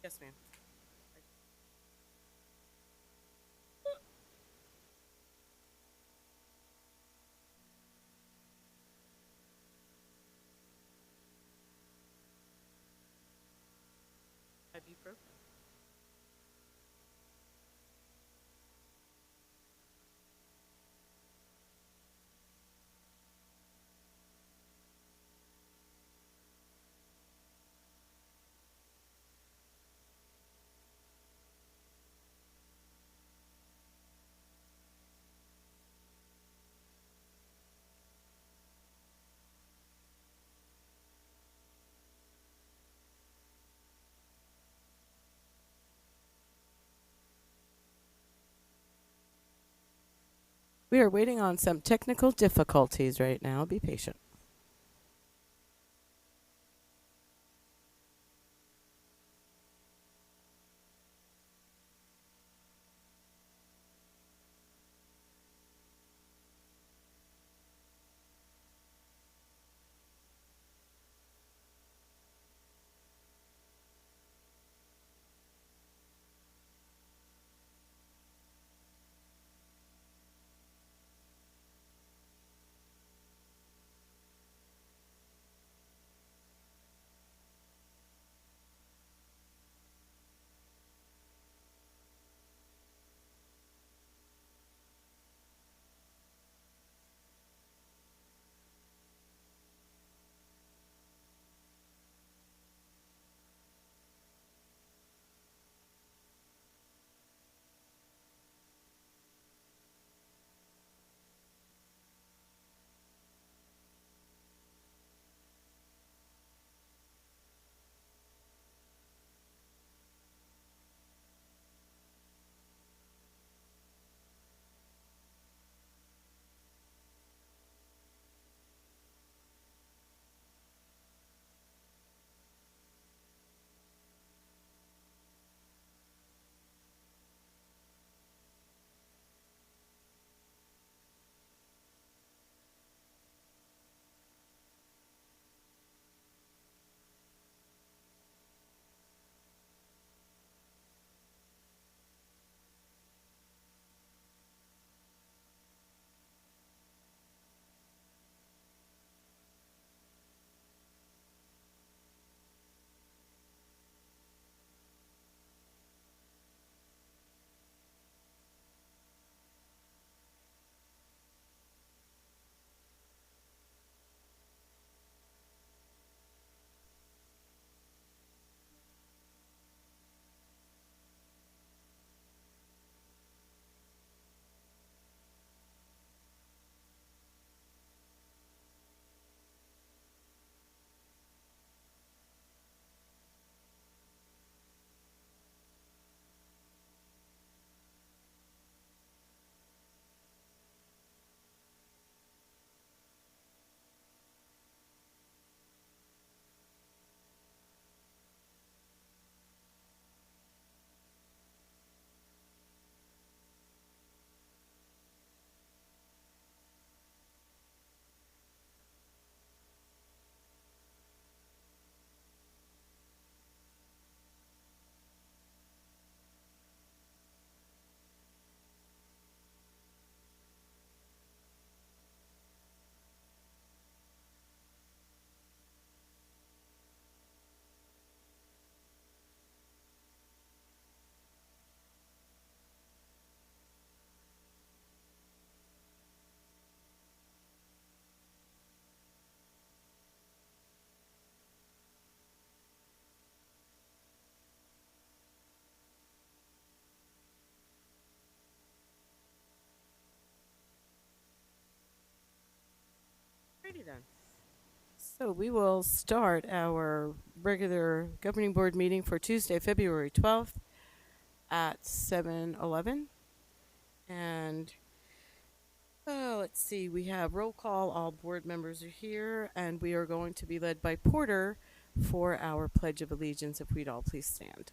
Yes, ma'am. Ibuprofen. We are waiting on some technical difficulties right now. Be patient. Alrighty then. So we will start our regular governing board meeting for Tuesday, February 12th at 7:11. And let's see, we have roll call. All board members are here, and we are going to be led by Porter for our Pledge of Allegiance. If we'd all please stand.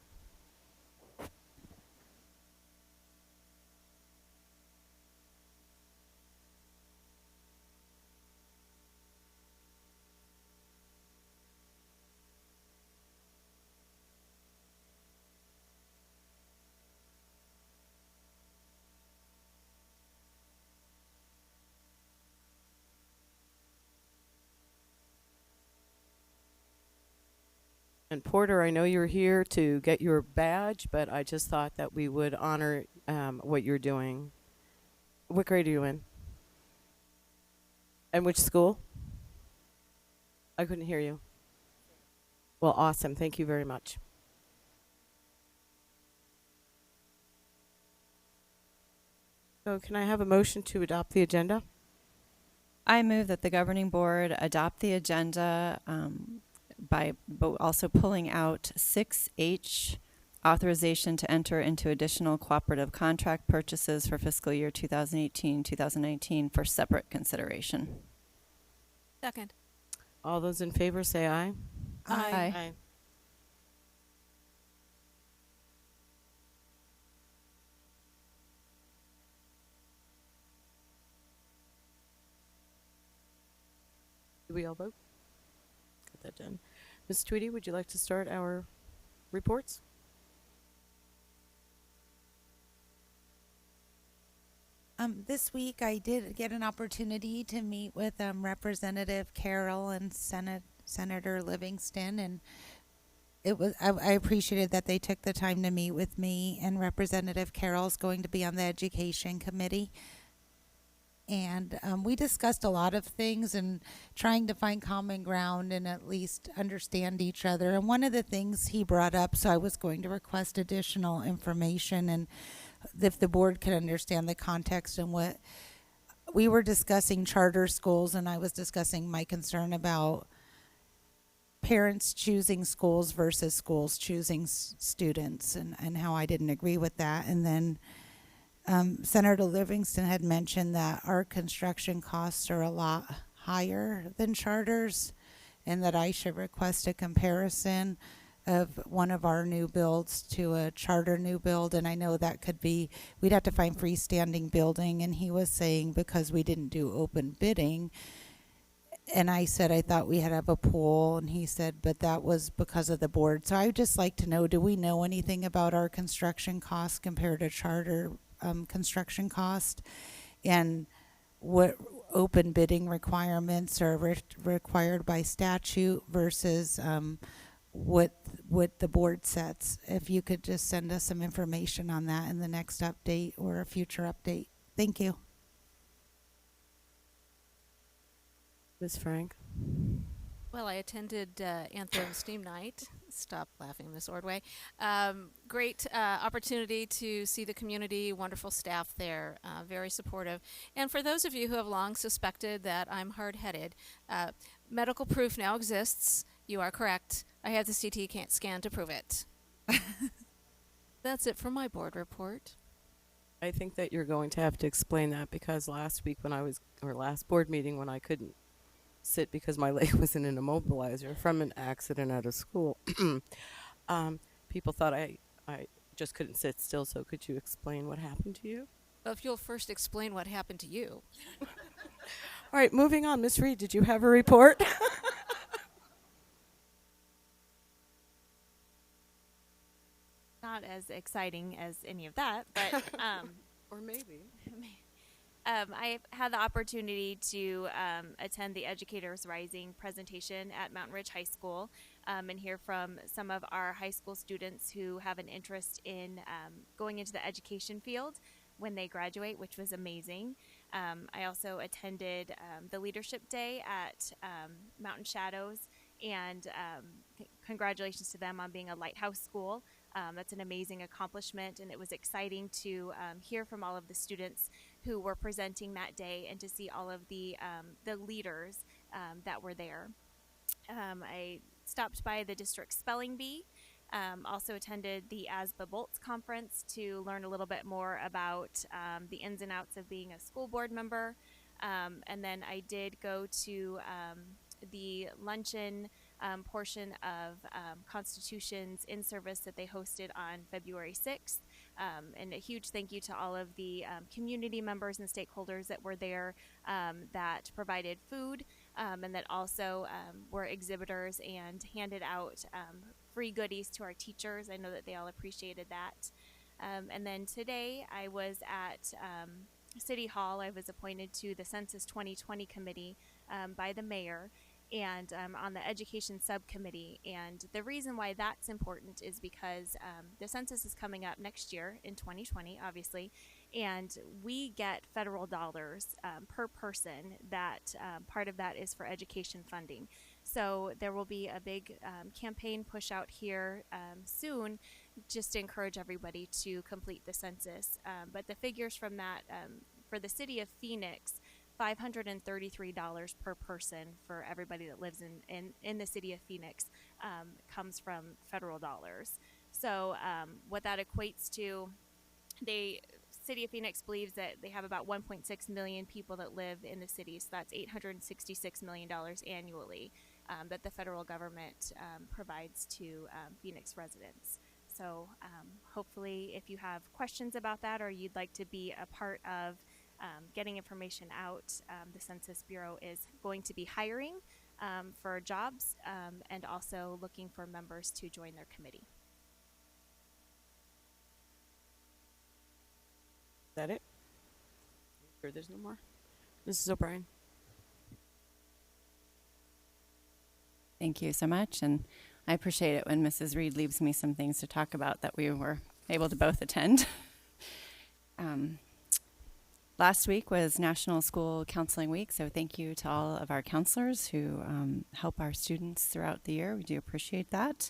And Porter, I know you're here to get your badge, but I just thought that we would honor what you're doing. What grade are you in? And which school? I couldn't hear you. Well, awesome. Thank you very much. So can I have a motion to adopt the agenda? I move that the governing board adopt the agenda by also pulling out 6H, authorization to enter into additional cooperative contract purchases for fiscal year 2018-2019 for separate consideration. Second. All those in favor say aye. Aye. Do we all vote? Got that done. Ms. Tweedy, would you like to start our reports? This week I did get an opportunity to meet with Representative Carroll and Senator Livingston, and I appreciated that they took the time to meet with me. And Representative Carroll's going to be on the Education Committee, and we discussed a lot of things and trying to find common ground and at least understand each other. And one of the things he brought up, so I was going to request additional information, and if the board could understand the context and what we were discussing, charter schools, and I was discussing my concern about parents choosing schools versus schools choosing students, and how I didn't agree with that. And then Senator Livingston had mentioned that our construction costs are a lot higher than charters, and that I should request a comparison of one of our new builds to a charter new build. And I know that could be, we'd have to find freestanding building, and he was saying because we didn't do open bidding. And I said I thought we had to have a pool, and he said but that was because of the board. So I would just like to know, do we know anything about our construction costs compared to charter construction cost, and what open bidding requirements are required by statute versus what the board sets? If you could just send us some information on that in the next update or a future update. Thank you. Ms. Frank? Well, I attended Anthem Steam Night. Stop laughing, Miss Ordway. Great opportunity to see the community, wonderful staff there, very supportive. And for those of you who have long suspected that I'm hard-headed, medical proof now exists. You are correct. I have the CT scan to prove it. That's it for my board report. I think that you're going to have to explain that, because last board meeting when I couldn't sit because my leg was in an immobilizer from an accident at a school, people thought I just couldn't sit still. So could you explain what happened to you? Well, if you'll first explain what happened to you. All right, moving on. Ms. Reed, did you have a report? Not as exciting as any of that, but Or maybe. I had the opportunity to attend the Educators Rising presentation at Mountain Ridge High School and hear from some of our high school students who have an interest in going into the education field when they graduate, which was amazing. I also attended the Leadership Day at Mountain Shadows, and congratulations to them on being a lighthouse school. That's an amazing accomplishment, and it was exciting to hear from all of the students who were presenting that day and to see all of the leaders that were there. I stopped by the district spelling bee, also attended the ASBA Bolts conference to learn a little bit more about the ins and outs of being a school board member, and then I did go to the luncheon portion of Constitution's in service that they hosted on February 6th. And a huge thank you to all of the community members and stakeholders that were there that provided food and that also were exhibitors and handed out free goodies to our teachers. I know that they all appreciated that. And then today I was at City Hall. I was appointed to the Census 2020 committee by the mayor. and on the education subcommittee. And the reason why that's important is because the census is coming up next year in 2020, obviously, and we get federal dollars per person. That part of that is for education funding. So there will be a big campaign push out here soon, just to encourage everybody to complete the census. But the figures from that for the city of Phoenix, $533 per person for everybody that lives in the city of Phoenix comes from federal dollars. So what that equates to, City of Phoenix believes that they have about 1.6 million people that live in the city, so that's $866 million annually that the federal government provides to Phoenix residents. So hopefully if you have questions about that, or you'd like to be a part of getting information out, the Census Bureau is going to be hiring for jobs and also looking for members to join their committee. Is that it? Sure, there's no more. Mrs. O'Brien. Thank you so much, and I appreciate it when Mrs. Reed leaves me some things to talk about that we were able to both attend. Last week was National School Counseling Week, so thank you to all of our counselors who help our students throughout the year. We do appreciate that.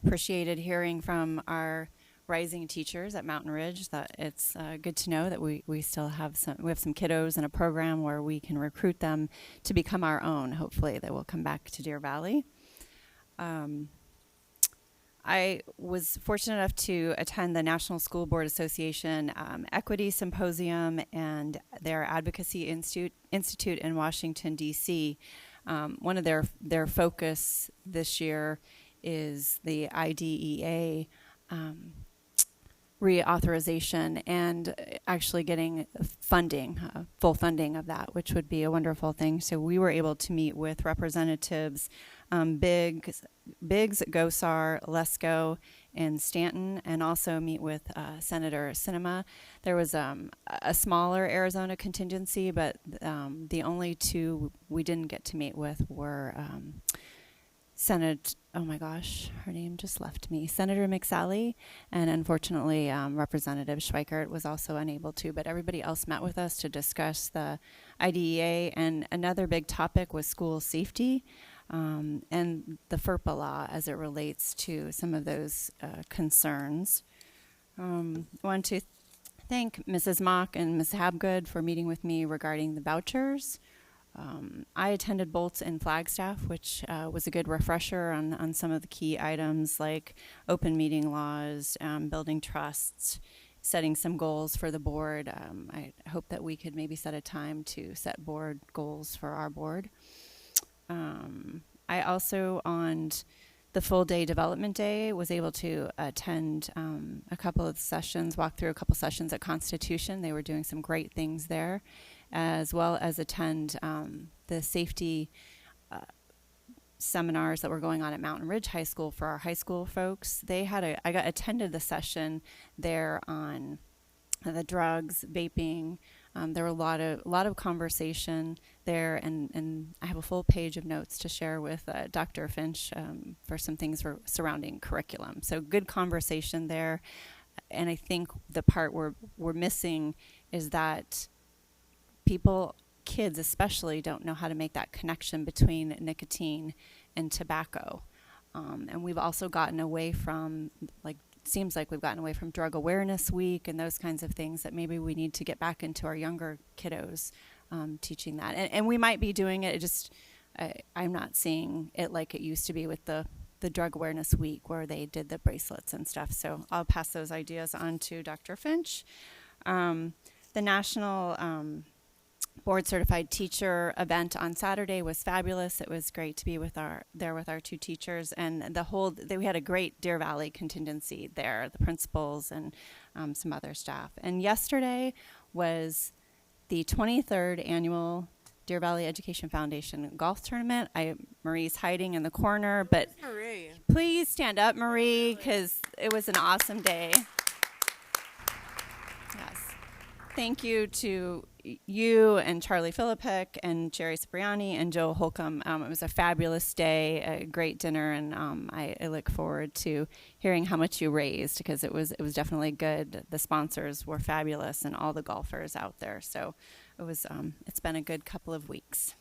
Appreciated hearing from our rising teachers at Mountain Ridge that it's good to know that we still have some kiddos in a program where we can recruit them to become our own. Hopefully they will come back to Deer Valley. I was fortunate enough to attend the National School Board Association Equity Symposium and their Advocacy Institute in Washington, D.C. One of their focus this year is the IDEA reauthorization and actually getting funding, full funding of that, which would be a wonderful thing. So we were able to meet with representatives Biggs, Gosar, Lesko, and Stanton, and also meet with Senator Sinema. There was a smaller Arizona contingency, but the only two we didn't get to meet with were oh my gosh, her name just left me, Senator McSally, and unfortunately Representative Schweikert was also unable to, but everybody else met with us to discuss the IDEA, and another big topic was school safety and the FERPA law as it relates to some of those concerns. I want to thank Mrs. Mock and Ms. Habgood for meeting with me regarding the vouchers. I attended Bolts in Flagstaff, which was a good refresher on some of the key items like open meeting laws, building trusts, setting some goals for the board. I hope that we could maybe set a time to set board goals for our board. I also, on the full day development day, was able to attend a couple of sessions, walk through a couple sessions at Constitution. They were doing some great things there, as well as attend the safety seminars that were going on at Mountain Ridge High School for our high school folks. I attended the session there on the drugs, vaping. There were a lot of conversation there, and I have a full page of notes to share with Dr. Finch for some things surrounding curriculum. So good conversation there, and I think the part we're missing is that kids especially, don't know how to make that connection between nicotine and tobacco. And we've also gotten away from, seems like we've gotten away from Drug Awareness Week and those kinds of things that maybe we need to get back into our younger kiddos, teaching that. And we might be doing it, I'm not seeing it like it used to be with the Drug Awareness Week where they did the bracelets and stuff. So I'll pass those ideas on to Dr. Finch. The National Board Certified Teacher event on Saturday was fabulous. It was great to be with our two teachers, and we had a great Deer Valley contingency there, the principals and some other staff. And yesterday was the 23rd annual Deer Valley Education Foundation golf tournament. Marie's hiding in the corner, but Marie. Please stand up, Marie, because it was an awesome day. Yes. Thank you to you and Charlie Philippik and Jerry Cipriani and Joe Holcomb. It was a fabulous day, a great dinner, and I look forward to hearing how much you raised, because it was definitely good. The sponsors were fabulous, and all the golfers out there. So it's been a good couple of weeks.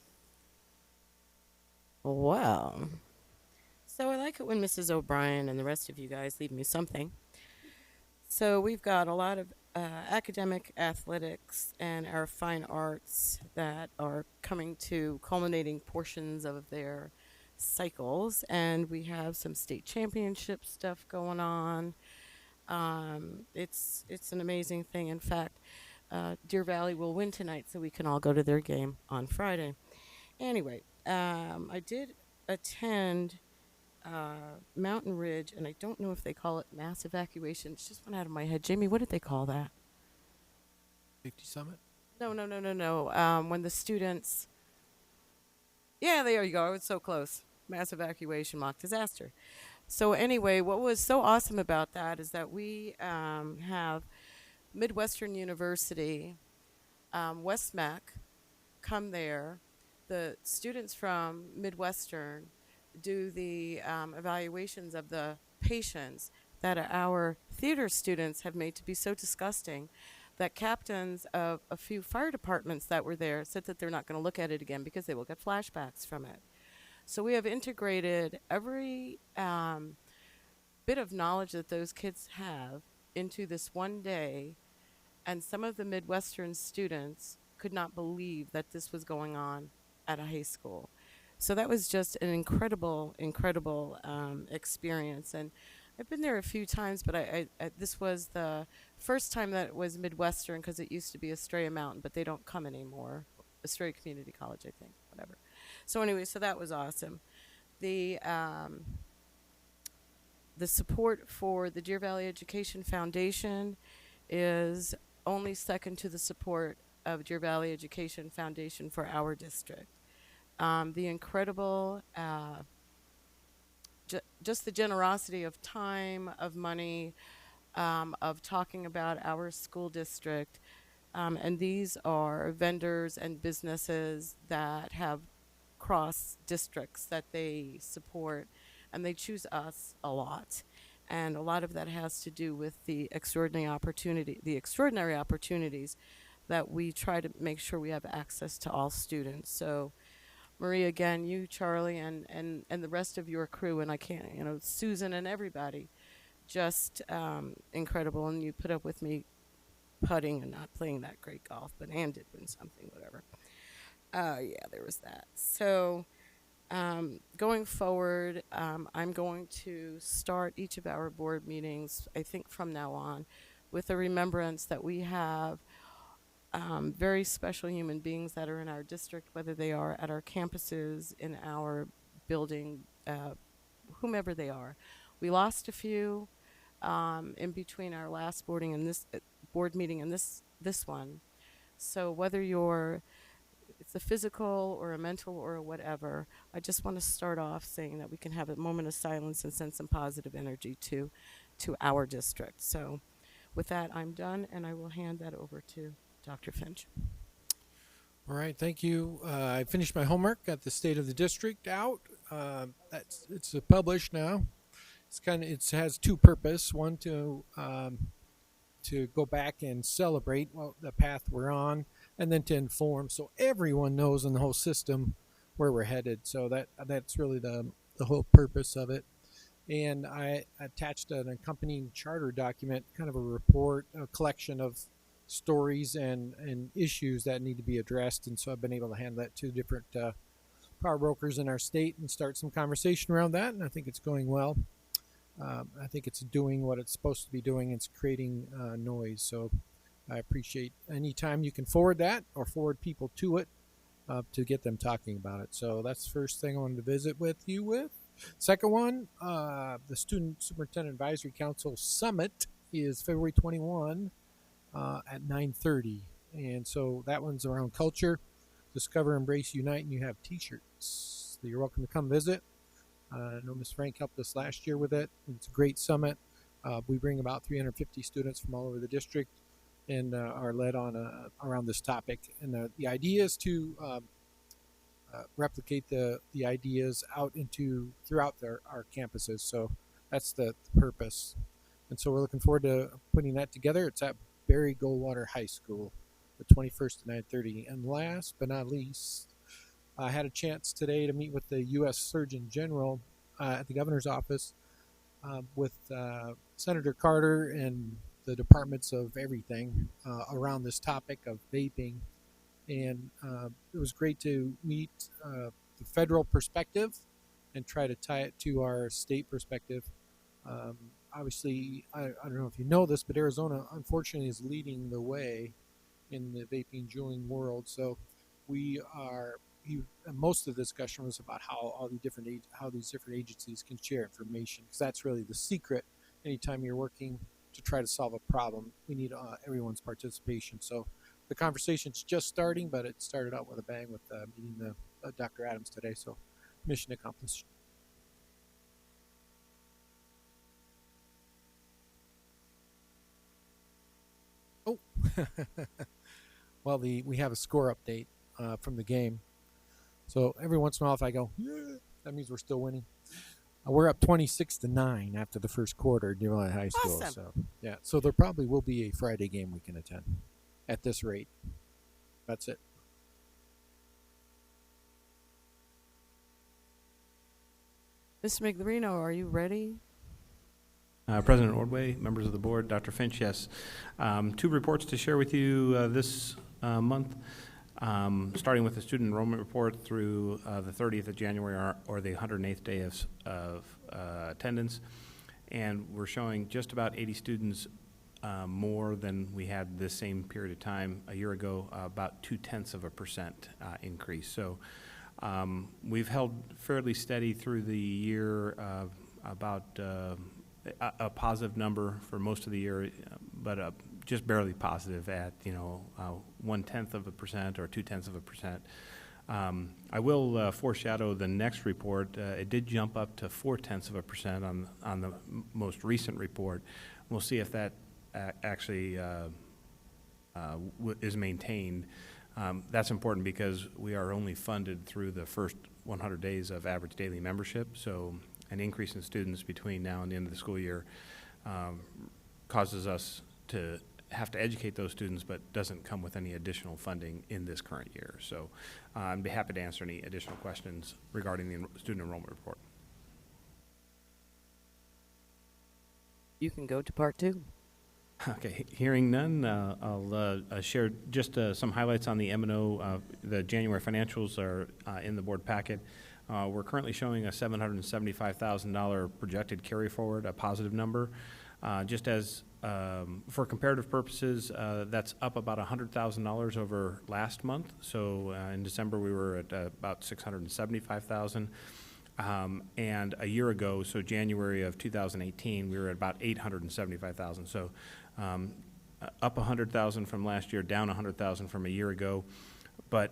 Wow. So I like it when Mrs. O'Brien and the rest of you guys leave me something. So we've got a lot of academic, athletics, and our fine arts that are coming to culminating portions of their cycles, and we have some state championship stuff going on. It's an amazing thing. In fact, Deer Valley will win tonight, so we can all go to their game on Friday. Anyway, I did attend Mountain Ridge, and I don't know if they call it mass evacuation. It's just went out of my head. Jamie, what did they call that? Safety Summit? No. When the students, yeah, there you go. I was so close. Mass evacuation, mock disaster. So anyway, what was so awesome about that is that we have Midwestern University, WestMac, come there. The students from Midwestern do the evaluations of the patients that our theater students have made to be so disgusting that captains of a few fire departments that were there said that they're not going to look at it again because they will get flashbacks from it. So we have integrated every bit of knowledge that those kids have into this one day, and some of the Midwestern students could not believe that this was going on at a high school. So that was just an incredible experience. And I've been there a few times, but I this was the first time that it was Midwestern, because it used to be Estrella Mountain, but they don't come anymore. Estrella Community College, I think, whatever. So anyway, so that was awesome. The support for the Deer Valley Education Foundation is only second to the support of Deer Valley Education Foundation for our district. The incredible, just the generosity of time, of money, of talking about our school district. And these are vendors and businesses that have cross districts that they support, and they choose us a lot. And a lot of that has to do with the extraordinary opportunities that we try to make sure we have access to all students. So Marie, again, you, Charlie, and the rest of your crew, and I can't, Susan and everybody, just incredible. And you put up with me putting and not playing that great golf, but Ann did win something, whatever. Yeah, there was that. So going forward, I'm going to start each of our board meetings, I think from now on, with a remembrance that we have very special human beings that are in our district, whether they are at our campuses, in our building, whomever they are. We lost a few in between our last board meeting and this one. So whether it's a physical or a mental or a whatever, I just want to start off saying that we can have a moment of silence and send some positive energy to our district. So with that, I'm done, and I will hand that over to Dr. Finch. All right, thank you. I finished my homework, got the state of the district out. It's published now. It has two purposes. One, to go back and celebrate the path we're on, and then to inform, so everyone knows in the whole system where we're headed. So that's really the whole purpose of it. And I attached an accompanying charter document, kind of a report, a collection of stories and issues that need to be addressed. And so I've been able to hand that to different power brokers in our state and start some conversation around that. And I think it's going well. I think it's doing what it's supposed to be doing. It's creating noise. So I appreciate any time you can forward that or forward people to it to get them talking about it. So that's the first thing I wanted to visit with you with. Second one, the Student Superintendent Advisory Council Summit is February 21 at 9:30. And so that one's around culture, discover, embrace, unite, and you have t-shirts. So you're welcome to come visit. I know Ms. Frank helped us last year with it. It's a great summit. We bring about 350 students from all over the district. and are led on around this topic. And the idea is to replicate the ideas out into throughout our campuses. So that's the purpose. And so we're looking forward to putting that together. It's at Barry Goldwater High School, the 21st to 9:30. And last but not least, I had a chance today to meet with the U.S. Surgeon General at the governor's office with Senator Carter and the departments of everything around this topic of vaping. And it was great to meet the federal perspective and try to tie it to our state perspective. Obviously, I don't know if you know this, but Arizona, unfortunately, is leading the way in the vaping juuling world. So most of the discussion was about how these different agencies can share information, because that's really the secret. Anytime you're working to try to solve a problem, we need everyone's participation. So the conversation's just starting, but it started out with a bang with meeting Dr. Adams today. So mission accomplished. Oh, well, we have a score update from the game. So every once in a while, if I go, yeah, that means we're still winning. We're up 26-9 after the first quarter at Dearborn High School. Awesome. So yeah, so there probably will be a Friday game we can attend at this rate. That's it. Mr. Miglorino, are you ready? President Ordway, members of the board, Dr. Finch, yes. 2 reports to share with you this month, starting with the student enrollment report through the 30th of January or the 108th day of attendance. And we're showing just about 80 students more than we had this same period of time a year ago, about 0.2% increase. So we've held fairly steady through the year, about a positive number for most of the year, but just barely positive at 0.1% or 0.2%. I will foreshadow the next report. It did jump up to 0.4% on the most recent report. We'll see if that actually is maintained. That's important because we are only funded through the first 100 days of average daily membership. So an increase in students between now and the end of the school year causes us to have to educate those students, but doesn't come with any additional funding in this current year. So I'd be happy to answer any additional questions regarding the student enrollment report. You can go to part 2. Okay, hearing none, I'll share just some highlights on the M&O. The January financials are in the board packet. We're currently showing a $775,000 projected carry forward, a positive number. Just as for comparative purposes, that's up about $100,000 over last month. So in December we were at about $675,000. And a year ago, so January of 2018, we were at about $875,000. So up $100,000 from last year, down $100,000 from a year ago. But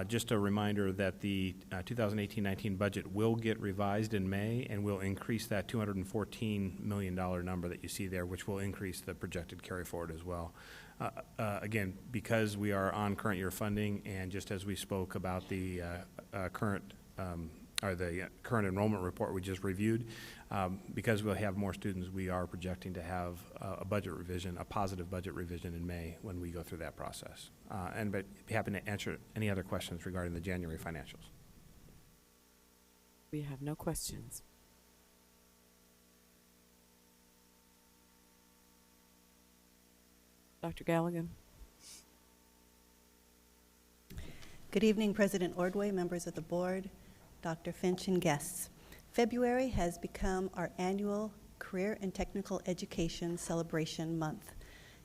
just a reminder that the 2018-19 budget will get revised in May, and will increase that $214 million number that you see there, which will increase the projected carry forward as well. Again, because we are on current year funding, and just as we spoke about the current enrollment report we just reviewed, because we'll have more students, we are projecting to have a budget revision, a positive budget revision in May when we go through that process. But be happy to answer any other questions regarding the January financials. We have no questions. Dr. Galligan. Good evening, President Ordway, members of the board, Dr. Finch, and guests. February has become our annual Career and Technical Education Celebration Month.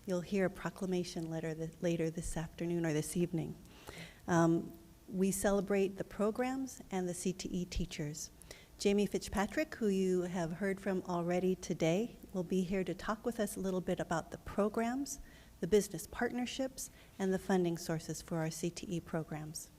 You'll hear a proclamation later this afternoon or this evening. We celebrate the programs and the CTE teachers. Jamie Fitzpatrick, who you have heard from already today, will be here to talk with us a little bit about the programs, the business partnerships, and the funding sources for our CTE programs.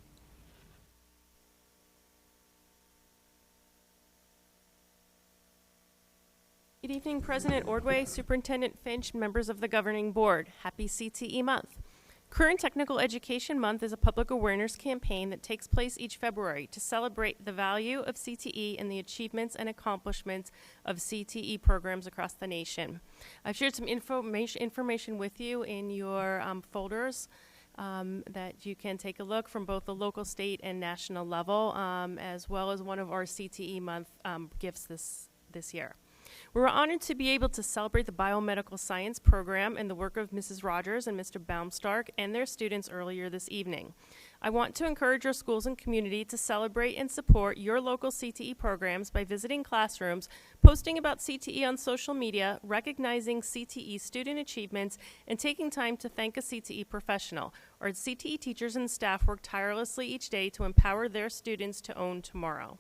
Good evening, President Ordway, Superintendent Finch, members of the Governing Board. Happy CTE Month. Career and Technical Education Month is a public awareness campaign that takes place each February to celebrate the value of CTE and the achievements and accomplishments of CTE programs across the nation. I've shared some information with you in your folders that you can take a look from both the local, state, and national level, as well as one of our CTE Month gifts this year. We're honored to be able to celebrate the biomedical science program and the work of Mrs. Rogers and Mr. Baumstark and their students earlier this evening. I want to encourage our schools and community to celebrate and support your local CTE programs by visiting classrooms, posting about CTE on social media, recognizing CTE student achievements, and taking time to thank a CTE professional. Our CTE teachers and staff work tirelessly each day to empower their students to own tomorrow.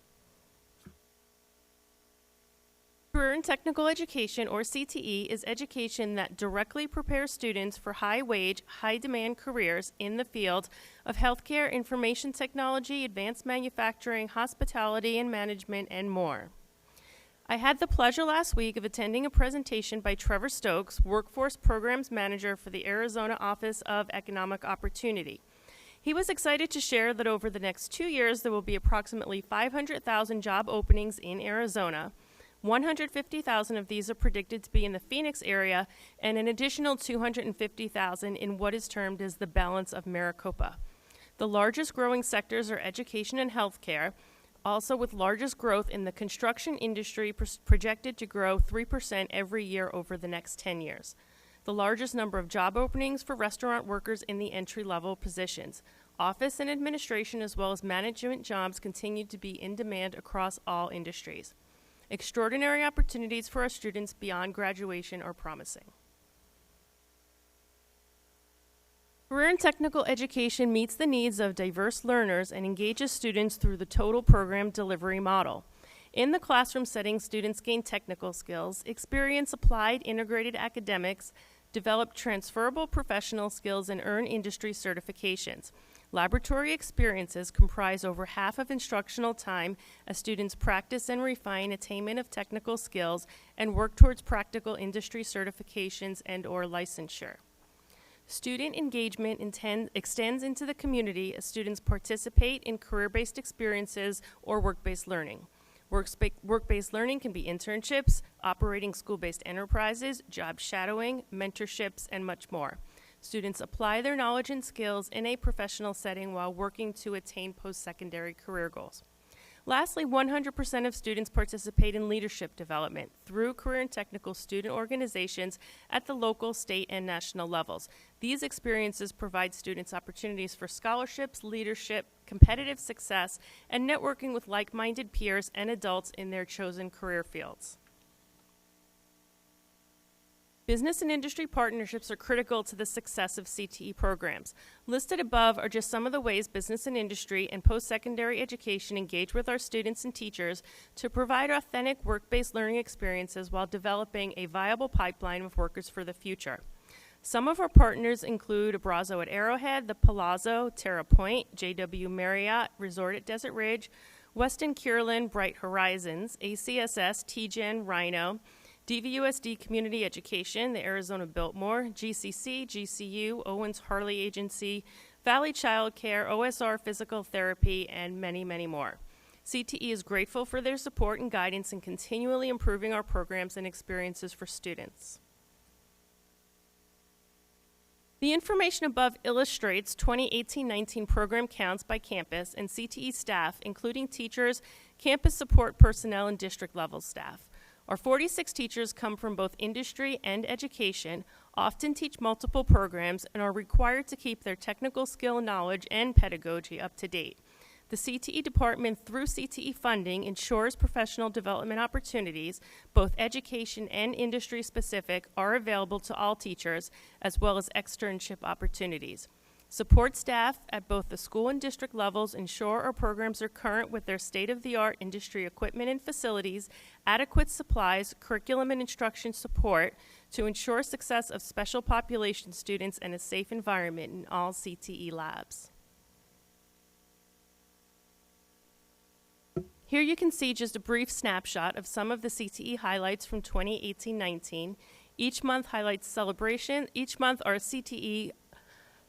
Career and Technical Education, or CTE, is education that directly prepares students for high-wage, high-demand careers in the field of healthcare, information technology, advanced manufacturing, hospitality and management, and more. I had the pleasure last week of attending a presentation by Trevor Stokes, Workforce Programs Manager for the Arizona Office of Economic Opportunity. He was excited to share that over the next 2 years, there will be approximately 500,000 job openings in Arizona. 150,000 of these are predicted to be in the Phoenix area, and an additional 250,000 in what is termed as the balance of Maricopa. The largest growing sectors are education and healthcare, also with largest growth in the construction industry projected to grow 3% every year over the next 10 years. The largest number of job openings for restaurant workers in the entry-level positions. Office and administration as well as management jobs continue to be in demand across all industries. Extraordinary opportunities for our students beyond graduation are promising. Career and Technical Education meets the needs of diverse learners and engages students through the total program delivery model. In the classroom setting, students gain technical skills, experience applied integrated academics, develop transferable professional skills, and earn industry certifications. Laboratory experiences comprise over half of instructional time as students practice and refine attainment of technical skills and work towards practical industry certifications and/or licensure. Student engagement extends into the community as students participate in career-based experiences or work-based learning. Work-based learning can be internships, operating school-based enterprises, job shadowing, mentorships, and much more. Students apply their knowledge and skills in a professional setting while working to attain post-secondary career goals. Lastly, 100% of students participate in leadership development through career and technical student organizations at the local, state, and national levels. These experiences provide students opportunities for scholarships, leadership, competitive success, and networking with like-minded peers and adults in their chosen career fields. Business and industry partnerships are critical to the success of CTE programs. Listed above are just some of the ways business and industry and post-secondary education engage with our students and teachers to provide authentic work-based learning experiences while developing a viable pipeline of workers for the future. Some of our partners include Abrazo at Arrowhead, the Palazzo, Terra Point, JW Marriott, Resort at Desert Ridge, Weston Kierland, Bright Horizons, ACSS, TGen, Rhino, DVUSD Community Education, the Arizona Biltmore, GCC, GCU, Owens Harley Agency, Valley Child Care, OSR Physical Therapy, and many, many more. CTE is grateful for their support and guidance in continually improving our programs and experiences for students. The information above illustrates 2018-19 program counts by campus and CTE staff, including teachers, campus support personnel, and district level staff. Our 46 teachers come from both industry and education, often teach multiple programs, and are required to keep their technical skill, knowledge, and pedagogy up to date. The CTE department, through CTE funding, ensures professional development opportunities, both education and industry specific, are available to all teachers, as well as externship opportunities. Support staff at both the school and district levels ensure our programs are current with their state-of-the-art industry equipment and facilities, adequate supplies, curriculum and instruction support to ensure success of special population students and a safe environment in all CTE labs. Here you can see just a brief snapshot of some of the CTE highlights from 2018-19. Each month highlights celebration. Each month our CTE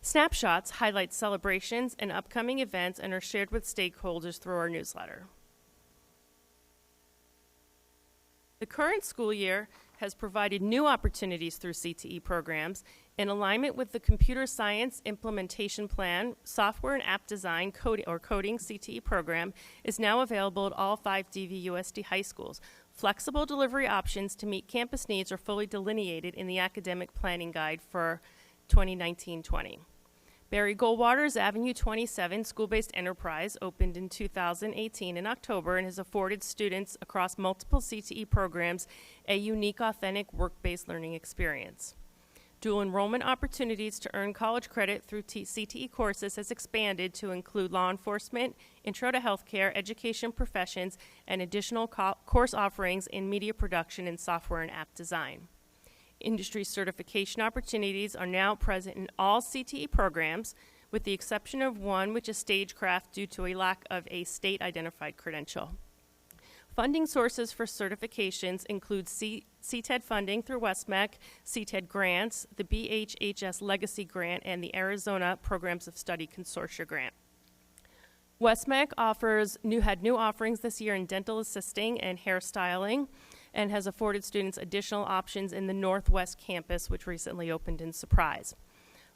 snapshots highlight celebrations and upcoming events and are shared with stakeholders through our newsletter. The current school year has provided new opportunities through CTE programs. In alignment with the Computer Science Implementation Plan, Software and App Design coding CTE program is now available at all 5 DVUSD high schools. Flexible delivery options to meet campus needs are fully delineated in the Academic Planning Guide for 2019-20. Barry Goldwater's Avenue 27 school-based enterprise opened in 2018 in October and has afforded students across multiple CTE programs a unique, authentic, work-based learning experience. Dual enrollment opportunities to earn college credit through CTE courses has expanded to include law enforcement, intro to healthcare, education professions, and additional course offerings in media production and software and app design. Industry certification opportunities are now present in all CTE programs, with the exception of one, which is stagecraft, due to a lack of a state-identified credential. Funding sources for certifications include CTED funding through WestMec, CTED grants, the BHHS Legacy Grant, and the Arizona Programs of Study Consortia Grant. WestMec had new offerings this year in dental assisting and hairstyling, and has afforded students additional options in the Northwest campus, which recently opened in Surprise.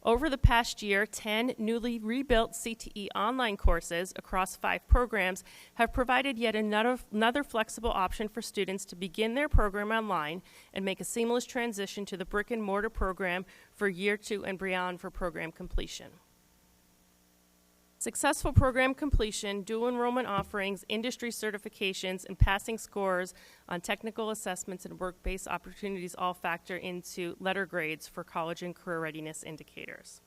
Over the past year, 10 newly rebuilt CTE online courses across 5 programs have provided yet another flexible option for students to begin their program online and make a seamless transition to the brick and mortar program for year 2 and beyond for program completion. Successful program completion, dual enrollment offerings, industry certifications, and passing scores on technical assessments and work-based opportunities all factor into letter grades for college and career readiness indicators.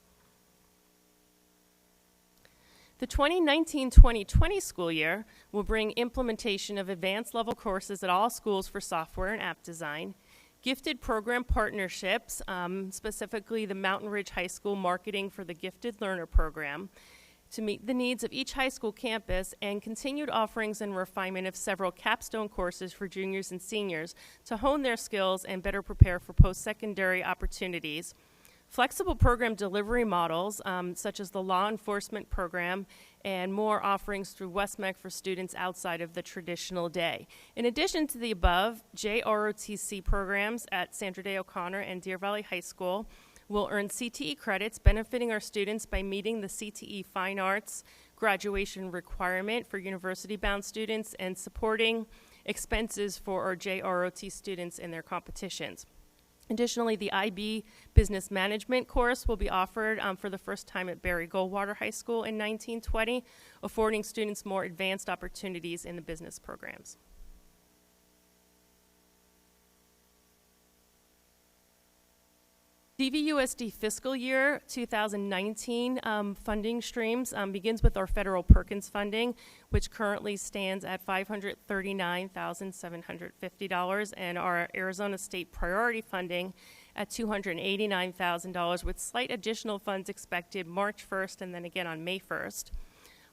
The 2019-2020 school year will bring implementation of advanced level courses at all schools for software and app design, gifted program partnerships, specifically the Mountain Ridge High School Marketing for the Gifted Learner Program, to meet the needs of each high school campus, and continued offerings and refinement of several capstone courses for juniors and seniors to hone their skills and better prepare for post-secondary opportunities. Flexible program delivery models, such as the law enforcement program, and more offerings through WestMec for students outside of the traditional day. In addition to the above, JROTC programs at Sandra Day O'Connor and Deer Valley High School will earn CTE credits, benefiting our students by meeting the CTE Fine Arts graduation requirement for university-bound students and supporting expenses for our JROT students in their competitions. Additionally, the IB Business Management course will be offered for the first time at Barry Goldwater High School in 1920, affording students more advanced opportunities in the business programs. DVUSD fiscal year 2019 funding streams begins with our federal Perkins funding, which currently stands at $539,750, and our Arizona State priority funding at $289,000, with slight additional funds expected March 1st and then again on May 1st.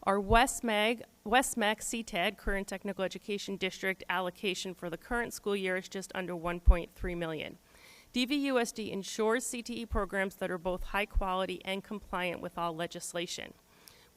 Our WestMec CTED, Current Technical Education District, allocation for the current school year is just under $1.3 million. DVUSD ensures CTE programs that are both high quality and compliant with all legislation.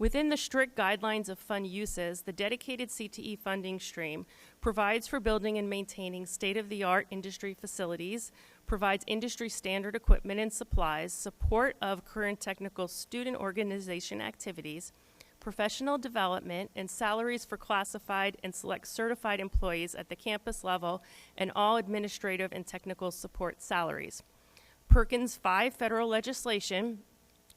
Within the strict guidelines of fund uses, the dedicated CTE funding stream provides for building and maintaining state-of-the-art industry facilities, provides industry standard equipment and supplies, support of current technical student organization activities, professional development, and salaries for classified and select certified employees at the campus level, and all administrative and technical support salaries. Perkins 5 federal legislation,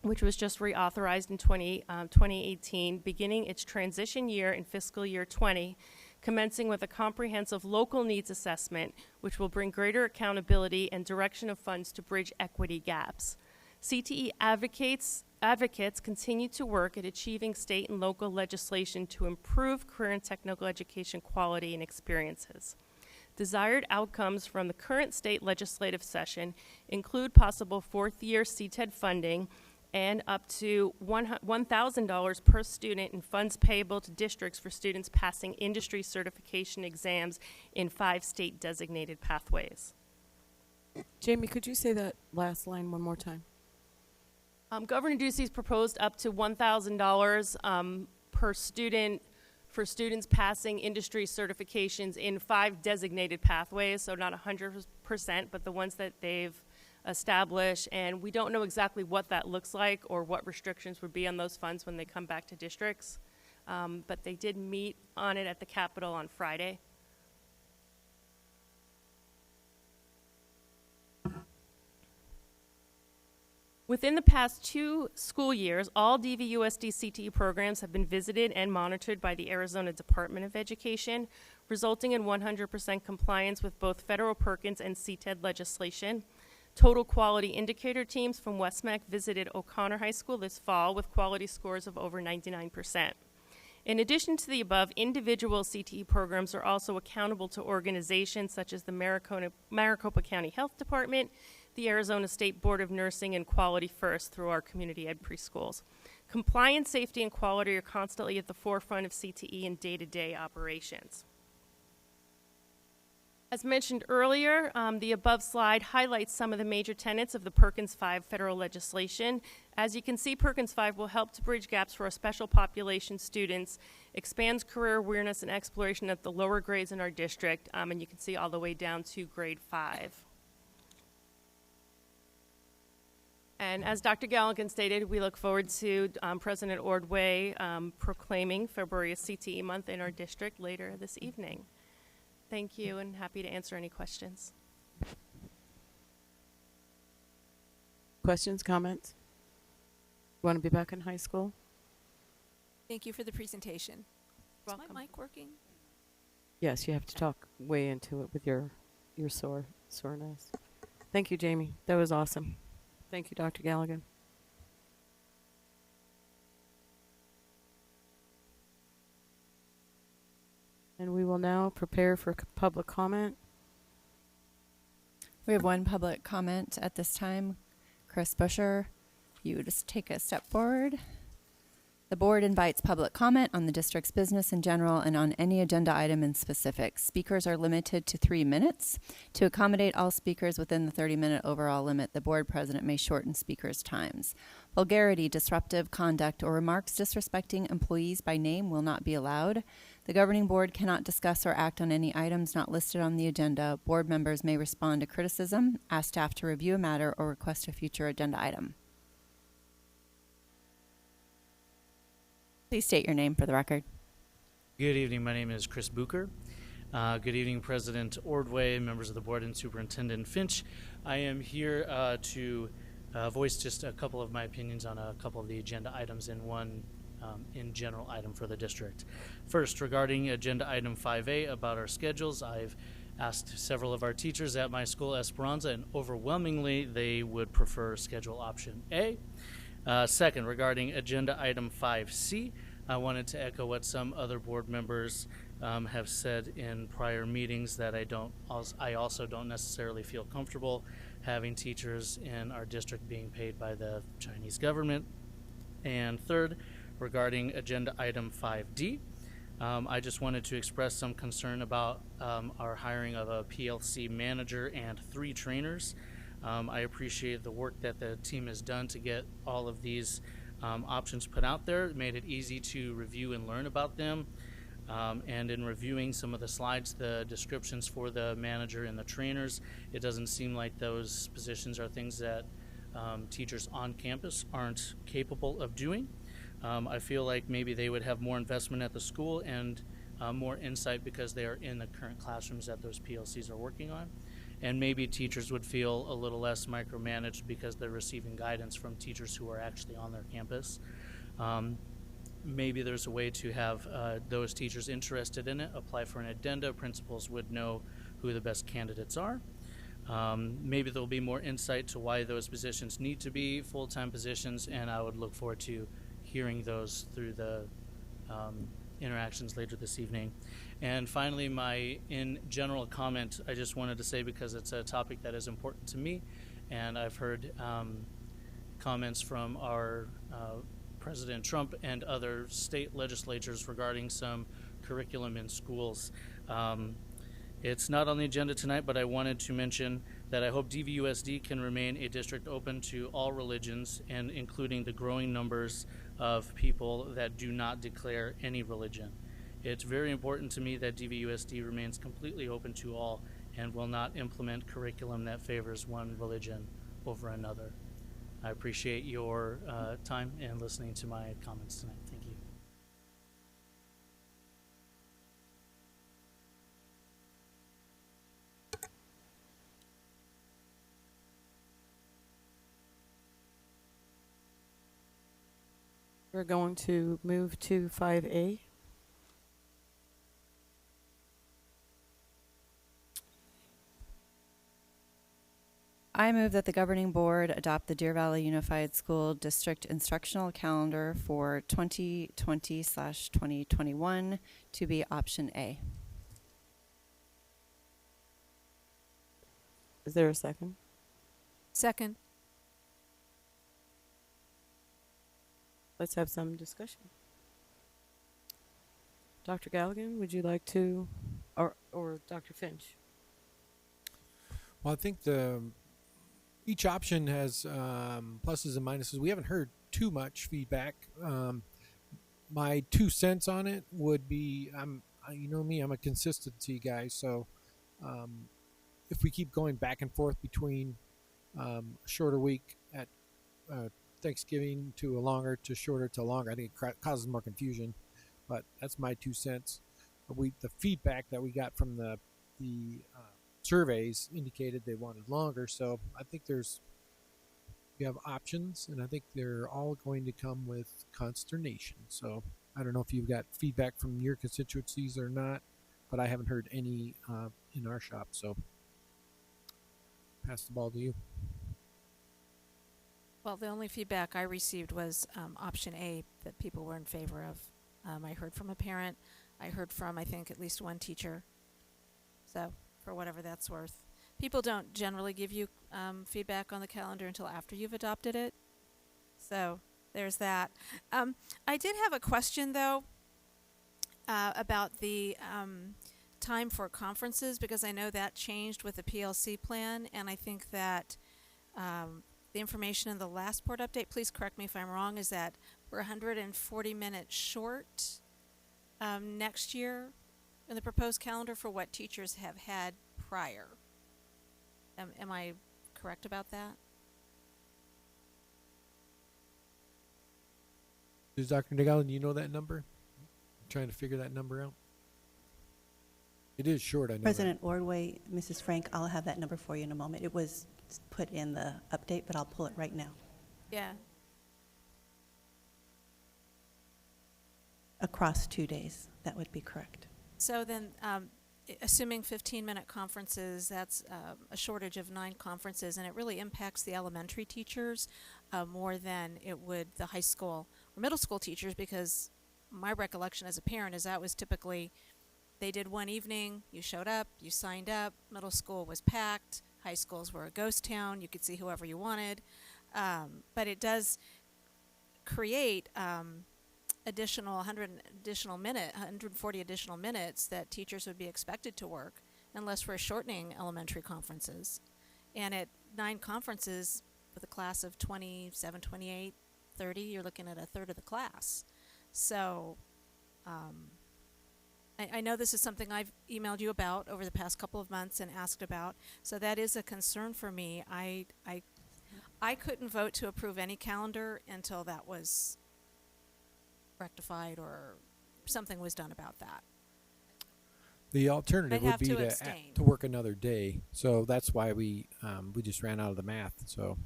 which was just reauthorized in 2018, beginning its transition year in fiscal year 20, commencing with a comprehensive local needs assessment, which will bring greater accountability and direction of funds to bridge equity gaps. CTE advocates continue to work at achieving state and local legislation to improve career and technical education quality and experiences. Desired outcomes from the current state legislative session include possible fourth-year CTED funding and up to $1,000 per student in funds payable to districts for students passing industry certification exams in 5 state designated pathways. Jamie, could you say that last line one more time? Governor Ducey's proposed up to $1,000 per student for students passing industry certifications in 5 designated pathways, so not 100%, but the ones that they've established. And we don't know exactly what that looks like or what restrictions would be on those funds when they come back to districts. But they did meet on it at the Capitol on Friday. Within the past 2 school years, all DVUSD CTE programs have been visited and monitored by the Arizona Department of Education, resulting in 100% compliance with both federal Perkins and CTED legislation. Total quality indicator teams from Westmac visited O'Connor High School this fall with quality scores of over 99%. In addition to the above, individual CTE programs are also accountable to organizations such as the Maricopa County Health Department, the Arizona State Board of Nursing, and Quality First through our community ed preschools. Compliance, safety, and quality are constantly at the forefront of CTE in day-to-day operations. As mentioned earlier, the above slide highlights some of the major tenets of the Perkins 5 federal legislation. As you can see, Perkins 5 will help to bridge gaps for our special population students, expands career awareness and exploration at the lower grades in our district, and you can see all the way down to grade 5. And as Dr. Galligan stated, we look forward to President Ordway proclaiming February as CTE month in our district later this evening. Thank you, and happy to answer any questions. Questions, comments? You want to be back in high school? Thank you for the presentation. Welcome. Is my mic working? Yes, you have to talk way into it with your soreness. Thank you, Jamie. That was awesome. Thank you, Dr. Galligan. And we will now prepare for public comment. We have one public comment at this time. Chris Busher, you just take a step forward. The board invites public comment on the district's business in general and on any agenda item in specific. Speakers are limited to 3 minutes. To accommodate all speakers within the 30-minute overall limit, the board president may shorten speakers' times. Vulgarity, disruptive conduct, or remarks disrespecting employees by name will not be allowed. The governing board cannot discuss or act on any items not listed on the agenda. Board members may respond to criticism, ask staff to review a matter, or request a future agenda item. Please state your name for the record. Good evening. My name is Chris Bucher. Good evening, President Ordway, members of the board, and Superintendent Finch. I am here to voice just a couple of my opinions on a couple of the agenda items and one in general item for the district. First, regarding agenda item 5A about our schedules, I've asked several of our teachers at my school, Esperanza, and overwhelmingly they would prefer schedule option A. Second, regarding agenda item 5C, I wanted to echo what some other board members have said in prior meetings, that I also don't necessarily feel comfortable having teachers in our district being paid by the Chinese government. And third, regarding agenda item 5D, I just wanted to express some concern about our hiring of a PLC manager and 3 trainers. I appreciate the work that the team has done to get all of these options put out there. It made it easy to review and learn about them. And in reviewing some of the slides, the descriptions for the manager and the trainers, it doesn't seem like those positions are things that teachers on campus aren't capable of doing. I feel like maybe they would have more investment at the school and more insight because they are in the current classrooms that those PLCs are working on. And maybe teachers would feel a little less micromanaged because they're receiving guidance from teachers who are actually on their campus. Maybe there's a way to have those teachers interested in it apply for an addenda. Principals would know who the best candidates are. Maybe there'll be more insight to why those positions need to be full-time positions, and I would look forward to hearing those through the interactions later this evening. And finally, my in general comment, I just wanted to say, because it's a topic that is important to me, and I've heard comments from our President Trump and other state legislatures regarding some curriculum in schools. It's not on the agenda tonight, but I wanted to mention that I hope DVUSD can remain a district open to all religions, and including the growing numbers of people that do not declare any religion. It's very important to me that DVUSD remains completely open to all and will not implement curriculum that favors one religion over another. I appreciate your time and listening to my comments tonight. Thank you. We're going to move to 5A. I move that the governing board adopt the Deer Valley Unified School District instructional calendar for 2020/2021 to be option A. Is there a second? Second. Let's have some discussion. Dr. Galligan, would you like to, or Dr. Finch? Well, I think each option has pluses and minuses. We haven't heard too much feedback. My 2 cents on it would be, you know me, I'm a consistency guy. So if we keep going back and forth between a shorter week at Thanksgiving to a longer to shorter to longer, I think it causes more confusion. But that's my 2 cents. The feedback that we got from the surveys indicated they wanted longer, so I think we have options, and I think they're all going to come with consternation. So I don't know if you've got feedback from your constituencies or not, but I haven't heard any in our shop, so pass the ball to you. Well, the only feedback I received was option A, that people were in favor of. I heard from a parent. I heard from, I think, at least one teacher. So, for whatever that's worth. People don't generally give you feedback on the calendar until after you've adopted it. So, there's that. I did have a question, though, about the time for conferences, because I know that changed with the PLC plan, and I think that the information in the last board update, please correct me if I'm wrong, is that we're 140 minutes short next year in the proposed calendar for what teachers have had prior. Am I correct about that? Does Dr. Nagala, do you know that number? I'm trying to figure that number out. It is short, I know. President Ordway, Mrs. Frank, I'll have that number for you in a moment. It was put in the update, but I'll pull it right now. Yeah. Across 2 days, that would be correct. So then, assuming 15-minute conferences, that's a shortage of 9 conferences, and it really impacts the elementary teachers more than it would the high school or middle school teachers, because my recollection as a parent is that was typically they did one evening, you showed up, you signed up, middle school was packed, high schools were a ghost town, you could see whoever you wanted. But it does create additional 140 additional minutes that teachers would be expected to work unless we're shortening elementary conferences. And at 9 conferences with a class of 27, 28, 30, you're looking at a third of the class. So I know this is something I've emailed you about over the past couple of months and asked about. So that is a concern for me. I couldn't vote to approve any calendar until that was rectified or something was done about that. The alternative They'd would have be to to abstain. to work another day. So that's why we just ran out of the math. So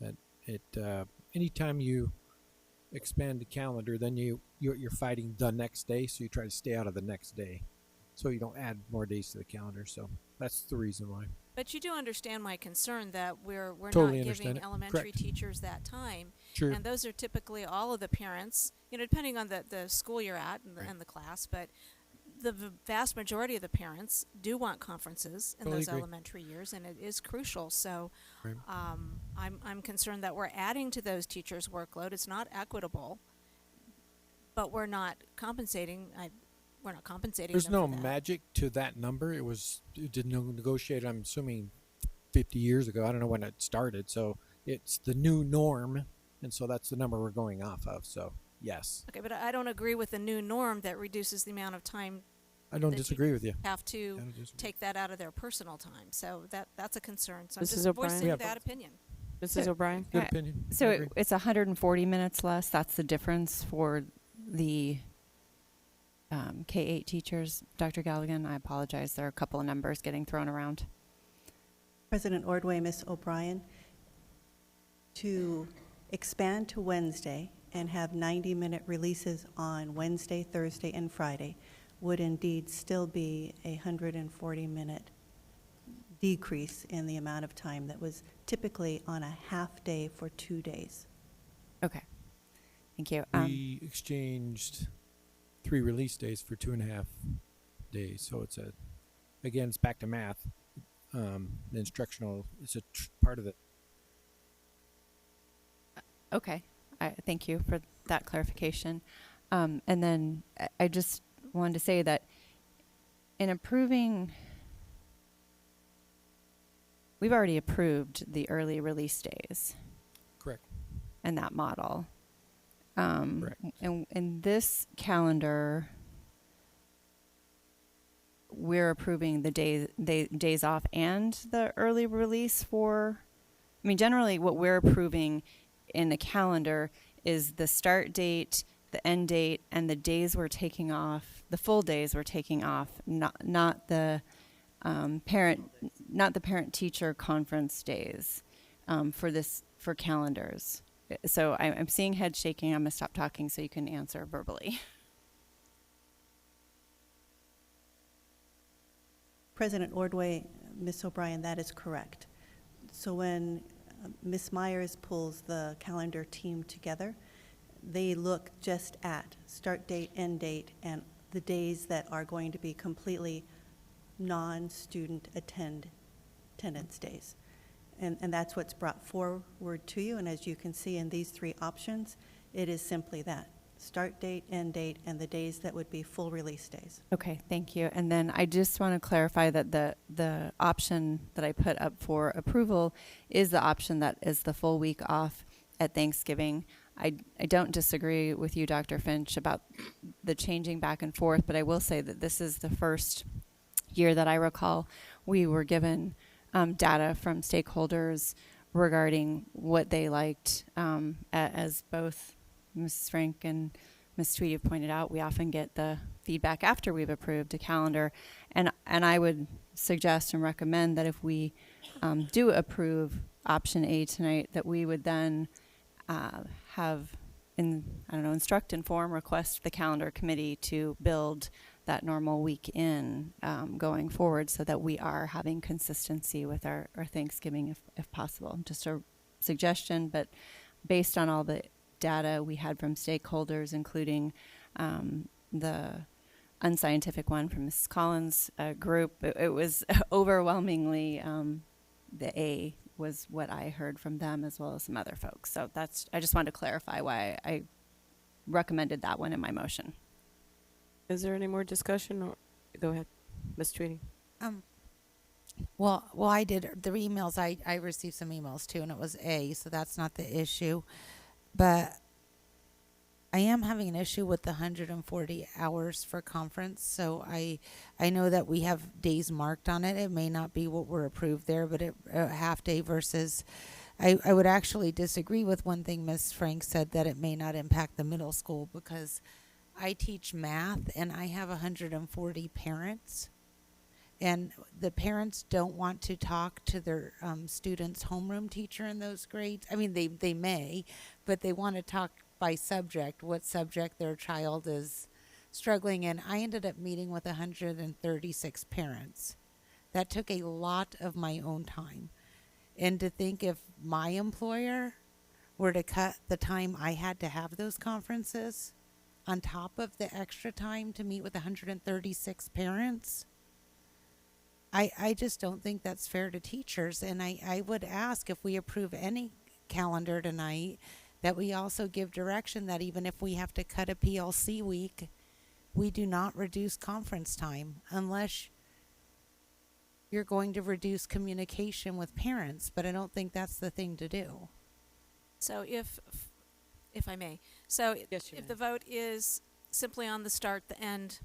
that anytime you expand the calendar, then you're fighting the next day. So you try to stay out of the next day, so you don't add more days to the calendar. So that's the reason why. But you do understand my concern that we're Totally not understand giving it. elementary Correct. teachers that time. Sure. And those are typically all of the parents, depending on the school you're at and the class, but the vast majority of the parents do want conferences in Totally those agree. elementary years, and it is crucial. So Right. I'm concerned that we're adding to those teachers' workload. It's not equitable, but we're not compensating. We're not compensating There's them no for that. magic to that number. It did negotiate, I'm assuming, 50 years ago. I don't know when it started. So it's the new norm. And so that's the number we're going off of. So, yes. Okay, but I don't agree with the new norm that reduces the amount of time I don't the disagree with you. have I to don't disagree. take that out of their personal time. So that's a concern. So I'm Mrs. just O'Brien? voicing Yeah. that opinion. Mrs. O'Brien? Good I- opinion. I So agree. it's 140 minutes less. That's the difference for the K-8 teachers. Dr. Galligan, I apologize. There are a couple of numbers getting thrown around. President Ordway, Ms. O'Brien, to expand to Wednesday and have 90-minute releases on Wednesday, Thursday, and Friday would indeed still be a 140-minute decrease in the amount of time that was typically on a half day for 2 days. Okay. Thank you. We exchanged 3 release days for 2.5 days. So again, it's back to math. The instructional is a part of it. Okay. Thank you for that clarification. And then I just wanted to say that in approving, we've already approved the early release days Correct. and that model. Correct. And in this calendar, we're approving the days off and the early release for, I mean, generally what we're approving in the calendar is the start date, the end date, and the days we're taking off, the full days we're taking off, not the parent-teacher conference days for calendars. So I'm seeing head shaking. I'm going to stop talking so you can answer verbally. President Ordway, Ms. O'Brien, that is correct. So when Ms. Myers pulls the calendar team together, they look just at start date, end date, and the days that are going to be completely non-student attendance days. And that's what's brought forward to you. And as you can see in these 3 options, it is simply that. Start date, end date, and the days that would be full release days. Okay, thank you. And then I just want to clarify that the option that I put up for approval is the option that is the full week off at Thanksgiving. I don't disagree with you, Dr. Finch, about the changing back and forth, but I will say that this is the first year that I recall we were given data from stakeholders regarding what they liked. As both Mrs. Frank and Ms. Tweedy have pointed out, we often get the feedback after we've approved a calendar. And I would suggest and recommend that if we do approve option A tonight, that we would then instruct, inform, request the calendar committee to build that normal week in going forward so that we are having consistency with our Thanksgiving if possible. Just a suggestion, but based on all the data we had from stakeholders, including the unscientific one from Mrs. Collins' group, it was overwhelmingly the A was what I heard from them as well as some other folks. So I just wanted to clarify why I recommended that one in my motion. Is there any more discussion? Or go ahead, Ms. Tweedy. Well, I did the emails. I received some emails too, and it was A, so that's not the issue. But I am having an issue with the 140 hours for conference. So I know that we have days marked on it. It may not be what we're approved there, but a half day versus. I would actually disagree with one thing Ms. Frank said, that it may not impact the middle school, because I teach math and I have 140 parents. And the parents don't want to talk to their students' homeroom teacher in those grades. I mean, they may, but they want to talk by subject, what subject their child is struggling in. I ended up meeting with 136 parents. That took a lot of my own time. And to think if my employer were to cut the time I had to have those conferences, on top of the extra time to meet with 136 parents. I just don't think that's fair to teachers. And I would ask, if we approve any calendar tonight, that we also give direction that even if we have to cut a PLC week, we do not reduce conference time unless you're going to reduce communication with parents. But I don't think that's the thing to do. So if I may, so Yes, you if may. the vote is simply on the start, the end,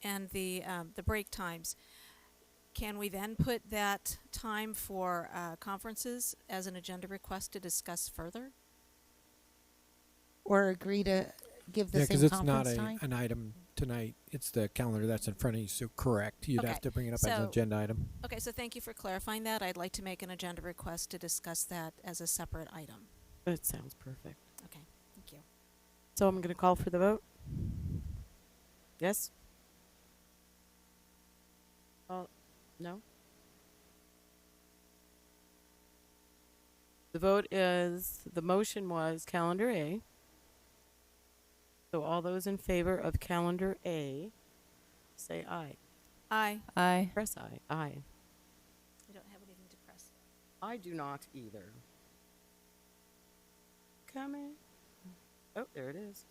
and the break times, can we then put that time for conferences as an agenda request to discuss further? Or agree to give the Yeah, same because it's not conference time? an item tonight. It's the calendar that's in front of you. So correct. You'd Okay, have to bring it up as an so- agenda item. Okay, so thank you for clarifying that. I'd like to make an agenda request to discuss that as a separate item. That sounds perfect. Okay, thank you. So I'm going to call for the vote. Yes? No? The vote is, the motion was calendar A. So all those in favor of calendar A, say aye. Aye. Aye. Press aye. Aye. I don't have anything to press. I do not either. Coming. Oh, there it is.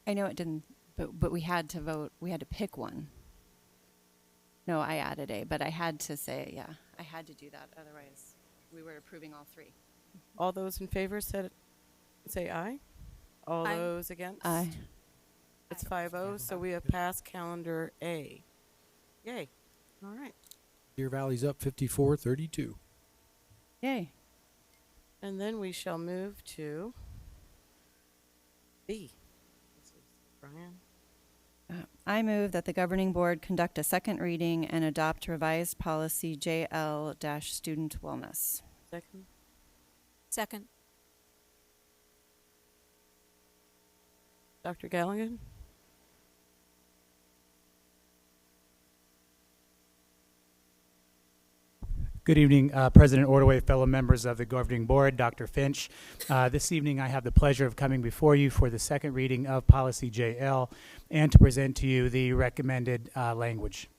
I know it didn't, but we had to vote. We had to pick one. No, I added A, but I had to say, yeah, I had to do that. Otherwise, we were approving all three. All those in favor said, say aye. All Aye. those against? Aye. It's 5-0, so we have passed calendar A. Yay. All right. Deer Valley's up 54-32. Yay. And then we shall move to B. This is Brian. I move that the governing board conduct a second reading and adopt revised policy JL-student wellness. Second. Second. Dr. Galligan? Good evening, President Ordway, fellow members of the governing board, Dr. Finch. This evening I have the pleasure of coming before you for the second reading of Policy JL and to present to you the recommended language.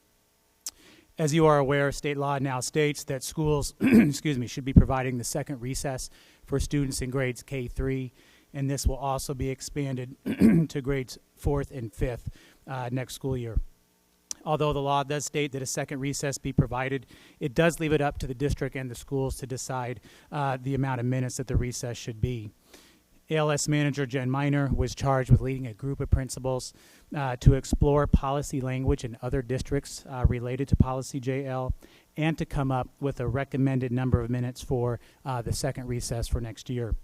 As you are aware, state law now states that schools should be providing the second recess for students in grades K-3, and this will also be expanded to grades 4th and 5th next school year. Although the law does state that a second recess be provided, it does leave it up to the district and the schools to decide the amount of minutes that the recess should be. ALS manager Jen Miner was charged with leading a group of principals to explore policy language in other districts related to Policy JL and to come up with a recommended number of minutes for the second recess for next year.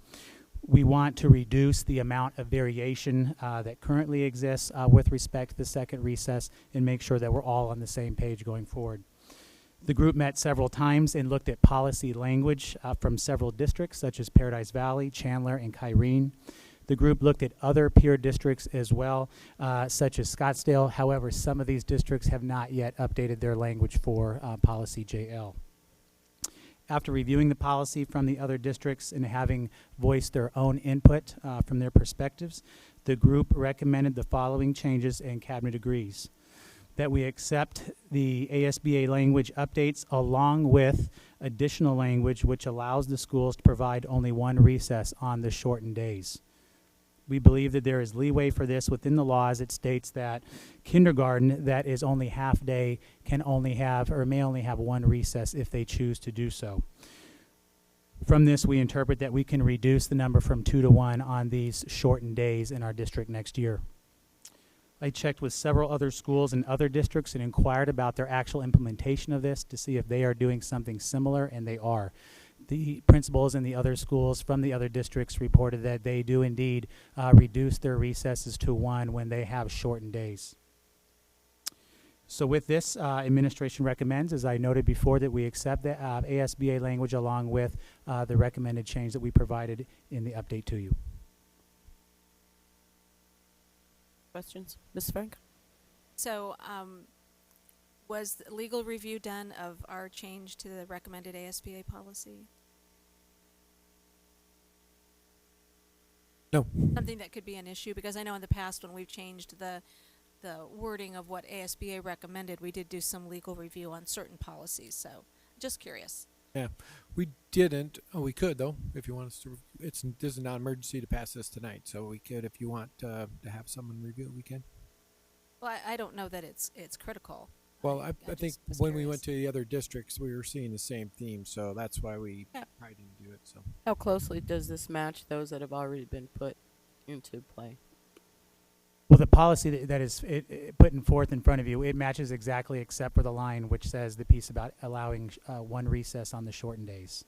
We want to reduce the amount of variation that currently exists with respect to the second recess and make sure that we're all on the same page going forward. The group met several times and looked at policy language from several districts such as Paradise Valley, Chandler, and Kyrene. The group looked at other peer districts as well, such as Scottsdale. However, some of these districts have not yet updated their language for Policy JL. After reviewing the policy from the other districts and having voiced their own input from their perspectives, the group recommended the following changes and cabinet agrees. That we accept the ASBA language updates along with additional language which allows the schools to provide only one recess on the shortened days. We believe that there is leeway for this within the law, as it states that kindergarten that is only half day can only have or may only have one recess if they choose to do so. From this, we interpret that we can reduce the number from 2 to 1 on these shortened days in our district next year. I checked with several other schools and other districts and inquired about their actual implementation of this to see if they are doing something similar, and they are. The principals in the other schools from the other districts reported that they do indeed reduce their recesses to 1 when they have shortened days. So with this, administration recommends, as I noted before, that we accept the ASBA language along with the recommended change that we provided in the update to you. Questions? Ms. Frank? So, was the legal review done of our change to the recommended ASBA policy? No. Something that could be an issue, because I know in the past when we've changed the wording of what ASBA recommended, we did do some legal review on certain policies. So, just curious. Yeah, we didn't. Oh, we could though, if you want us to. This is a non-emergency to pass this tonight, so we could, if you want to have someone review it, we can. Well, I don't know that it's critical. Well, I think just was when we curious. went to the other districts, we were seeing the same theme, so that's why we Yeah. probably didn't do it. So How closely does this match those that have already been put into play? Well, the policy that is putting forth in front of you, it matches exactly except for the line which says the piece about allowing one recess on the shortened days.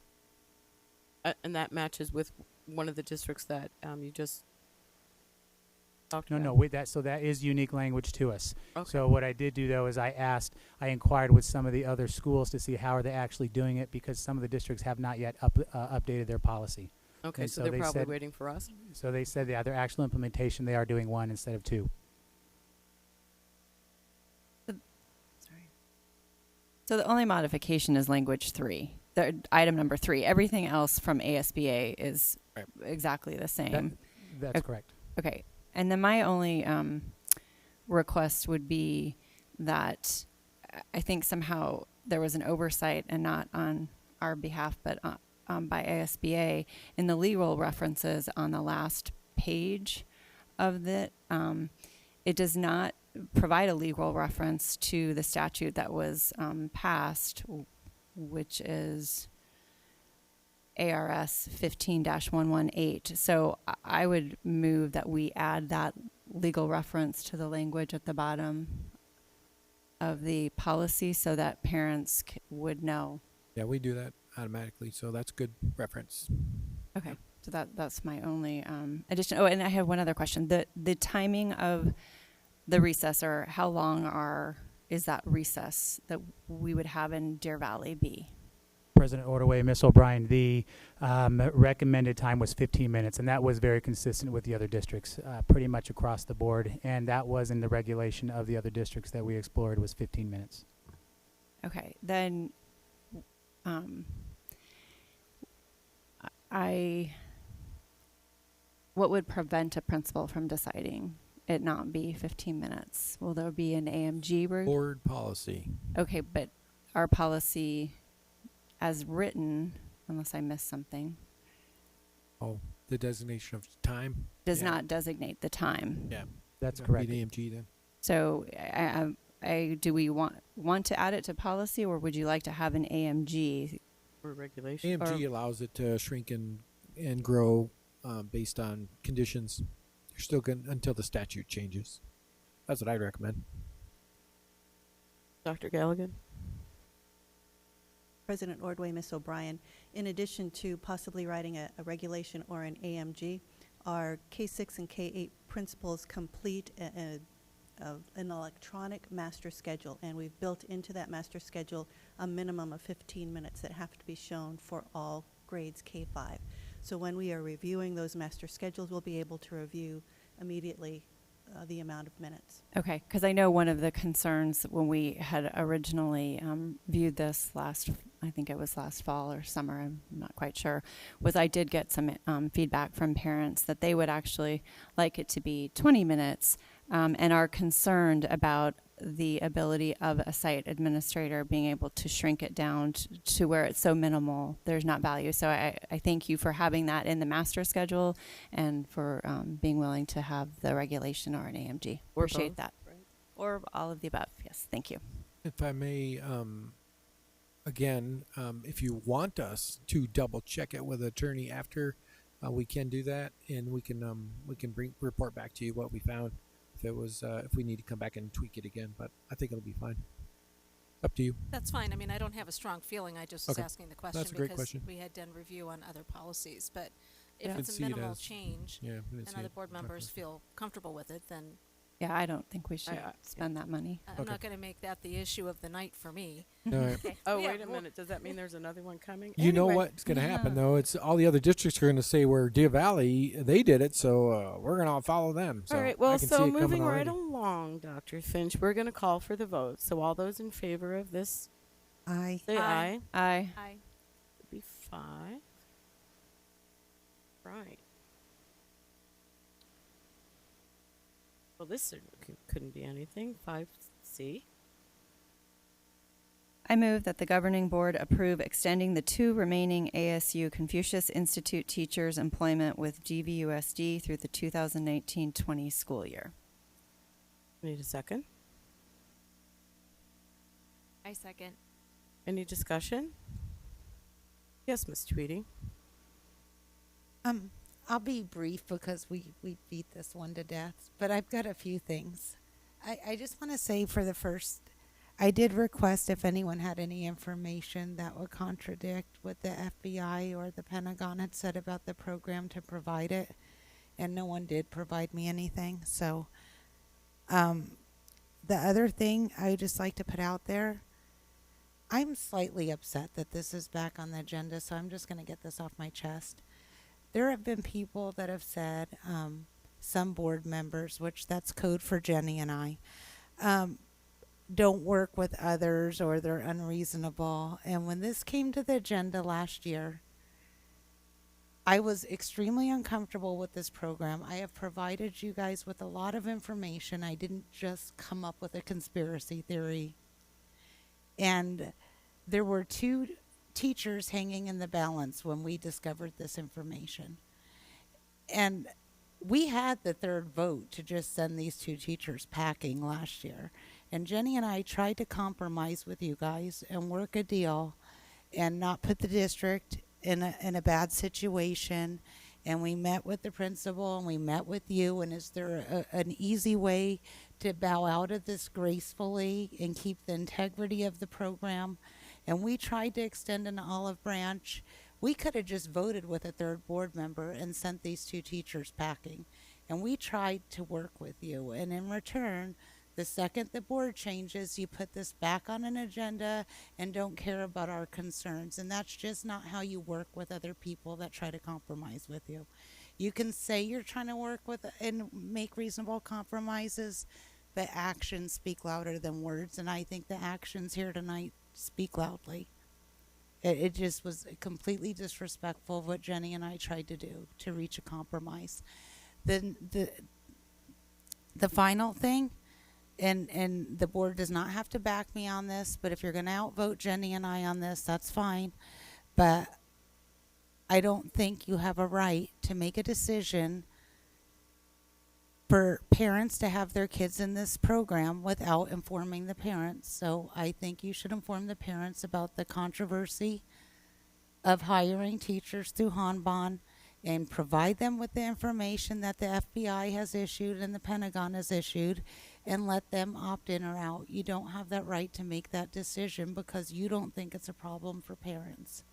And that matches with one of the districts that you just talked No, about? no, with that, so that is unique language to us. Okay. So what I did do, though, is I inquired with some of the other schools to see how are they actually doing it, because some of the districts have not yet updated their policy. Okay, and so so they're they probably said- waiting for us. So they said their actual implementation, they are doing one instead of two. Sorry. So the only modification is language 3, item number 3. Everything else from ASBA is Right. exactly the same. That's Okay. correct. Okay. And then my only request would be that I think somehow there was an oversight, and not on our behalf, but by ASBA, in the legal references on the last page of it. It does not provide a legal reference to the statute that was passed, which is ARS 15-118. So I would move that we add that legal reference to the language at the bottom of the policy so that parents would know. yeah, we do that automatically, so that's good reference. Okay, so that's my only addition. Oh, and I have one other question. The timing of the recess, or how long is that recess that we would have in Deer Valley be? President Ordway, Ms. O'Brien, the recommended time was 15 minutes, and that was very consistent with the other districts, pretty much across the board. And that was in the regulation of the other districts that we explored, was 15 minutes. Okay, then what would prevent a principal from deciding it not be 15 minutes? Will there be an AMG route? Board policy. Okay, but our policy as written, unless I missed something, Oh, the designation of time. does Yeah. not designate the time. Yeah, That's That'd be correct. an AMG then. So do we want to add it to policy, or would you like to have an AMG? Or regulation. AMG allows it to shrink and grow based on conditions. You're still going until the statute changes. That's what I'd recommend. Dr. Galligan? President Ordway, Ms. O'Brien, in addition to possibly writing a regulation or an AMG, our K-6 and K-8 principals complete an electronic master schedule, and we've built into that master schedule a minimum of 15 minutes that have to be shown for all grades K-5. So when we are reviewing those master schedules, we'll be able to review immediately the amount of minutes. Okay, because I know one of the concerns when we had originally viewed this I think it was last fall or summer, I'm not quite sure, was I did get some feedback from parents that they would actually like it to be 20 minutes and are concerned about the ability of a site administrator being able to shrink it down to where it's so minimal, there's not value. So I thank you for having that in the master schedule and for being willing to have the regulation or an AMG. Or Appreciate both, that. Or all of the above. Yes, thank you. If I may, again, if you want us to double check it with an attorney after, we can do that, and we can report back to you what we found. If we need to come back and tweak it again, but I think it'll be fine. Up to you. That's fine. I mean, I don't have a strong feeling. I just was Okay. asking the question That's a great because question. we had done review on other policies. But if Yeah. it's Could a see it minimal as- change Yeah, we didn't and see other it. board members feel comfortable with it, then Yeah, I don't think we should I- spend that money. I'm Okay. not going to make that the issue of the night for me. All right. Okay. Oh, Yeah, wait a well- minute. Does that mean there's another one coming? You know Anyway. what's going to happen though? It's all the other districts are going to say we're Deer Valley. They did it, so we're going to follow them. So All right. I Well, can so see it coming moving right already. along, Dr. Finch, we're going to call for the vote. So all those in favor of this, Aye. say Aye. aye. Aye. Aye. It'd be 5. Right. Well, this certainly couldn't be anything. 5C. I move that the governing board approve extending the 2 remaining ASU Confucius Institute teachers' employment with DVUSD through the 2019-20 school year. Need a second? I second. Any discussion? Yes, Ms. Tweedy. I'll be brief because we beat this one to death, but I've got a few things. I just want to say for the first, I did request if anyone had any information that would contradict what the FBI or the Pentagon had said about the program to provide it, and no one did provide me anything. So the other thing I would just like to put out there, I'm slightly upset that this is back on the agenda, so I'm just going to get this off my chest. There have been people that have said, some board members, which that's code for Jenny and I, don't work with others or they're unreasonable. And when this came to the agenda last year, I was extremely uncomfortable with this program. I have provided you guys with a lot of information. I didn't just come up with a conspiracy theory. And there were 2 teachers hanging in the balance when we discovered this information. And we had the 3rd vote to just send these 2 teachers packing last year. And Jenny and I tried to compromise with you guys and work a deal and not put the district in a bad situation. And we met with the principal and we met with you. And is there an easy way to bow out of this gracefully and keep the integrity of the program? And we tried to extend an olive branch. We could have just voted with a 3rd board member and sent these 2 teachers packing. And we tried to work with you. And in return, the second the board changes, you put this back on an agenda and don't care about our concerns. And that's just not how you work with other people that try to compromise with you. You can say you're trying to work with and make reasonable compromises, but actions speak louder than words. And I think the actions here tonight speak loudly. It just was completely disrespectful of what Jenny and I tried to do to reach a compromise. Then the final thing, and the board does not have to back me on this, but if you're going to outvote Jenny and I on this, that's fine. But I don't think you have a right to make a decision for parents to have their kids in this program without informing the parents. So I think you should inform the parents about the controversy of hiring teachers through Hanbon and provide them with the information that the FBI has issued and the Pentagon has issued and let them opt in or out. You don't have that right to make that decision because you don't think it's a problem for parents.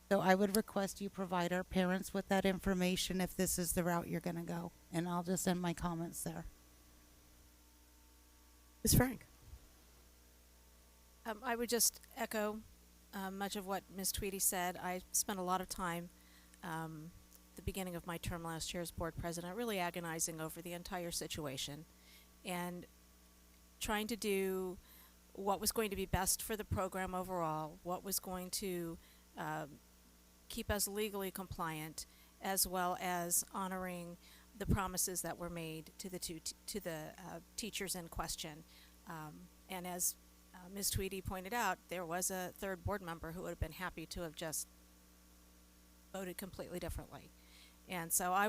So I would request you provide our parents with that information if this is the route you're going to go. And I'll just end my comments there. Ms. Frank. I would just echo much of what Ms. Tweedy said. I spent a lot of time the beginning of my term last year as board president really agonizing over the entire situation and trying to do what was going to be best for the program overall, what was going to keep us legally compliant, as well as honoring the promises that were made to the teachers in question. And as Ms. Tweedy pointed out, there was a 3rd board member who would have been happy to have just voted completely differently. And so I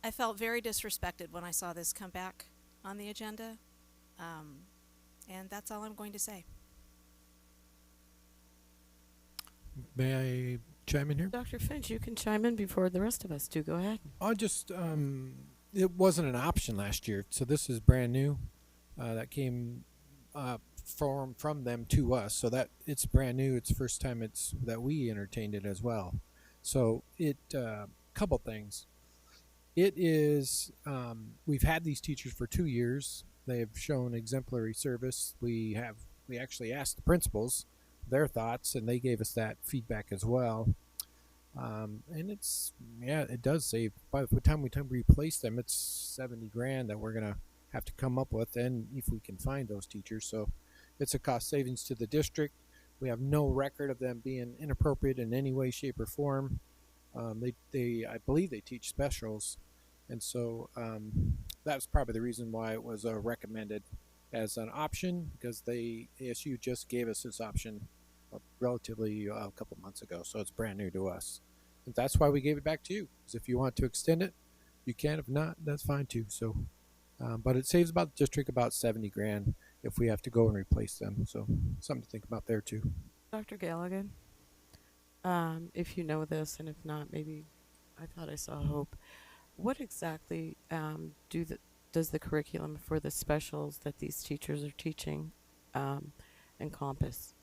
felt very disrespected when I saw this come back on the agenda. And that's all I'm going to say. May I chime in here? Dr. Finch, you can chime in before the rest of us do. Go ahead. I'll just, it wasn't an option last year, so this is brand new. That came from them to us, so that it's brand new. It's the first time that we entertained it as well. So couple things. It is, we've had these teachers for 2 years. They have shown exemplary service. We actually asked the principals their thoughts, and they gave us that feedback as well. And it does save. By the time we replace them, it's $70,000 that we're gonna have to come up with, and if we can find those teachers, so it's a cost savings to the district. We have no record of them being inappropriate in any way, shape, or form. I believe they teach specials, And so that's probably the reason why it was recommended as an option, because ASU just gave us this option relatively a couple months ago, so it's brand new to us. And that's why we gave it back to you. Because if you want to extend it, you can. If not, that's fine too. So, but it saves about the district about $70,000 if we have to go and replace them. So something to think about there too. Dr. Galligan, if you know this, and if not, maybe I thought I saw hope. What exactly does the curriculum for the specials that these teachers are teaching encompass?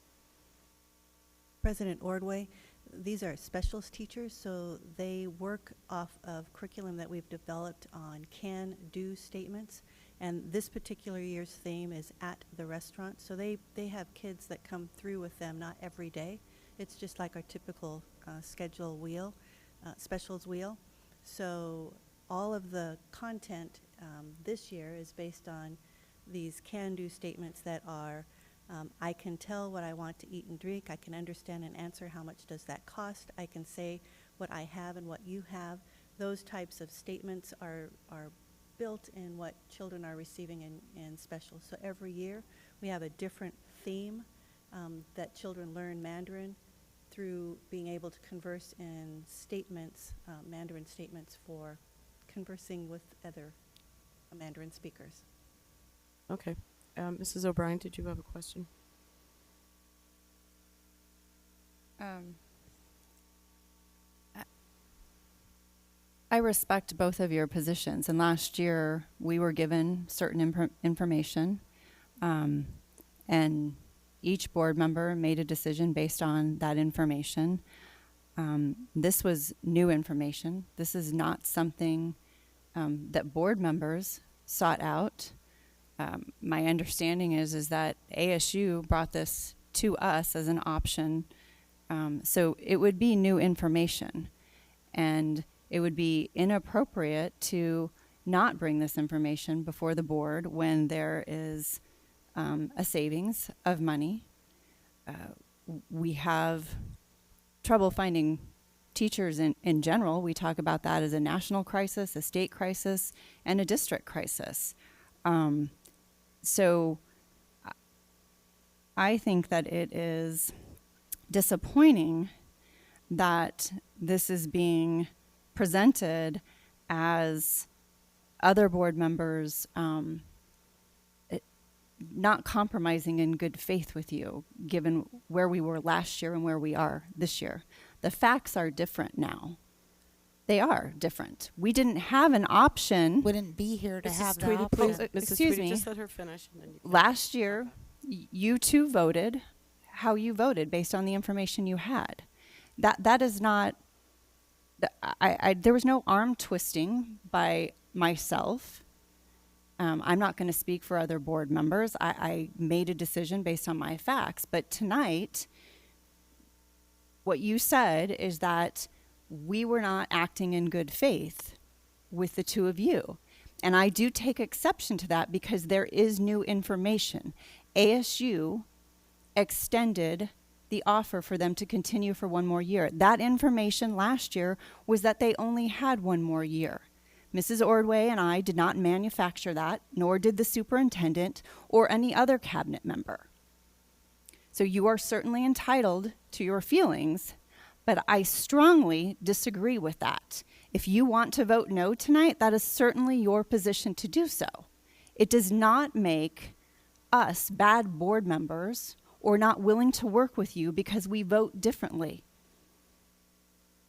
President Ordway, these are specialist teachers, so they work off of curriculum that we've developed on can-do statements. And this particular year's theme is at the restaurant. So they have kids that come through with them, not every day. It's just like our typical schedule wheel, specials wheel. So all of the content this year is based on these can-do statements that are, I can tell what I want to eat and drink. I can understand and answer how much does that cost. I can say what I have and what you have. Those types of statements are built in what children are receiving in specials. So every year we have a different theme that children learn Mandarin through being able to converse in statements, Mandarin statements for conversing with other Mandarin speakers. Okay. Mrs. O'Brien, did you have a question? I respect both of your positions, and last year we were given certain information, and each board member made a decision based on that information. This was new information. This is not something that board members sought out. My understanding is that ASU brought this to us as an option, so it would be new information, and it would be inappropriate to not bring this information before the board when there is a savings of money. We have trouble finding teachers in general. We talk about that as a national crisis, a state crisis, and a district crisis. So I think that it is disappointing that this is being presented as other board members not compromising in good faith with you, given where we were last year and where we are this year. The facts are different now. They are different. We didn't have an option. Wouldn't be here to have the Tweedy, option. please, Mrs. Excuse Tweedy, me. just let her finish. And then you can Last year, you two voted how you voted based on the information you had. That is not. There was no arm twisting by myself. I'm not going to speak for other board members. I made a decision based on my facts. But tonight, what you said is that we were not acting in good faith with the two of you. And I do take exception to that because there is new information. ASU extended the offer for them to continue for one more year. That information last year was that they only had one more year. Mrs. Ordway and I did not manufacture that, nor did the superintendent or any other cabinet member. So you are certainly entitled to your feelings, but I strongly disagree with that. If you want to vote no tonight, that is certainly your position to do so. It does not make us bad board members or not willing to work with you because we vote differently.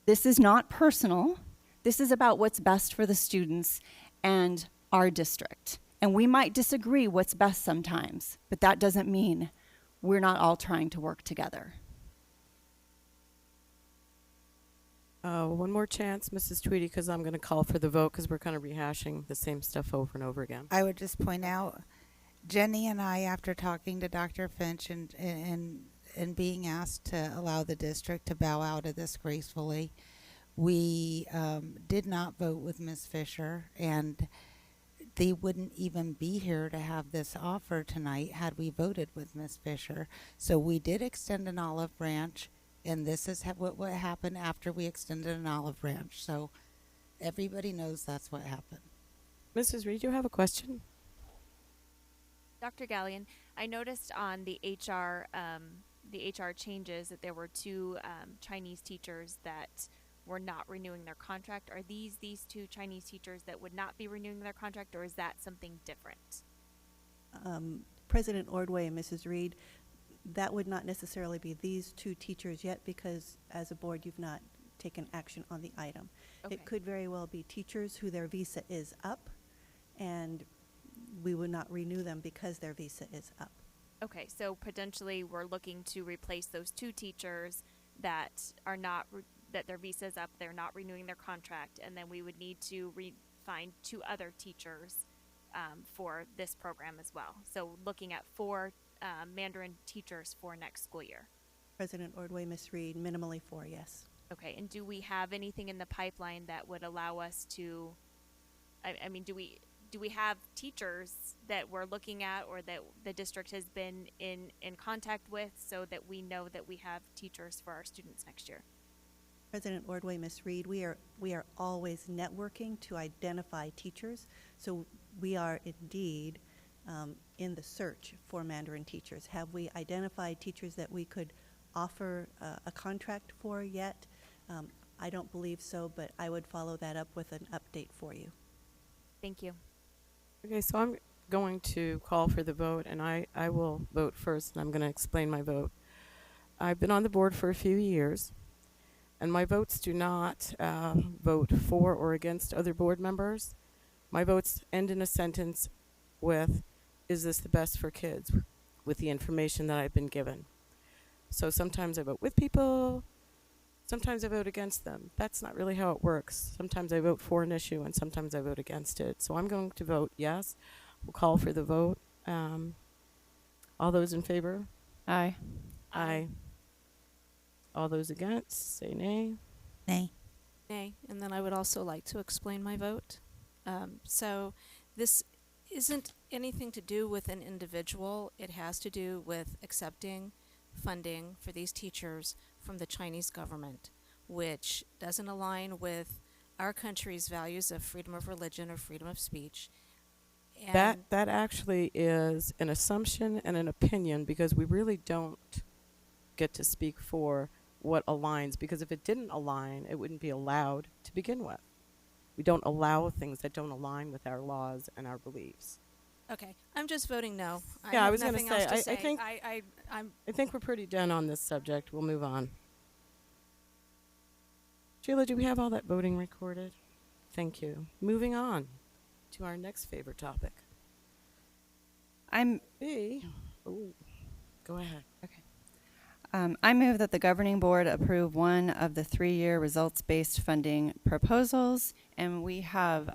This is not personal. This is about what's best for the students and our district. And we might disagree what's best sometimes, but that doesn't mean we're not all trying to work together. one more chance, Mrs. Tweedy, because I'm going to call for the vote because we're kind of rehashing the same stuff over and over again. I would just point out, Jenny and I, after talking to Dr. Finch and being asked to allow the district to bow out of this gracefully, we did not vote with Ms. Fisher, and they wouldn't even be here to have this offer tonight had we voted with Ms. Fisher. So we did extend an olive branch, and this is what happened after we extended an olive branch. So everybody knows that's what happened. Mrs. Reed, you have a question? Dr. Gallion, I noticed on the HR changes that there were two Chinese teachers that were not renewing their contract. Are these two Chinese teachers that would not be renewing their contract, or is that something different? President Ordway and Mrs. Reed, that would not necessarily be these two teachers yet, because as a board you've not taken action on the item. Okay. It could very well be teachers who their visa is up, and we would not renew them because their visa is up. Okay, so potentially we're looking to replace those two teachers that are not that their visa is up, they're not renewing their contract, and then we would need to find two other teachers for this program as well. So looking at 4 Mandarin teachers for next school year. President Ordway, Ms. Reed, minimally 4, yes. Okay, and do we have anything in the pipeline that would allow us to, I mean, do we have teachers that we're looking at or that the district has been in contact with so that we know that we have teachers for our students next year? President Ordway, Ms. Reed, we are always networking to identify teachers, so we are indeed in the search for Mandarin teachers. Have we identified teachers that we could offer a contract for yet? I don't believe so, but I would follow that up with an update for you. Thank you. Okay, so I'm going to call for the vote, and I will vote first, and I'm going to explain my vote. I've been on the board for a few years, and my votes do not vote for or against other board members. My votes end in a sentence with, is this the best for kids, with the information that I've been given. So sometimes I vote with people, sometimes I vote against them. That's not really how it works. Sometimes I vote for an issue and sometimes I vote against it. So I'm going to vote yes. We'll call for the vote. All those in favor? Aye. Aye. All those against, say nay. Nay. Nay. And then I would also like to explain my vote. So this isn't anything to do with an individual. It has to do with accepting funding for these teachers from the Chinese government, which doesn't align with our country's values of freedom of religion or freedom of speech. And That actually is an assumption and an opinion, because we really don't get to speak for what aligns, because if it didn't align, it wouldn't be allowed to begin with. We don't allow things that don't align with our laws and our beliefs. okay, I'm just voting no. Yeah, I have was gonna nothing say, else to I think- I'm I think we're pretty done on this subject. We'll move on. Sheila, do we have all that voting recorded? Thank you. Moving on to our next favorite topic. B. Ooh, go ahead. Okay. I move that the governing board approve one of the 3-year results-based funding proposals, and we have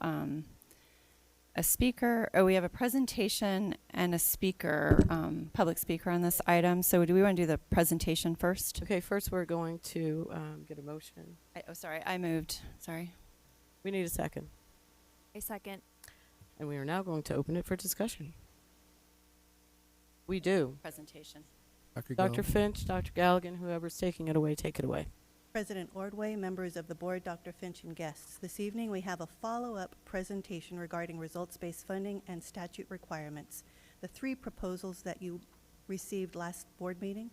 a speaker, or we have a presentation and a speaker, public speaker on this item. So do we want to do the presentation first? Okay, first we're going to get a motion. I moved. Sorry. We need a second. A second. And we are now going to open it for discussion. We do. Presentation. Dr. Finch, Dr. Galligan, whoever's taking it away, take it away. President Ordway, members of the board, Dr. Finch, and guests, this evening we have a follow-up presentation regarding results-based funding and statute requirements, the 3 proposals that you received last board meeting.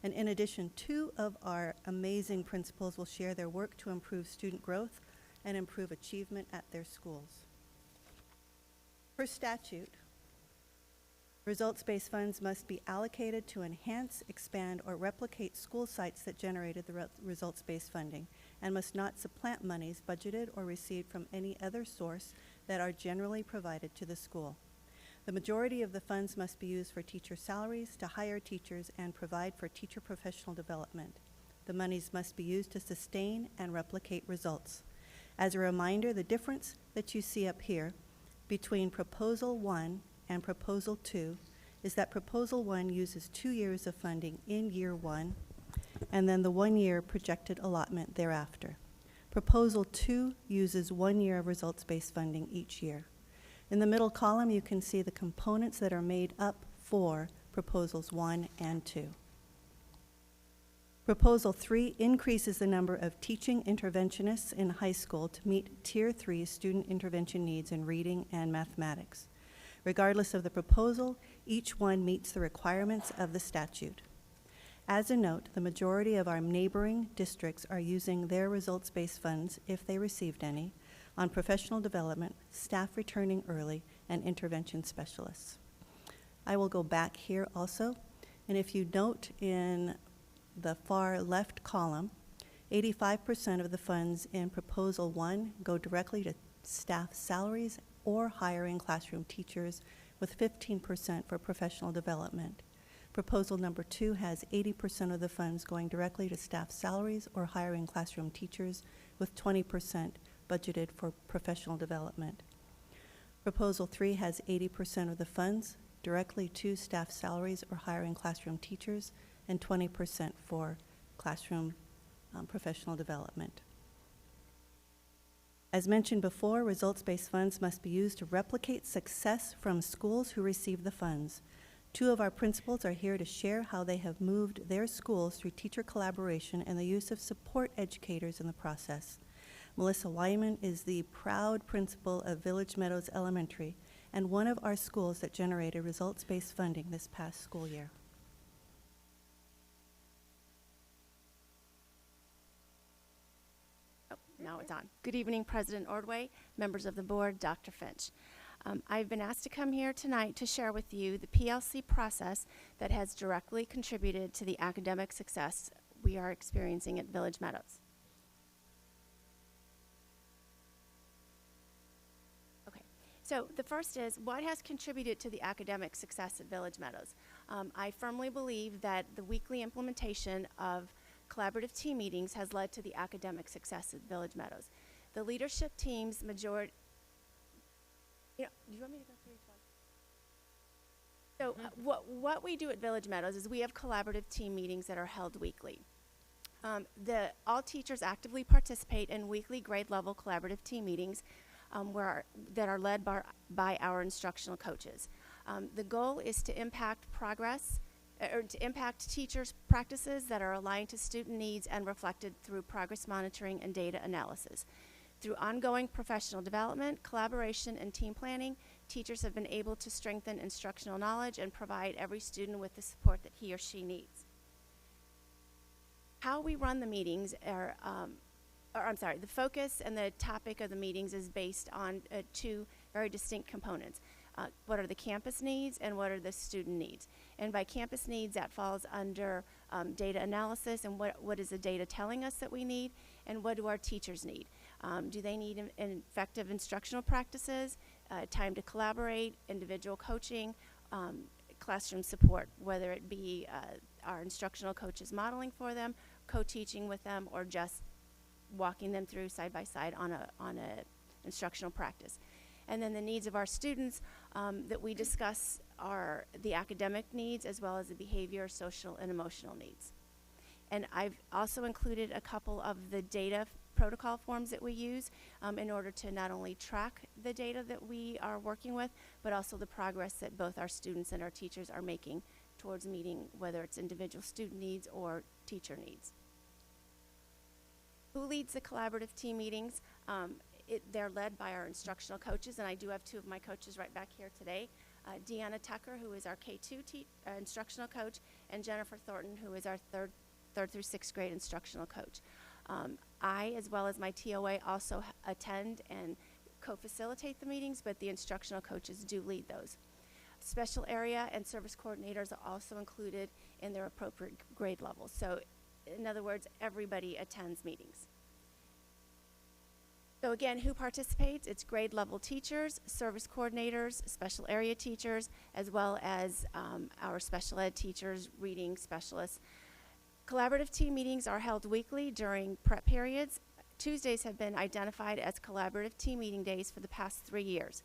And in addition, 2 of our amazing principals will share their work to improve student growth and improve achievement at their schools. Per statute, results-based funds must be allocated to enhance, expand, or replicate school sites that generated the results-based funding, and must not supplant monies budgeted or received from any other source that are generally provided to the school. The majority of the funds must be used for teacher salaries, to hire teachers, and provide for teacher professional development. The monies must be used to sustain and replicate results. As a reminder, the difference that you see up here between Proposal 1 and Proposal 2 is that Proposal 1 uses 2 years of funding in year 1 and then the 1-year projected allotment thereafter. Proposal 2 uses 1 year of results-based funding each year. In the middle column, you can see the components that are made up for Proposals 1 and 2. Proposal 3 increases the number of teaching interventionists in high school to meet Tier 3 student intervention needs in reading and mathematics. Regardless of the proposal, each one meets the requirements of the statute. As a note, the majority of our neighboring districts are using their results-based funds, if they received any, on professional development, staff returning early, and intervention specialists. I will go back here also, and if you note in the far left column, 85% of the funds in Proposal 1 go directly to staff salaries or hiring classroom teachers, with 15% for professional development. Proposal number 2 has 80% of the funds going directly to staff salaries or hiring classroom teachers, with 20% budgeted for professional development. Proposal 3 has 80% of the funds directly to staff salaries or hiring classroom teachers, and 20% for classroom professional development. As mentioned before, results-based funds must be used to replicate success from schools who receive the funds. 2 of our principals are here to share how they have moved their schools through teacher collaboration and the use of support educators in the process. Melissa Wyman is the proud principal of Village Meadows Elementary and one of our schools that generated results-based funding this past school year. Now it's on. Good evening, President Ordway, members of the board, Dr. Finch. I've been asked to come here tonight to share with you the PLC process that has directly contributed to the academic success we are experiencing at Village Meadows. Okay, so the first is, what has contributed to the academic success at Village Meadows? I firmly believe that the weekly implementation of collaborative team meetings has led to the academic success at Village Meadows. The leadership team's majority, do you want me to go through each one? So what we do at Village Meadows is we have collaborative team meetings that are held weekly. All teachers actively participate in weekly grade level collaborative team meetings that are led by our instructional coaches. The goal is to impact progress or to impact teachers' practices that are aligned to student needs and reflected through progress monitoring and data analysis. Through ongoing professional development, collaboration, and team planning, teachers have been able to strengthen instructional knowledge and provide every student with the support that he or she needs. How we run the meetings the focus and the topic of the meetings is based on 2 very distinct components. What are the campus needs and what are the student needs? And by campus needs, that falls under data analysis and what is the data telling us that we need, and what do our teachers need? Do they need effective instructional practices, time to collaborate, individual coaching, classroom support, whether it be our instructional coaches modeling for them, co-teaching with them, or just walking them through side by side on a instructional practice. And then the needs of our students that we discuss are the academic needs as well as the behavior, social, and emotional needs. And I've also included a couple of the data protocol forms that we use in order to not only track the data that we are working with, but also the progress that both our students and our teachers are making towards meeting whether it's individual student needs or teacher needs. Who leads the collaborative team meetings? They're led by our instructional coaches, and I do have 2 of my coaches right back here today. Deanna Tucker, who is our K2 instructional coach, and Jennifer Thornton, who is our third through 6th grade instructional coach. I, as well as my TOA, also attend and co-facilitate the meetings, but the instructional coaches do lead those. Special area and service coordinators are also included in their appropriate grade levels. So, in other words, everybody attends meetings. So again, who participates? It's grade level teachers, service coordinators, special area teachers, as well as our special ed teachers, reading specialists. Collaborative team meetings are held weekly during prep periods. Tuesdays have been identified as collaborative team meeting days for the past 3 years.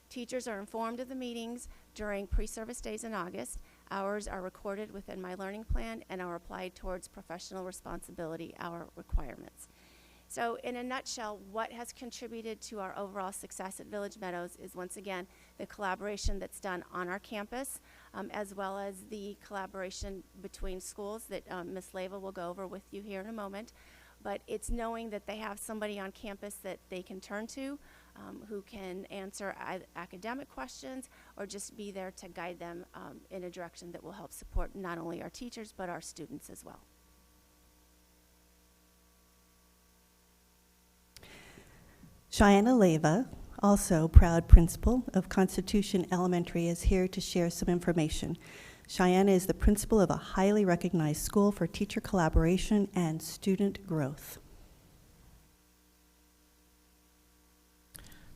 Teachers are informed of the meetings during pre-service days in August. Hours are recorded within my learning plan and are applied towards professional responsibility hour requirements. So in a nutshell, what has contributed to our overall success at Village Meadows is, once again, the collaboration that's done on our campus as well as the collaboration between schools that Ms. Leva will go over with you here in a moment. But it's knowing that they have somebody on campus that they can turn to, who can answer academic questions or just be there to guide them in a direction that will help support not only our teachers but our students as well. Cheyenne Leva, also proud principal of Constitution Elementary, is here to share some information. Cheyenne is the principal of a highly recognized school for teacher collaboration and student growth.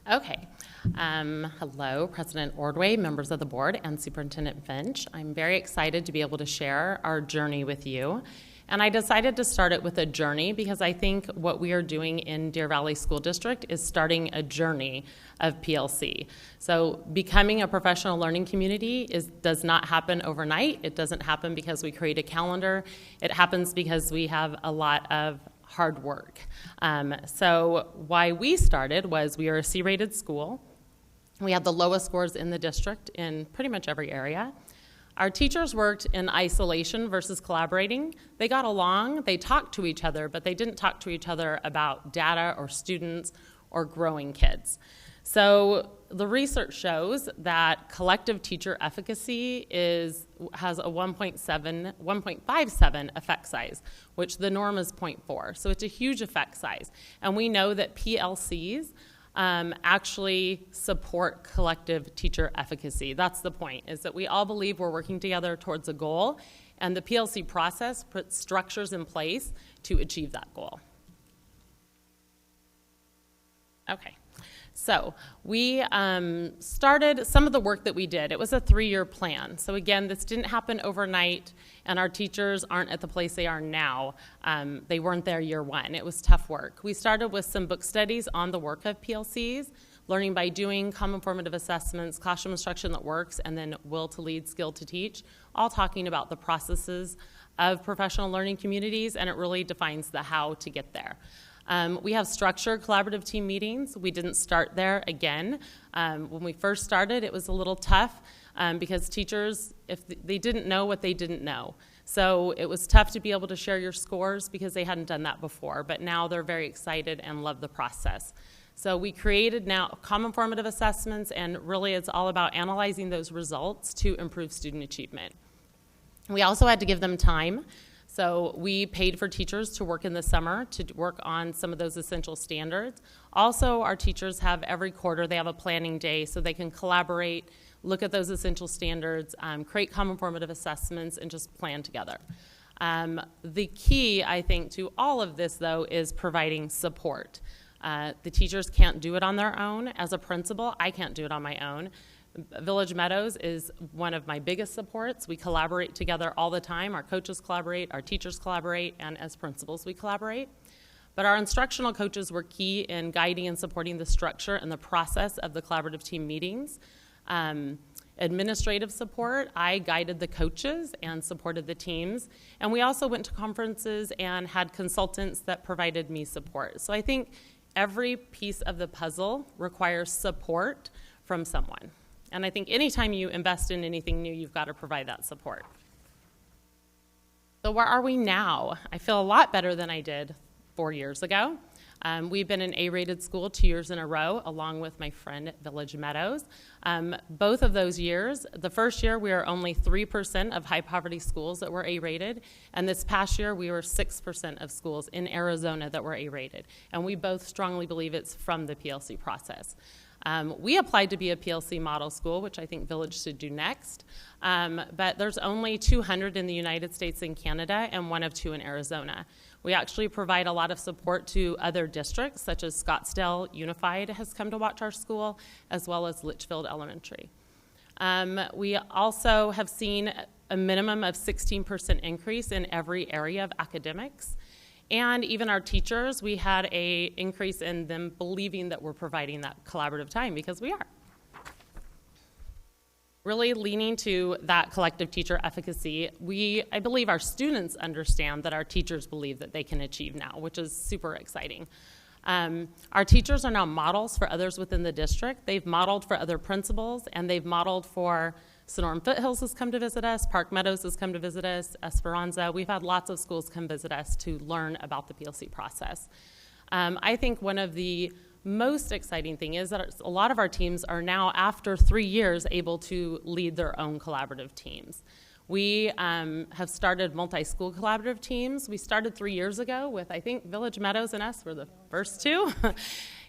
Okay. Hello, President Ordway, members of the board, and Superintendent Finch. I'm very excited to be able to share our journey with you. And I decided to start it with a journey because I think what we are doing in Deer Valley School District is starting a journey of PLC. So becoming a professional learning community does not happen overnight. It doesn't happen because we create a calendar. It happens because we have a lot of hard work. So why we started was we are a C-rated school. We had the lowest scores in the district in pretty much every area. Our teachers worked in isolation versus collaborating. They got along, they talked to each other, but they didn't talk to each other about data or students or growing kids. So the research shows that collective teacher efficacy has a 1.57 effect size, which the norm is 0.4. So it's a huge effect size. And we know that PLCs actually support collective teacher efficacy. That's the point, is that we all believe we're working together towards a goal, and the PLC process puts structures in place to achieve that goal. Okay. So we started some of the work that we did. It was a 3-year plan. So again, this didn't happen overnight, and our teachers aren't at the place they are now. They weren't there year one. It was tough work. We started with some book studies on the work of PLCs, learning by doing, common formative assessments, classroom instruction that works, and then will to lead, skill to teach, all talking about the processes of professional learning communities, and it really defines the how to get there. We have structured collaborative team meetings. We didn't start there again. When we first started, it was a little tough because teachers, if they didn't know what they didn't know. So it was tough to be able to share your scores because they hadn't done that before, but now they're very excited and love the process. So we created now common formative assessments, and really it's all about analyzing those results to improve student achievement. We also had to give them time. So we paid for teachers to work in the summer to work on some of those essential standards. Also, our teachers have every quarter, they have a planning day so they can collaborate, look at those essential standards, create common formative assessments, and just plan together. The key, I think, to all of this, though, is providing support. The teachers can't do it on their own. As a principal, I can't do it on my own. Village Meadows is one of my biggest supports. We collaborate together all the time. Our coaches collaborate, our teachers collaborate, and as principals we collaborate. But our instructional coaches were key in guiding and supporting the structure and the process of the collaborative team meetings. Administrative support, I guided the coaches and supported the teams. And we also went to conferences and had consultants that provided me support. So I think every piece of the puzzle requires support from someone. And I think anytime you invest in anything new, you've got to provide that support. So where are we now? I feel a lot better than I did 4 years ago. We've been an A-rated school 2 years in a row, along with my friend at Village Meadows. Both of those years, the first year we were only 3% of high poverty schools that were A-rated, and this past year we were 6% of schools in Arizona that were A-rated. And we both strongly believe it's from the PLC process. We applied to be a PLC model school, which I think Village should do next, but there's only 200 in the United States and Canada and 1 of 2 in Arizona. We actually provide a lot of support to other districts, such as Scottsdale Unified has come to watch our school, as well as Litchfield Elementary. We also have seen a minimum of 16% increase in every area of academics. And even our teachers, we had an increase in them believing that we're providing that collaborative time, because we are. Really leaning to that collective teacher efficacy, I believe our students understand that our teachers believe that they can achieve now, which is super exciting. Our teachers are now models for others within the district. They've modeled for other principals, and they've modeled for Sonoran Foothills has come to visit us. Park Meadows has come to visit us. Esperanza. We've had lots of schools come visit us to learn about the PLC process. I think one of the most exciting thing is that a lot of our teams are now, after 3 years, able to lead their own collaborative teams. We have started multi-school collaborative teams. We started 3 years ago with, I think, Village Meadows and us were the first two.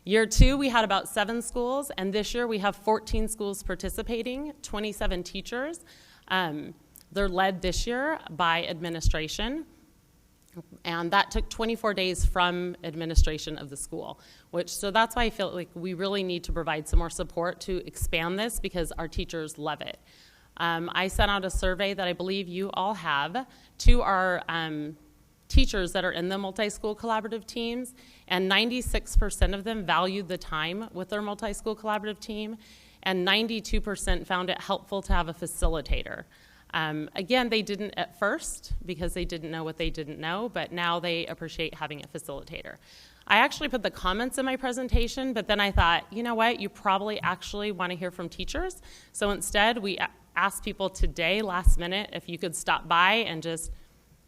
Year 2, we had about 7 schools, and this year we have 14 schools participating, 27 teachers. They're led this year by administration, and that took 24 days from administration of the school, so that's why I feel like we really need to provide some more support to expand this because our teachers love it. I sent out a survey that I believe you all have to our teachers that are in the multi-school collaborative teams, and 96% of them valued the time with their multi-school collaborative team, and 92% found it helpful to have a facilitator. Again, they didn't at first because they didn't know what they didn't know, but now they appreciate having a facilitator. I actually put the comments in my presentation, but then I thought, you know what, you probably actually want to hear from teachers. So instead, we asked people today, last minute, if you could stop by and just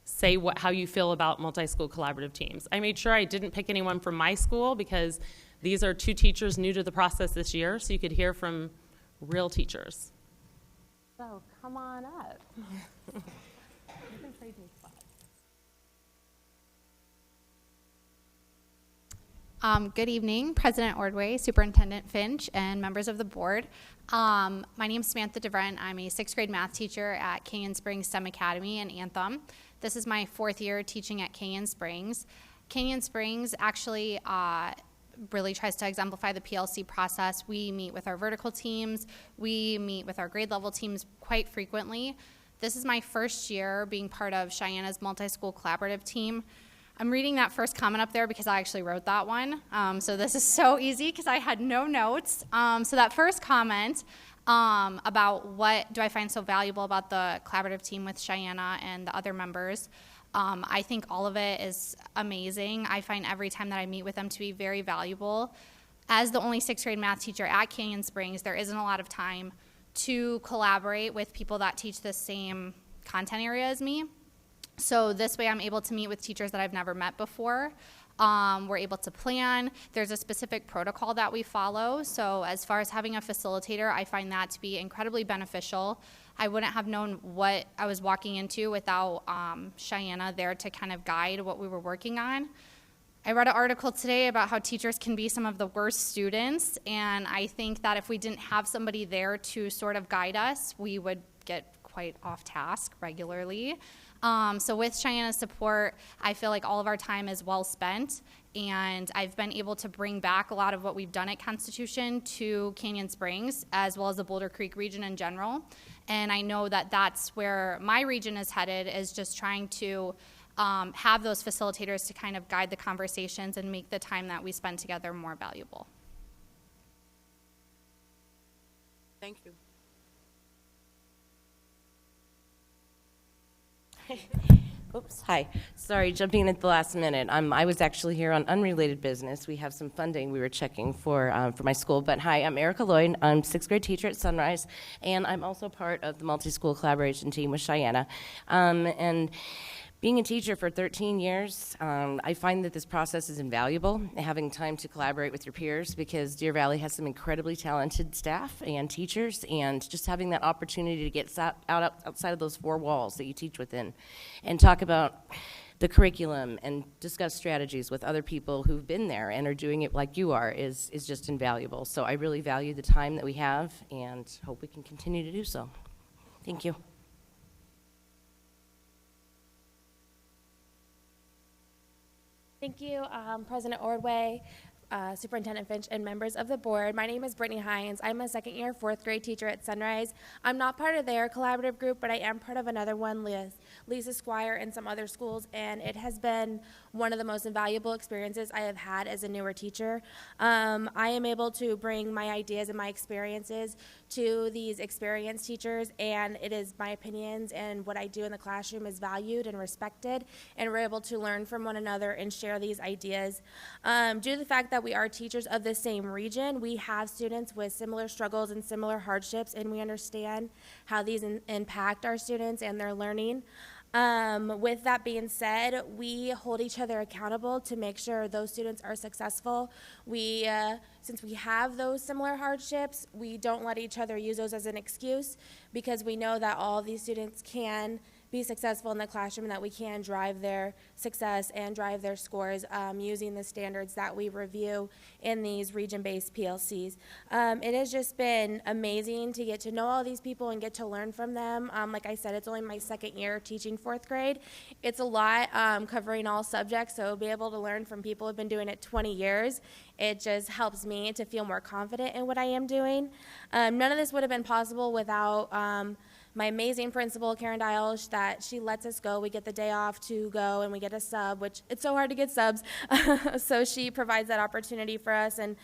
say how you feel about multi-school collaborative teams. I made sure I didn't pick anyone from my school because these are 2 teachers new to the process this year, so you could hear from real teachers. So come on up. You can trade me spots. Good evening, President Ordway, Superintendent Finch, and members of the board. My name is Samantha DeVrent. I'm a 6th grade math teacher at Canyon Springs STEM Academy in Anthem. This is my 4th year teaching at Canyon Springs. Canyon Springs actually really tries to exemplify the PLC process. We meet with our vertical teams. We meet with our grade level teams quite frequently. This is my first year being part of Cheyenna's multi-school collaborative team. I'm reading that first comment up there because I actually wrote that one. So this is so easy because I had no notes. So that first comment about what do I find so valuable about the collaborative team with Cheyenne and the other members, I think all of it is amazing. I find every time that I meet with them to be very valuable. As the only 6th grade math teacher at Canyon Springs, there isn't a lot of time to collaborate with people that teach the same content area as me. So this way I'm able to meet with teachers that I've never met before. We're able to plan. There's a specific protocol that we follow. So as far as having a facilitator, I find that to be incredibly beneficial. I wouldn't have known what I was walking into without Cheyenne there to kind of guide what we were working on. I read an article today about how teachers can be some of the worst students, and I think that if we didn't have somebody there to sort of guide us, we would get quite off task regularly. So with Cheyenne's support, I feel like all of our time is well spent, and I've been able to bring back a lot of what we've done at Constitution to Canyon Springs, as well as the Boulder Creek region in general. And I know that that's where my region is headed, is just trying to have those facilitators to kind of guide the conversations and make the time that we spend together more valuable. Thank you. Oops, hi. Sorry, jumping in at the last minute. I was actually here on unrelated business. We have some funding we were checking for my school. But hi, I'm Erica Lloyd. I'm 6th grade teacher at Sunrise, and I'm also part of the multi-school collaboration team with Cheyenne. And being a teacher for 13 years, I find that this process is invaluable, having time to collaborate with your peers, because Deer Valley has some incredibly talented staff and teachers, and just having that opportunity to get outside of those 4 walls that you teach within and talk about the curriculum and discuss strategies with other people who've been there and are doing it like you are is just invaluable. So I really value the time that we have and hope we can continue to do so. Thank you. Thank you, President Ordway, Superintendent Finch, and members of the board. My name is Brittany Hines. I'm a 2nd-year 4th grade teacher at Sunrise. I'm not part of their collaborative group, but I am part of another one, Lisa Squire, and some other schools, and it has been one of the most invaluable experiences I have had as a newer teacher. I am able to bring my ideas and my experiences to these experienced teachers, and it is my opinions and what I do in the classroom is valued and respected, and we're able to learn from one another and share these ideas. Due to the fact that that we are teachers of the same region, we have students with similar struggles and similar hardships, and we understand how these impact our students and their learning. With that being said, we hold each other accountable to make sure those students are successful. Since we have those similar hardships, we don't let each other use those as an excuse, because we know that all of these students can be successful in the classroom, and that we can drive their success and drive their scores using the standards that we review in these region-based PLCs. It has just been amazing to get to know all these people and get to learn from them. Like I said, it's only my second year teaching fourth grade. It's a lot covering all subjects, so be able to learn from people who have been doing it 20 years, it just helps me to feel more confident in what I am doing. None of this would have been possible without my amazing principal, Karen Dial, that she lets us go. We get the day off to go, and we get a sub, which it's so hard to get subs. So she provides that opportunity for us, and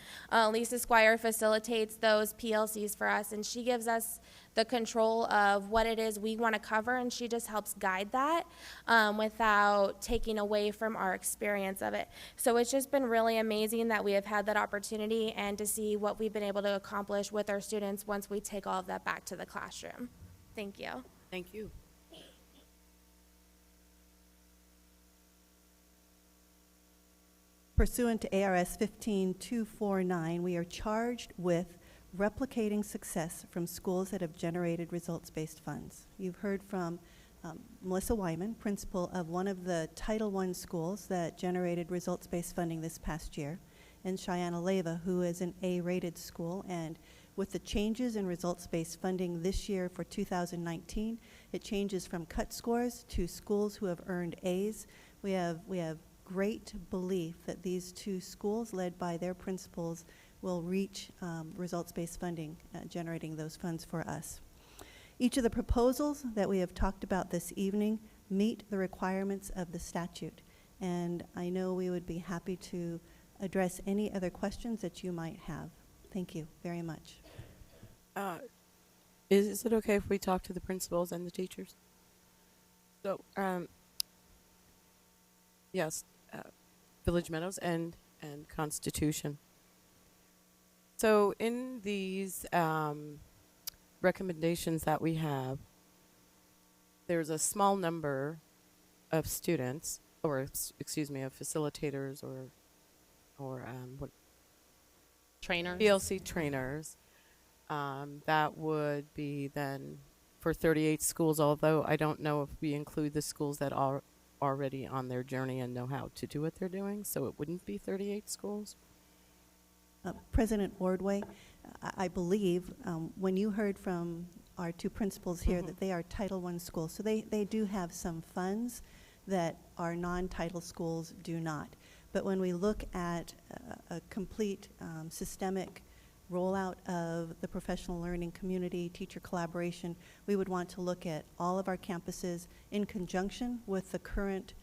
Lisa Squire facilitates those PLCs for us, and she gives us the control of what it is we want to cover, and she just helps guide that without taking away from our experience of it. So it's just been really amazing that we have had that opportunity, and to see what we've been able to accomplish with our students once we take all of that back to the classroom. Thank you. Thank you. Pursuant to ARS 15249, we are charged with replicating success from schools that have generated results-based funds. You've heard from Melissa Wyman, principal of one of the Title I schools that generated results-based funding this past year, and Cheyenne Leva, who is an A-rated school. And with the changes in results-based funding this year for 2019, it changes from cut scores to schools who have earned A's. We have great belief that these two schools, led by their principals, will reach results-based funding, generating those funds for us. Each of the proposals that we have talked about this evening meet the requirements of the statute, and I know we would be happy to address any other questions that you might have. Thank you very much. Is it okay if we talk to the principals and the teachers? So, yes, Village Meadows and Constitution. So in these recommendations that we have, there's a small number of students, or excuse me, of facilitators or what? Trainers. PLC trainers. That would be then for 38 schools, although I don't know if we include the schools that are already on their journey and know how to do what they're doing, so it wouldn't be 38 schools. President Ordway, I believe when you heard from our two principals here that they are Title I schools, so they do have some funds that our non-title schools do not. But when we look at a complete systemic rollout of the professional learning community, teacher collaboration, we would want to look at all of our campuses in conjunction with the current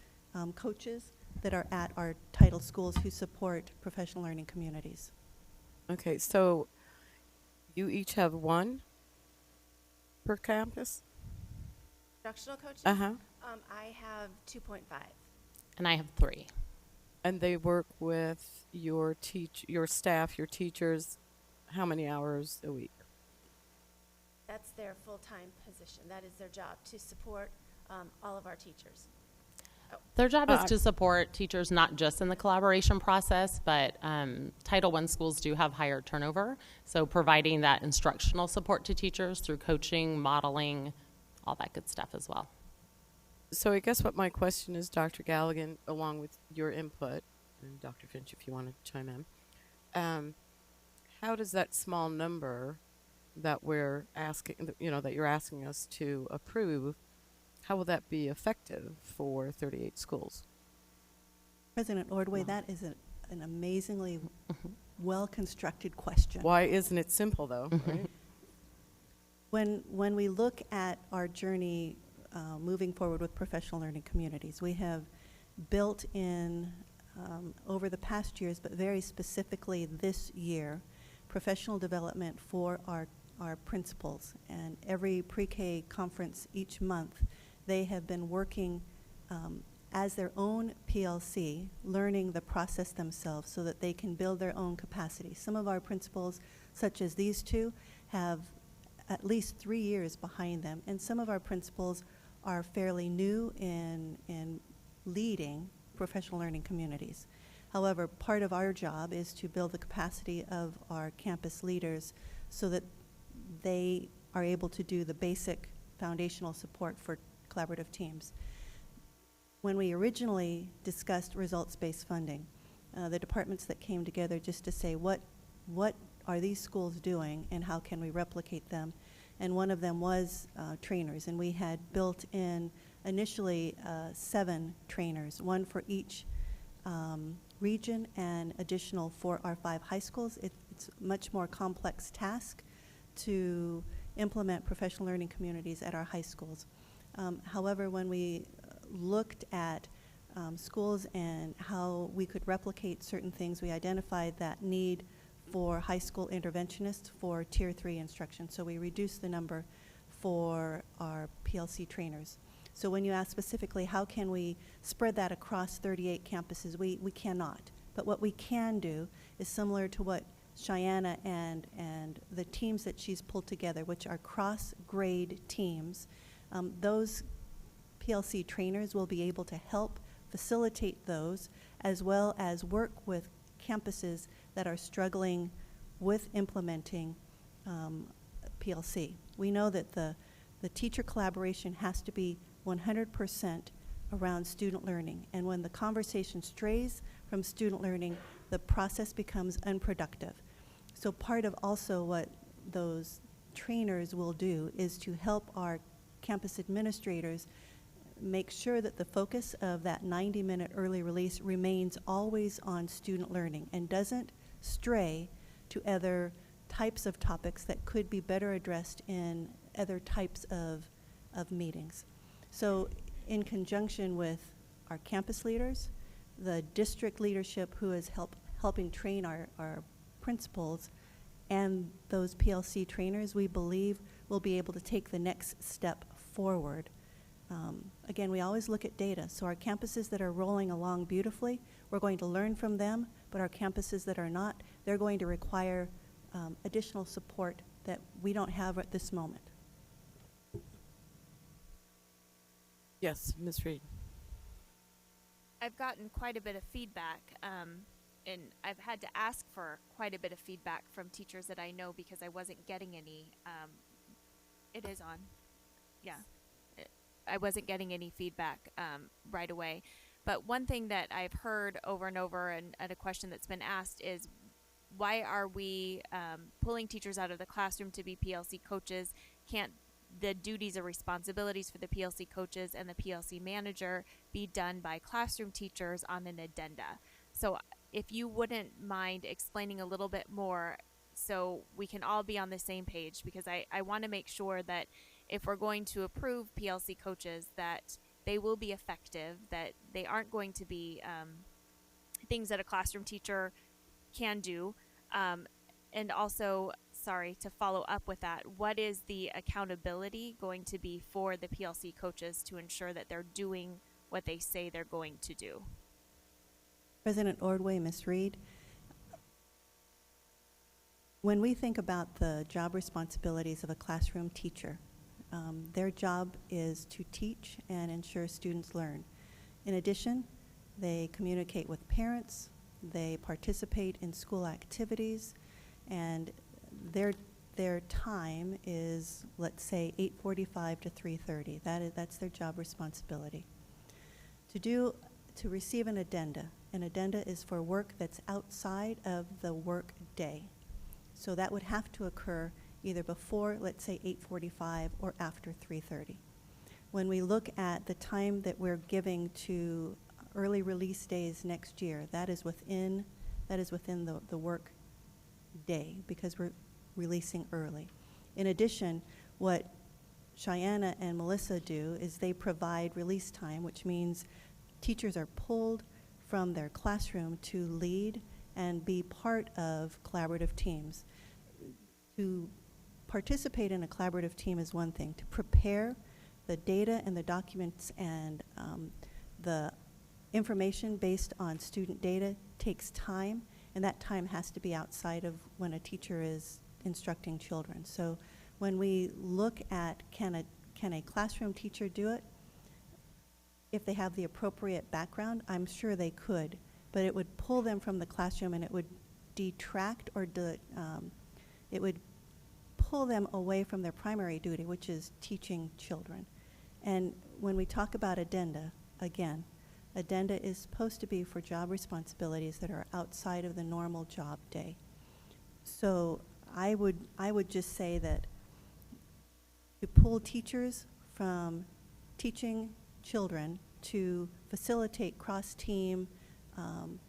coaches that are at our title schools who support professional learning communities. Okay, so you each have one per campus? Instructional coaches? Uh-huh. I have 2.5. And I have 3. And they work with your staff, your teachers, how many hours a week? That's their full-time position. That is their job, to support all of our teachers. Their job is to support teachers not just in the collaboration process, but Title I schools do have higher turnover, so providing that instructional support to teachers through coaching, modeling, all that good stuff as well. So I guess what my question is, Dr. Galligan, along with your input, and Dr. Finch, if you want to chime in, how does that small number that we're asking, that you're asking us to approve, how will that be effective for 38 schools? President Ordway, that is an amazingly well-constructed question. Why isn't it simple, though? Right? When we look at our journey moving forward with professional learning communities, we have built in, over the past years, but very specifically this year, professional development for our principals. And every pre-K conference each month, they have been working as their own PLC, learning the process themselves so that they can build their own capacity. Some of our principals, such as these two, have at least 3 years behind them, and some of our principals are fairly new in leading professional learning communities. However, part of our job is to build the capacity of our campus leaders so that they are able to do the basic foundational support for collaborative teams. When we originally discussed results-based funding, the departments that came together just to say what are these schools doing and how can we replicate them, and one of them was trainers, and we had built in initially 7 trainers, 1 for each region and additional for our 5 high schools. It's a much more complex task to implement professional learning communities at our high schools. However, when we looked at schools and how we could replicate certain things, we identified that need for high school interventionists for Tier 3 instruction. So we reduced the number for our PLC trainers. So when you ask specifically how can we spread that across 38 campuses, we cannot. But what we can do is similar to what Cheyenne and the teams that she's pulled together, which are cross-grade teams. Those PLC trainers will be able to help facilitate those, as well as work with campuses that are struggling with implementing PLC. We know that the teacher collaboration has to be 100% around student learning, and when the conversation strays from student learning, the process becomes unproductive. So part of also what those trainers will do is to help our campus administrators make sure that the focus of that 90-minute early release remains always on student learning and doesn't stray to other types of topics that could be better addressed in other types of meetings. So in conjunction with our campus leaders, the district leadership who is helping train our principals, and those PLC trainers, we believe will be able to take the next step forward. Again, we always look at data. So our campuses that are rolling along beautifully, we're going to learn from them, but our campuses that are not, they're going to require additional support that we don't have at this moment. Yes, Ms. Reed. I've gotten quite a bit of feedback, and I've had to ask for quite a bit of feedback from teachers that I know because I wasn't getting any. It is on. Yeah. I wasn't getting any feedback right away. But one thing that I've heard over and over, and a question that's been asked is, why are we pulling teachers out of the classroom to be PLC coaches? Can't the duties or responsibilities for the PLC coaches and the PLC manager be done by classroom teachers on an addenda? So if you wouldn't mind explaining a little bit more so we can all be on the same page, because I want to make sure that if we're going to approve PLC coaches, that they will be effective, that they aren't going to be things that a classroom teacher can do. And also, sorry, to follow up with that, what is the accountability going to be for the PLC coaches to ensure that they're doing what they say they're going to do? President Ordway, Ms. Reed, when we think about the job responsibilities of a classroom teacher, their job is to teach and ensure students learn. In addition, they communicate with parents, they participate in school activities, and their time is, let's say, 8:45 to 3:30. That's their job responsibility. To receive an addenda is for work that's outside of the work day. So that would have to occur either before, let's say, 8:45 or after 3:30. When we look at the time that we're giving to early release days next year, that is within the work day because we're releasing early. In addition, what Cheyenne and Melissa do is they provide release time, which means teachers are pulled from their classroom to lead and be part of collaborative teams. To participate in a collaborative team is one thing. To prepare the data and the documents and the information based on student data takes time, and that time has to be outside of when a teacher is instructing children. So when we look at can a classroom teacher do it, if they have the appropriate background, I'm sure they could, but it would pull them from the classroom and it would detract or it would pull them away from their primary duty, which is teaching children. And when we talk about addenda, again, addenda is supposed to be for job responsibilities that are outside of the normal job day. So I would just say that to pull teachers from teaching children to facilitate cross-team,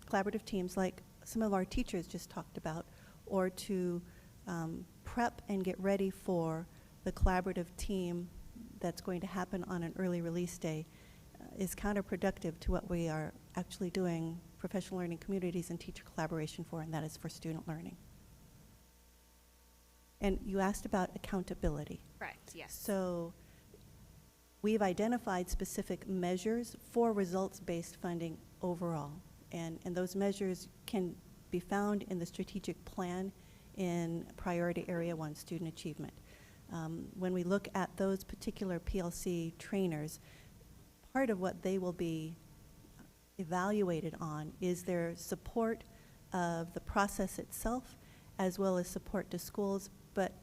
collaborative teams like some of our teachers just talked about, or to prep and get ready for the collaborative team that's going to happen on an early release day is counterproductive to what we are actually doing professional learning communities and teacher collaboration for, and that is for student learning. And you asked about accountability. Correct, yes. So we've identified specific measures for results-based funding overall, and those measures can be found in the strategic plan in Priority Area 1, Student Achievement. When we look at those particular PLC trainers, part of what they will be evaluated on is their support of the process itself, as well as support to schools, but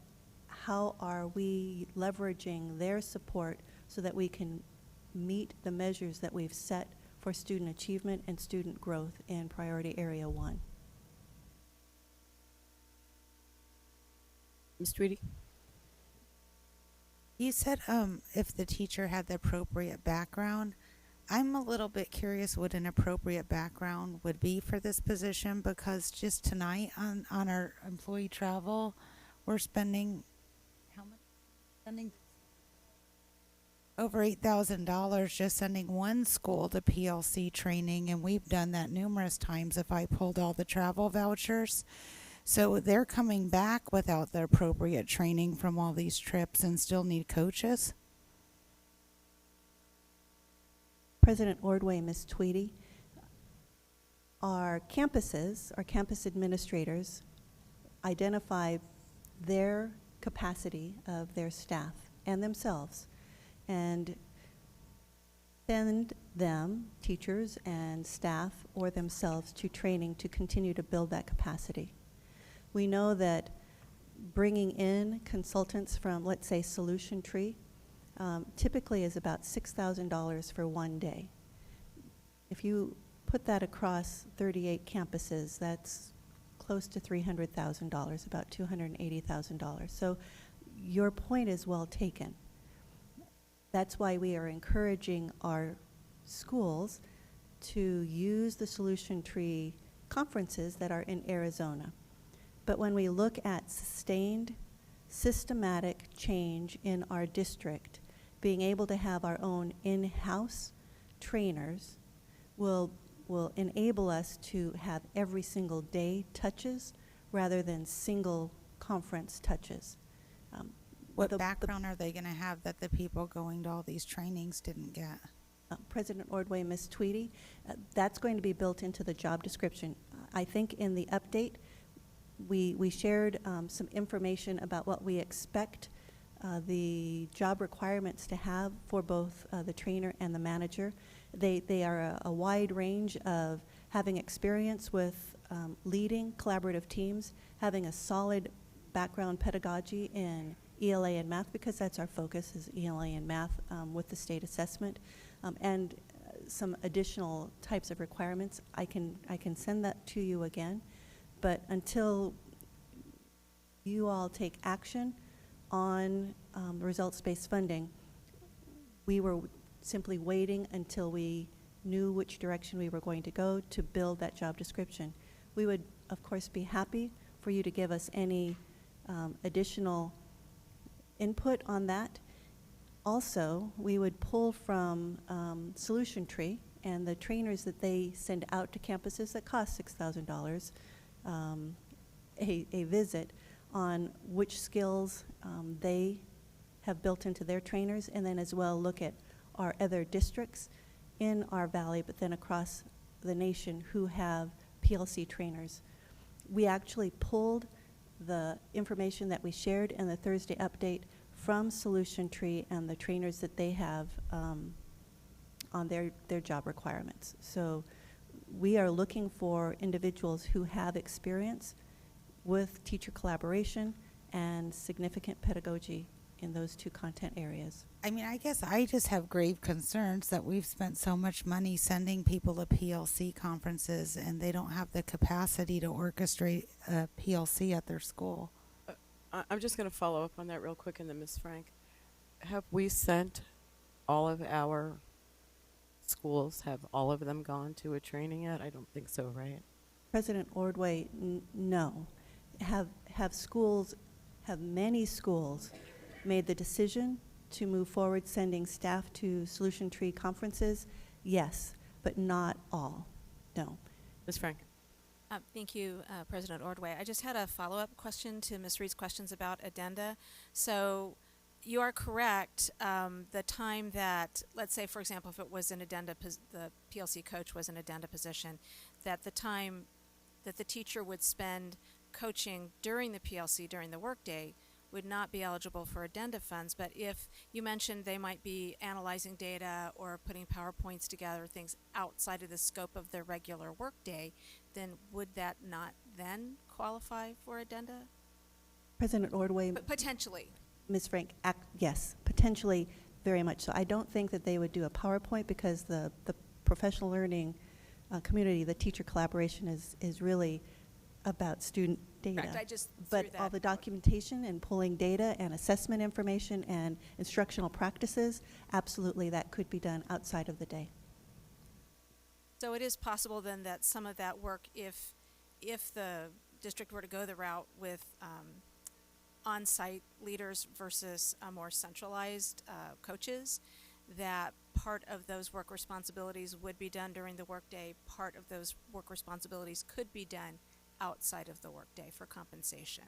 how are we leveraging their support so that we can meet the measures that we've set for student achievement and student growth in Priority Area 1. Ms. Tweedy? You said if the teacher had the appropriate background. I'm a little bit curious what an appropriate background would be for this position, because just tonight on our employee travel, we're spending over $8,000 just sending one school to PLC training, and we've done that numerous times if I pulled all the travel vouchers. So they're coming back without the appropriate training from all these trips and still need coaches? President Ordway, Ms. Tweedy, our campuses, our campus administrators identify their capacity of their staff and themselves and send them, teachers and staff or themselves, to training to continue to build that capacity. We know that bringing in consultants from, let's say, Solution Tree, typically is about $6,000 for one day. If you put that across 38 campuses, that's close to $300,000, about $280,000. So your point is well taken. That's why we are encouraging our schools to use the Solution Tree conferences that are in Arizona. But when we look at sustained, systematic change in our district, being able to have our own in-house trainers will enable us to have every single day touches rather than single conference touches. What background are they going to have that the people going to all these trainings didn't get? President Ordway, Ms. Tweedy, that's going to be built into the job description. I think in the update, we shared some information about what we expect the job requirements to have for both the trainer and the manager. They are a wide range of having experience with leading collaborative teams, having a solid background pedagogy in ELA and math, because that's our focus, is ELA and math with the state assessment, and some additional types of requirements. I can send that to you again, but until you all take action on results-based funding, we were simply waiting until we knew which direction we were going to go to build that job description. We would, of course, be happy for you to give us any additional input on that. Also, we would pull from Solution Tree and the trainers that they send out to campuses that cost $6,000 a visit, on which skills they have built into their trainers, and then as well look at our other districts in our valley, but then across the nation, who have PLC trainers. We actually pulled the information that we shared in the Thursday update from Solution Tree and the trainers that they have on their job requirements. So we are looking for individuals who have experience with teacher collaboration and significant pedagogy in those two content areas. I mean, I guess I just have grave concerns that we've spent so much money sending people to PLC conferences and they don't have the capacity to orchestrate a PLC at their school. I'm just going to follow up on that real quick, and then Ms. Frank. Have we sent all of our schools, have all of them gone to a training yet? I don't think so, right? President Ordway, no. Have many schools made the decision to move forward sending staff to Solution Tree conferences? Yes, but not all. No. Ms. Frank. Thank you, President Ordway. I just had a follow-up question to Ms. Reed's questions about addenda. So you are correct. The time that, let's say, for example, if it was an addenda, the PLC coach was an addenda position, that the time that the teacher would spend coaching during the PLC, during the workday, would not be eligible for addenda funds. But if you mentioned they might be analyzing data or putting PowerPoints together, things outside of the scope of their regular workday, then would that not then qualify for addenda? President Ordway. Potentially. Ms. Frank, yes, potentially very much so. I don't think that they would do a PowerPoint because the professional learning community, the teacher collaboration is really about student data. Correct, I just but all the documentation and pulling data and assessment information and instructional practices, absolutely that could be done outside of the day. So it is possible then that some of that work, if the district were to go the route with on-site leaders versus more centralized coaches, that part of those work responsibilities would be done during the workday, part of those work responsibilities could be done outside of the workday for compensation.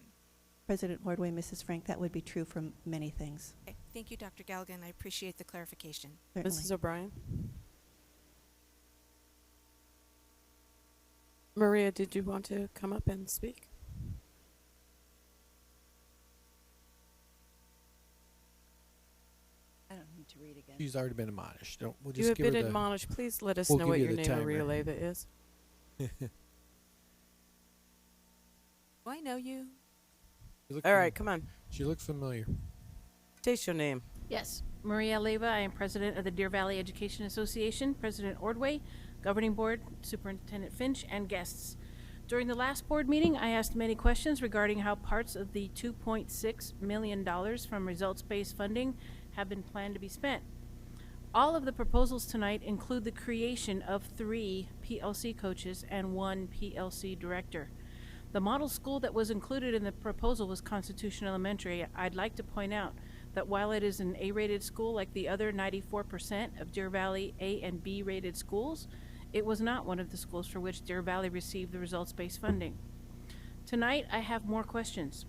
President Ordway, Mrs. Frank, that would be true for many things. Okay. Thank you, Dr. Galligan. I appreciate the clarification. Certainly. Mrs. O'Brien. Maria, did you want to come up and speak? I don't need to read again. She's already been admonished. We'll You just have give her been the, admonished. Please let us we'll know give what you your the name of timer. Releva is. Do I know you? All right, come on. She looked familiar. State your name. Yes, Maria Leyva. I am president of the Deer Valley Education Association, President Ordway, Governing Board, Superintendent Finch, and guests. During the last board meeting, I asked many questions regarding how parts of the $2.6 million from results-based funding have been planned to be spent. All of the proposals tonight include the creation of 3 PLC coaches and 1 PLC director. The model school that was included in the proposal was Constitution Elementary. I'd like to point out that while it is an A-rated school like the other 94% of Deer Valley A and B-rated schools, it was not one of the schools for which Deer Valley received the results-based funding. Tonight, I have more questions.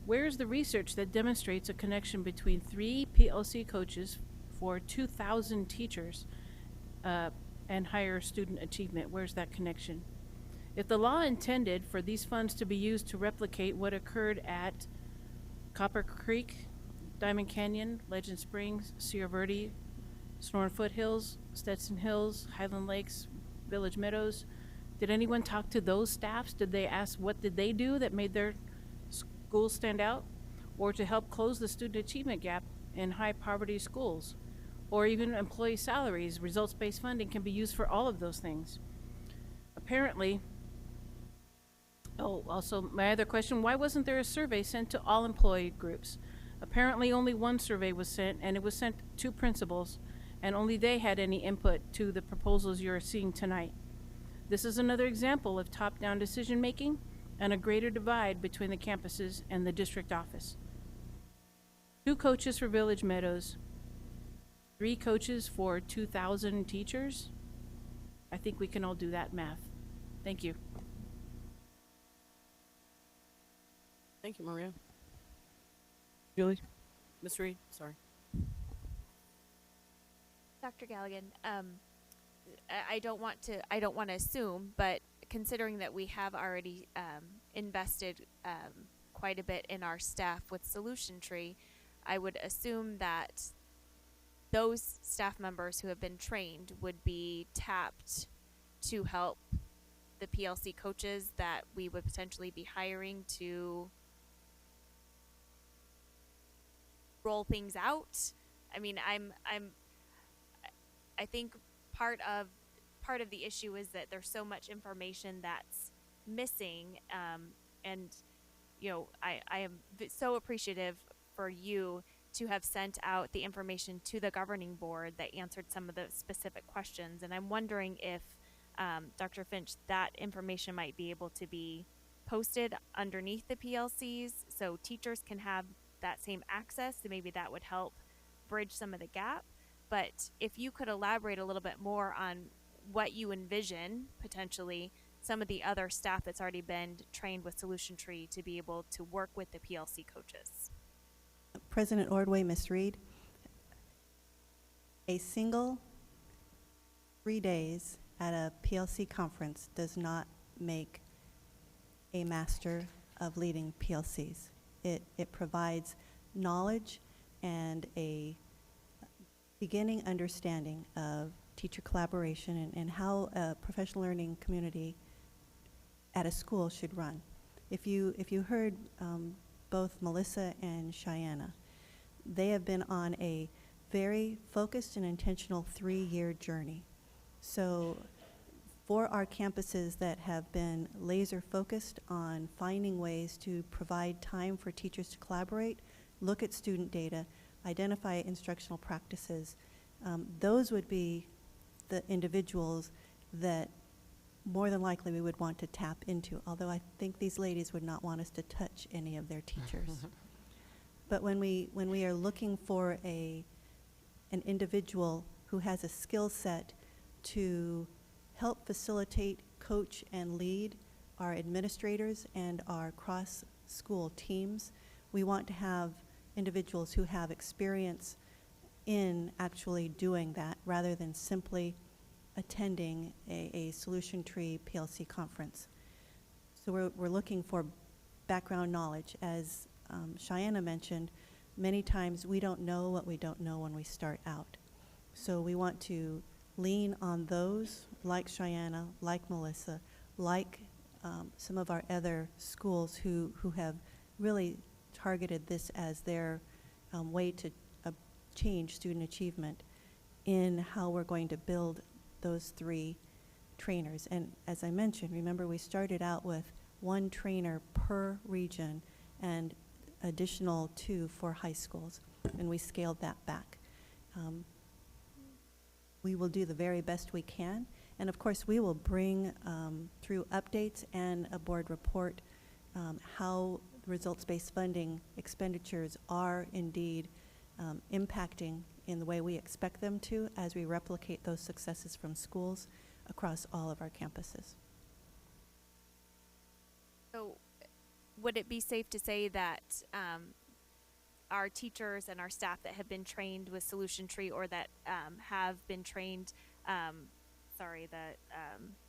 Where is the research that demonstrates a connection between 3 PLC coaches for 2,000 teachers and higher student achievement? Where's that connection? If the law intended for these funds to be used to replicate what occurred at Copper Creek, Diamond Canyon, Legend Springs, Sierra Verde, Sonoran Foothills, Stetson Hills, Highland Lakes, Village Meadows, did anyone talk to those staffs? Did they ask what did they do that made their schools stand out? Or to help close the student achievement gap in high poverty schools? Or even employee salaries, results-based funding can be used for all of those things. Apparently, also my other question, why wasn't there a survey sent to all employee groups? Apparently only one survey was sent, and it was sent to principals, and only they had any input to the proposals you're seeing tonight. This is another example of top-down decision-making and a greater divide between the campuses and the district office. 2 coaches for Village Meadows, 3 coaches for 2,000 teachers. I think we can all do that math. Thank you. Thank you, Maria. Julie? Ms. Reed, sorry. Dr. Galligan, I don't want to assume, but considering that we have already invested quite a bit in our staff with Solution Tree, I would assume that those staff members who have been trained would be tapped to help the PLC coaches that we would potentially be hiring to roll things out. I mean, I think part of the issue is that there's so much information that's missing, and I am so appreciative for you to have sent out the information to the governing board that answered some of the specific questions, and I'm wondering if Dr. Finch, that information might be able to be posted underneath the PLCs so teachers can have that same access, and maybe that would help bridge some of the gap. But if you could elaborate a little bit more on what you envision potentially some of the other staff that's already been trained with Solution Tree to be able to work with the PLC coaches. President Ordway, Ms. Reed, a single 3 days at a PLC conference does not make a master of leading PLCs. It provides knowledge and a beginning understanding of teacher collaboration and how a professional learning community at a school should run. If you heard both Melissa and Cheyenne, they have been on a very focused and intentional 3-year journey. So for our campuses that have been laser focused on finding ways to provide time for teachers to collaborate, look at student data, identify instructional practices, those would be the individuals that more than likely we would want to tap into, although I think these ladies would not want us to touch any of their teachers. But when we are looking for an individual who has a skill set to help facilitate, coach, and lead our administrators and our cross-school teams, we want to have individuals who have experience in actually doing that rather than simply attending a Solution Tree PLC conference. So we're looking for background knowledge. As Cheyenne mentioned, many times we don't know what we don't know when we start out. So we want to lean on those like Cheyenne, like Melissa, like some of our other schools who have really targeted this as their way to change student achievement in how we're going to build those 3 trainers. And as I mentioned, remember we started out with 1 trainer per region and additional 2 for high schools, and we scaled that back. We will do the very best we can, and of course we will bring through updates and a board report how results-based funding expenditures are indeed impacting in the way we expect them to as we replicate those successes from schools across all of our campuses. So would it be safe to say that our teachers and our staff that have been trained with Solution Tree or that have been trained,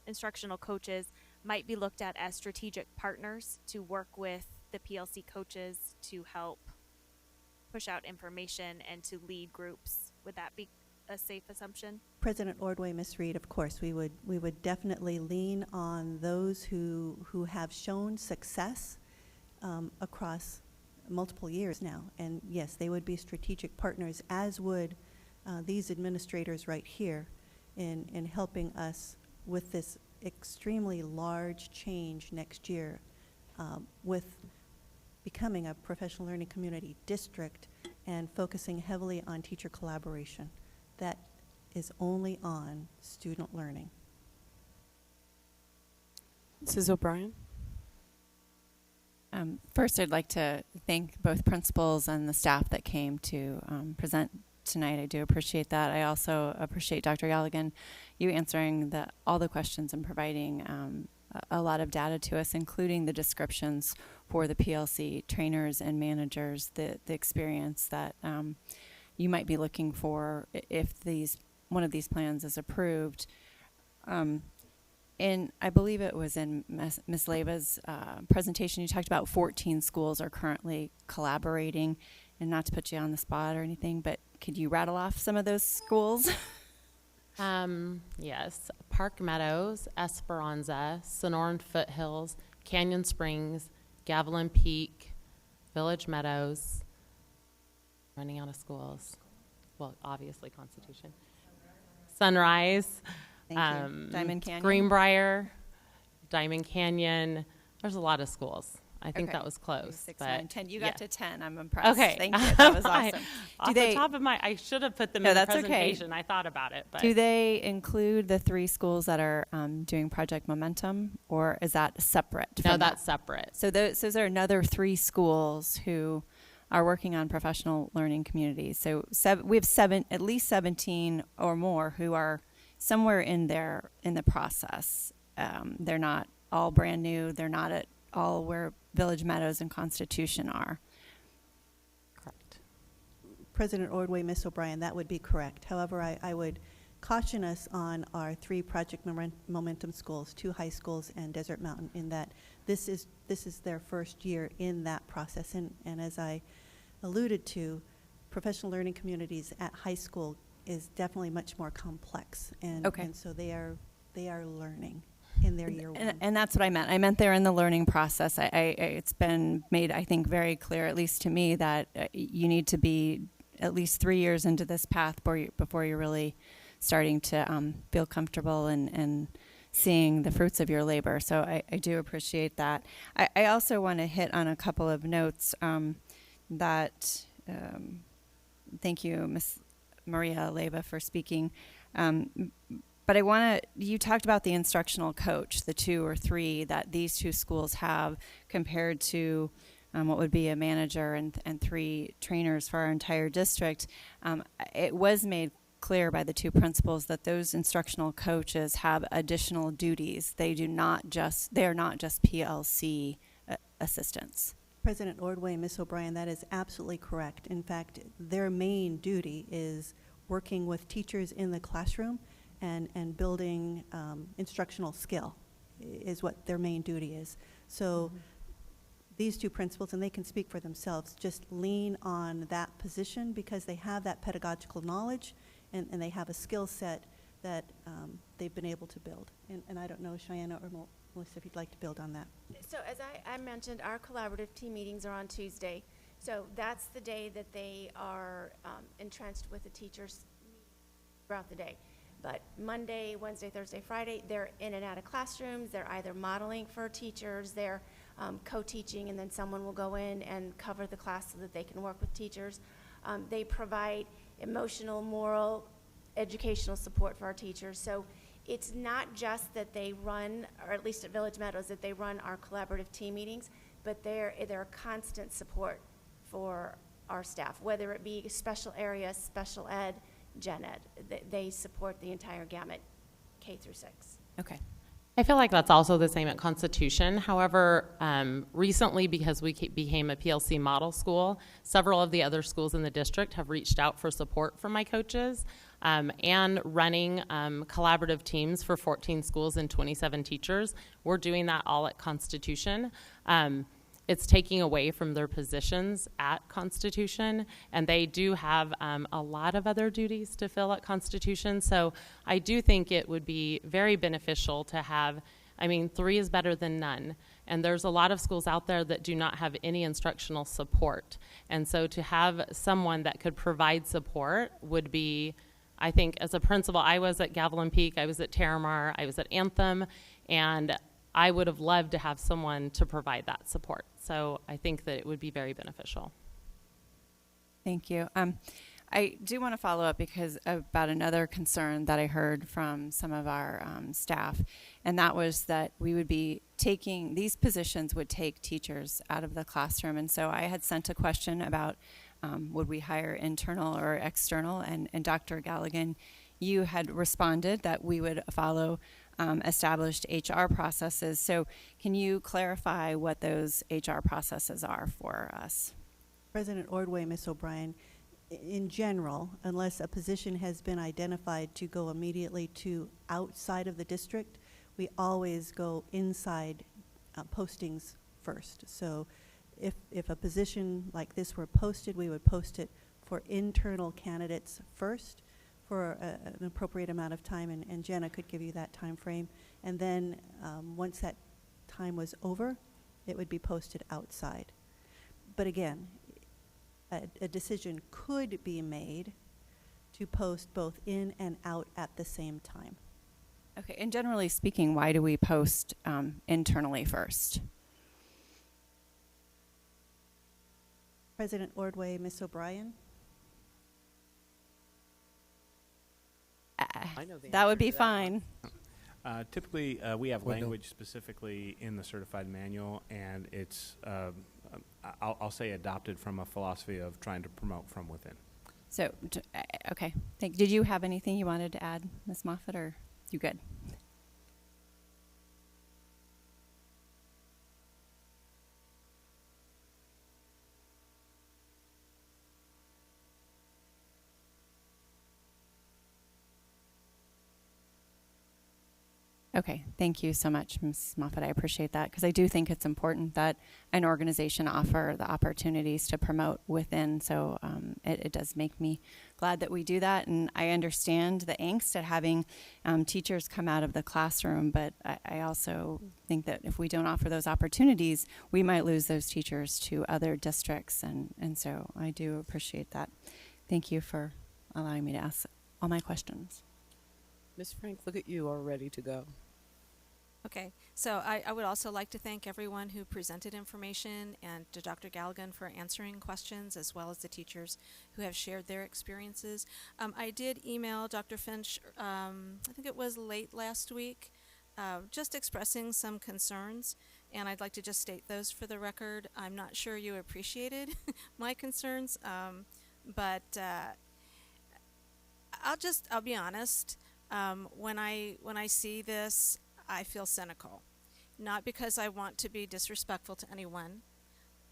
instructional coaches might be looked at as strategic partners to work with the PLC coaches to help push out information and to lead groups? Would that be a safe assumption? President Ordway, Ms. Reed, of course, we would definitely lean on those who have shown success across multiple years now. And yes, they would be strategic partners, as would these administrators right here in helping us with this extremely large change next year with becoming a professional learning community district and focusing heavily on teacher collaboration. That is only on student learning. Mrs. O'Brien? First, I'd like to thank both principals and the staff that came to present tonight. I do appreciate that. I also appreciate Dr. Galligan, you answering all the questions and providing a lot of data to us, including the descriptions for the PLC trainers and managers, the experience that you might be looking for if one of these plans is approved. And I believe it was in Ms. Leva's presentation, you talked about 14 schools are currently collaborating, and not to put you on the spot or anything, but could you rattle off some of those schools? Yes, Park Meadows, Esperanza, Sonoran Foothills, Canyon Springs, Gavilan Peak, Village Meadows. Running out of schools. Well, obviously Constitution. Sunrise. Thank you. Diamond Canyon? Greenbrier, Diamond Canyon. There's a lot of schools. I think Okay. that was close. 6, but 9, 10. You yeah. got to 10. I'm impressed. Okay. Thank you. That was awesome. Off the top of my, I should have put them No, in the that's okay. presentation. I thought about it. But Do they include the 3 schools that are doing Project Momentum, or is that separate? No, from that's that? separate. So those are another 3 schools who are working on professional learning communities. So we have at least 17 or more who are somewhere in the process. They're not all brand new. They're not at all where Village Meadows and Constitution are. Correct. President Ordway, Ms. O'Brien, that would be correct. However, I would caution us on our 3 Project Momentum schools, 2 high schools and Desert Mountain, in that this is their first year in that process. And as I alluded to, professional learning communities at high school is definitely much more complex. And, Okay. and so they are learning in their year one. And that's what I meant. I meant they're in the learning process. It's been made, I think, very clear, at least to me, that you need to be at least 3 years into this path before you're really starting to feel comfortable and seeing the fruits of your labor. So I do appreciate that. I also want to hit on a couple of notes that, thank you, Ms. Maria Leva, for speaking. But you talked about the instructional coach, the 2 or 3 that these 2 schools have compared to what would be a manager and 3 trainers for our entire district. It was made clear by the 2 principals that those instructional coaches have additional duties. They are not just PLC assistants. President Ordway and Ms. O'Brien, that is absolutely correct. In fact, their main duty is working with teachers in the classroom and building instructional skill is what their main duty is. So these 2 principals, and they can speak for themselves, just lean on that position because they have that pedagogical knowledge and they have a skill set that they've been able to build. And I don't know, Cheyenne or Melissa, if you'd like to build on that. So as I mentioned, our collaborative team meetings are on Tuesday. So that's the day that they are entrenched with the teachers throughout the day. But Monday, Wednesday, Thursday, Friday, they're in and out of classrooms. They're either modeling for teachers, they're co-teaching, and then someone will go in and cover the class so that they can work with teachers. They provide emotional, moral, educational support for our teachers. So it's not just that they run, or at least at Village Meadows, that they run our collaborative team meetings, but they're a constant support for our staff, whether it be special area, special ed, gen ed. They support the entire gamut, K through 6. Okay. I feel like that's also the same at Constitution. However, recently, because we became a PLC model school, several of the other schools in the district have reached out for support from my coaches and running collaborative teams for 14 schools and 27 teachers. We're doing that all at Constitution. It's taking away from their positions at Constitution, and they do have a lot of other duties to fill at Constitution. So I do think it would be very beneficial to have, 3 is better than none. And there's a lot of schools out there that do not have any instructional support. And so to have someone that could provide support would be, I think, as a principal, I was at Gavilan Peak, I was at Terramar, I was at Anthem, and I would have loved to have someone to provide that support. So I think that it would be very beneficial. Thank you. I do want to follow up because about another concern that I heard from some of our staff, and that was that we would be taking, these positions would take teachers out of the classroom. And so I had sent a question about would we hire internal or external, and Dr. Galligan, you had responded that we would follow established HR processes. So can you clarify what those HR processes are for us? President Ordway, Ms. O'Brien, in general, unless a position has been identified to go immediately to outside of the district, we always go inside postings first. So if a position like this were posted, we would post it for internal candidates first for an appropriate amount of time, and Jenna could give you that time frame. And then once that time was over, it would be posted outside. But again, a decision could be made to post both in and out at the same time. Okay, and generally speaking, why do we post internally first? President Ordway, Ms. O'Brien? I know the That answer would be to that one. fine. Typically, we have Window. language specifically in the certified manual, and it's, I'll say, adopted from a philosophy of trying to promote from within. So, okay. Did you have anything you wanted to add, Ms. Moffett, or you good? Okay, thank you so much, Ms. Moffett. I appreciate that, because I do think it's important that an organization offer the opportunities to promote within. So it does make me glad that we do that, and I understand the angst at having teachers come out of the classroom, but I also think that if we don't offer those opportunities, we might lose those teachers to other districts, and so I do appreciate that. Thank you for allowing me to ask all my questions. Ms. Frank, look at you, all ready to go. Okay, so I would also like to thank everyone who presented information and to Dr. Galligan for answering questions, as well as the teachers who have shared their experiences. I did email Dr. Finch, I think it was late last week, just expressing some concerns, and I'd like to just state those for the record. I'm not sure you appreciated my concerns, but I'll be honest. When I see this, I feel cynical, not because I want to be disrespectful to anyone,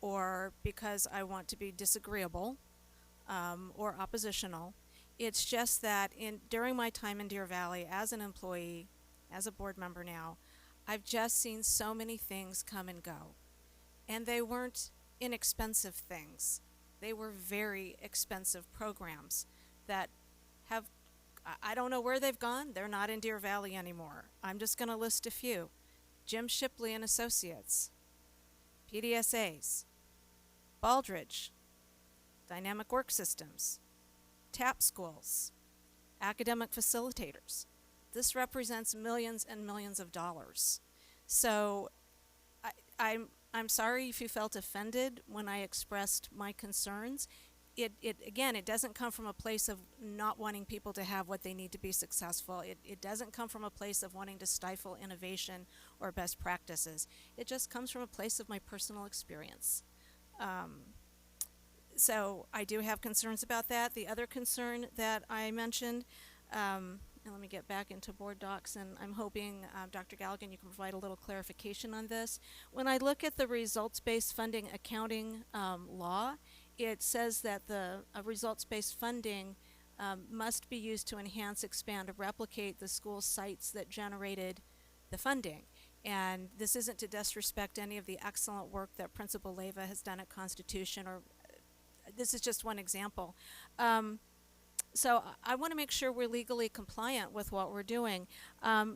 or because I want to be disagreeable or oppositional. It's just that during my time in Deer Valley as an employee, as a board member now, I've just seen so many things come and go, and they weren't inexpensive things. They were very expensive programs that have, I don't know where they've gone. They're not in Deer Valley anymore. I'm just going to list a few. Jim Shipley and Associates, PDSAs, Baldridge, Dynamic Work Systems, TAP schools, academic facilitators. This represents millions and millions of dollars. So I'm sorry if you felt offended when I expressed my concerns. Again, it doesn't come from a place of not wanting people to have what they need to be successful. It doesn't come from a place of wanting to stifle innovation or best practices. It just comes from a place of my personal experience. So I do have concerns about that. The other concern that I mentioned, and let me get back into board docs, and I'm hoping, Dr. Galligan, you can provide a little clarification on this. When I look at the results-based funding accounting law, it says that the results-based funding must be used to enhance, expand, or replicate the school sites that generated the funding. And this isn't to disrespect any of the excellent work that Principal Leyva has done at Constitution, or this is just one example. So I want to make sure we're legally compliant with what we're doing.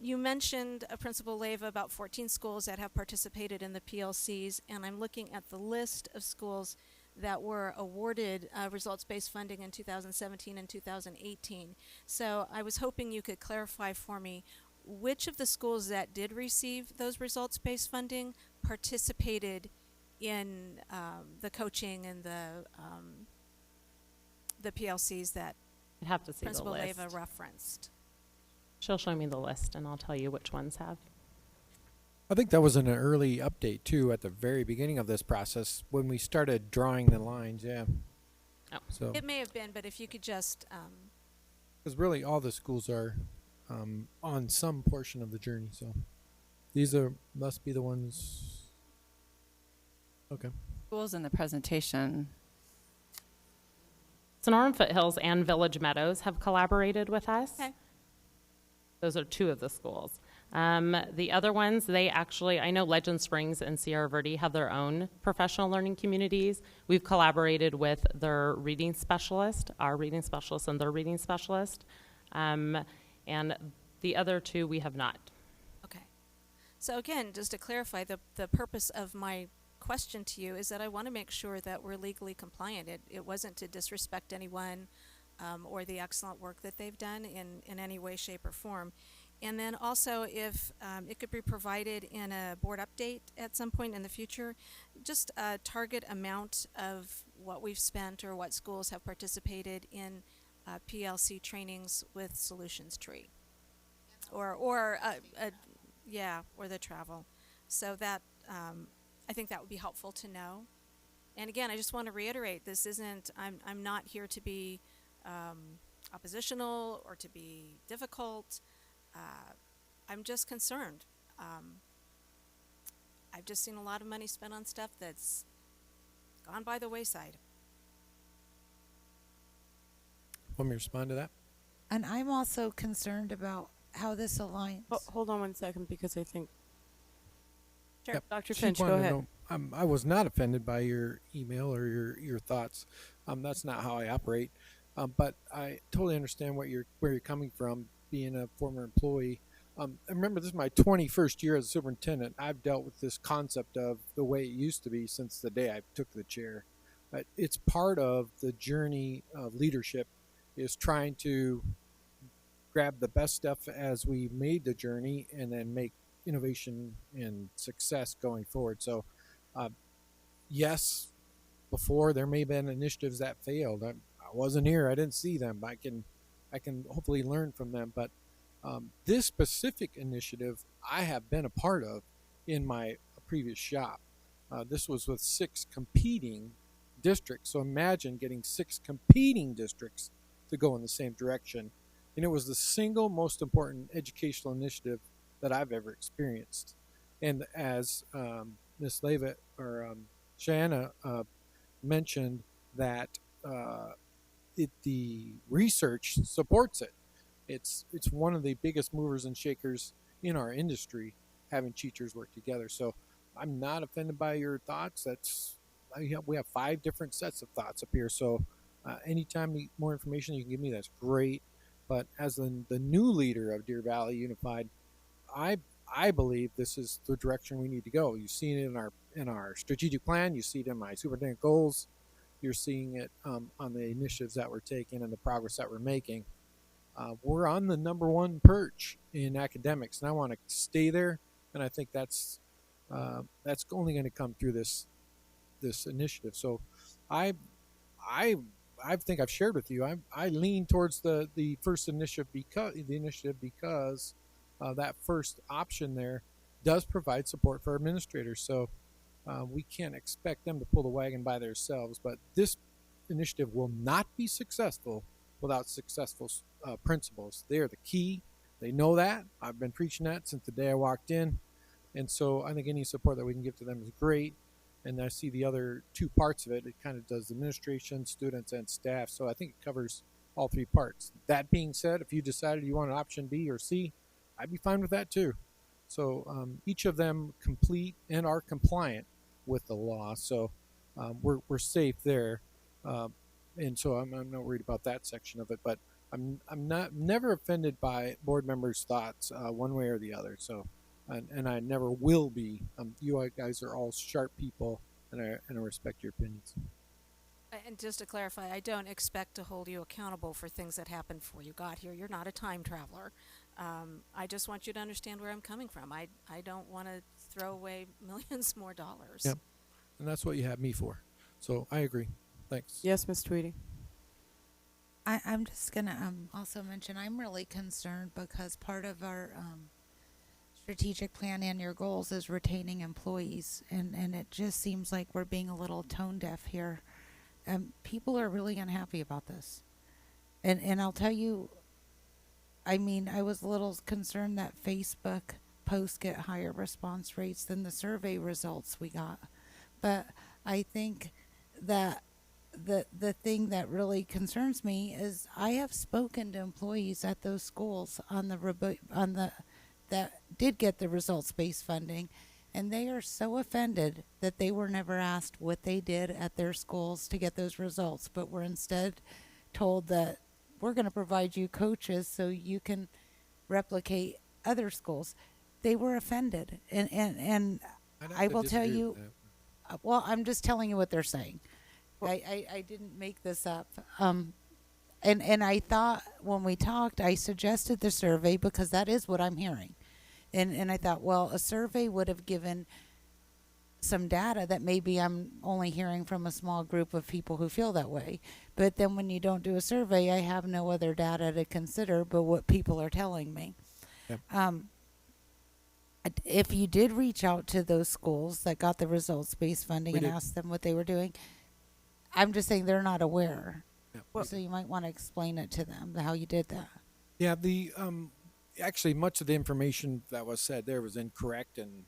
You mentioned, Principal Leyva, about 14 schools that have participated in the PLCs, and I'm looking at the list of schools that were awarded results-based funding in 2017 and 2018. So I was hoping you could clarify for me which of the schools that did receive those results-based funding participated in the coaching and the PLCs that I'd have to see Principal the list. Leyva referenced. She'll show me the list, and I'll tell you which ones have. I think that was an early update too at the very beginning of this process when we started drawing the lines. Yeah. Oh. So It may have been, but if you could just because really all the schools are on some portion of the journey. So these must be the ones. Okay. Schools in the presentation Sonoran Foothills and Village Meadows have collaborated with us. Okay. Those are two of the schools. The other ones, I know Legend Springs and Sierra Verde have their own professional learning communities. We've collaborated with their reading specialist, our reading specialist, and their reading specialist. And the other two we have not. Okay. So again, just to clarify, the purpose of my question to you is that I want to make sure that we're legally compliant. It wasn't to disrespect anyone or the excellent work that they've done in any way, shape, or form. And then also, if it could be provided in a board update at some point in the future, just a target amount of what we've spent or what schools have participated in PLC trainings with Solutions Tree, or the travel. So that I think that would be helpful to know. And again, I just want to reiterate: this isn't. I'm not here to be oppositional or to be difficult. I'm just concerned. I've just seen a lot of money spent on stuff that's gone by the wayside. Want me to respond to that? And I'm also concerned about how this aligns. Hold on one second, because I think. Sure, Yep. Dr. She Finch, go wanted to ahead. know, I was not offended by your email or your thoughts. That's not how I operate. But I totally understand where you're coming from, being a former employee. I remember this is my 21st year as a superintendent. I've dealt with this concept of the way it used to be since the day I took the chair. It's part of the journey of leadership, is trying to grab the best stuff as we made the journey and then make innovation and success going forward. So, yes, before there may have been initiatives that failed. I wasn't here. I didn't see them. I can hopefully learn from them. But this specific initiative I have been a part of in my previous shop. This was with 6 competing districts. So imagine getting 6 competing districts to go in the same direction. And it was the single most important educational initiative that I've ever experienced. And as Ms. Leavitt or Shanna mentioned, that the research supports it. It's one of the biggest movers and shakers in our industry, having teachers work together. So I'm not offended by your thoughts. We have 5 different sets of thoughts up here. So anytime you need more information you can give me, that's great. But as the new leader of Deer Valley Unified, I believe this is the direction we need to go. You've seen it in our strategic plan. You see it in my superintendent goals. You're seeing it on the initiatives that we're taking and the progress that we're making. We're on the #1 perch in academics, and I want to stay there. And I think that's only going to come through this initiative. So, I think I've shared with you. I lean towards the first initiative because that first option there does provide support for administrators. So we can't expect them to pull the wagon by themselves. But this initiative will not be successful without successful principals. They are the key. They know that. I've been preaching that since the day I walked in. And so I think any support that we can give to them is great. And I see the other 2 parts of it. It kind of does administration, students, and staff. So I think it covers all 3 parts. That being said, if you decided you want an option B or C, I'd be fine with that too. So each of them complete and are compliant with the law. So we're safe there. And so I'm not worried about that section of it. But I'm never offended by board members' thoughts one way or the other. So. And I never will be. You guys are all sharp people, and I respect your opinions. And just to clarify, I don't expect to hold you accountable for things that happened before you got here. You're not a time traveler. I just want you to understand where I'm coming from. I don't want to throw away millions more dollars. Yep. And that's what you have me for. So I agree. Thanks. Yes, Ms. Tweedy. I'm just going to also mention I'm really concerned because part of our strategic plan and your goals is retaining employees, and it just seems like we're being a little tone deaf here. People are really unhappy about this, and I'll tell you, I mean, I was a little concerned that Facebook posts get higher response rates than the survey results we got, but I think that the thing that really concerns me is I have spoken to employees at those schools on the that did get the results-based funding, and they are so offended that they were never asked what they did at their schools to get those results, but were instead told that we're going to provide you coaches so you can replicate other schools. They were offended, and I'd have I to will tell disagree you. with that. Well, I'm just telling you what they're saying. I didn't make this up. And I thought when we talked, I suggested the survey because that is what I'm hearing. And I thought, well, a survey would have given some data that maybe I'm only hearing from a small group of people who feel that way. But then when you don't do a survey, I have no other data to consider but what people are telling me. Yep. If you did reach out to those schools that got the results-based funding We and did. asked them what they were doing, I'm just saying they're not aware. Yep. So you might want to explain it to them, how you did that. Yeah, the actually much of the information that was said there was incorrect, and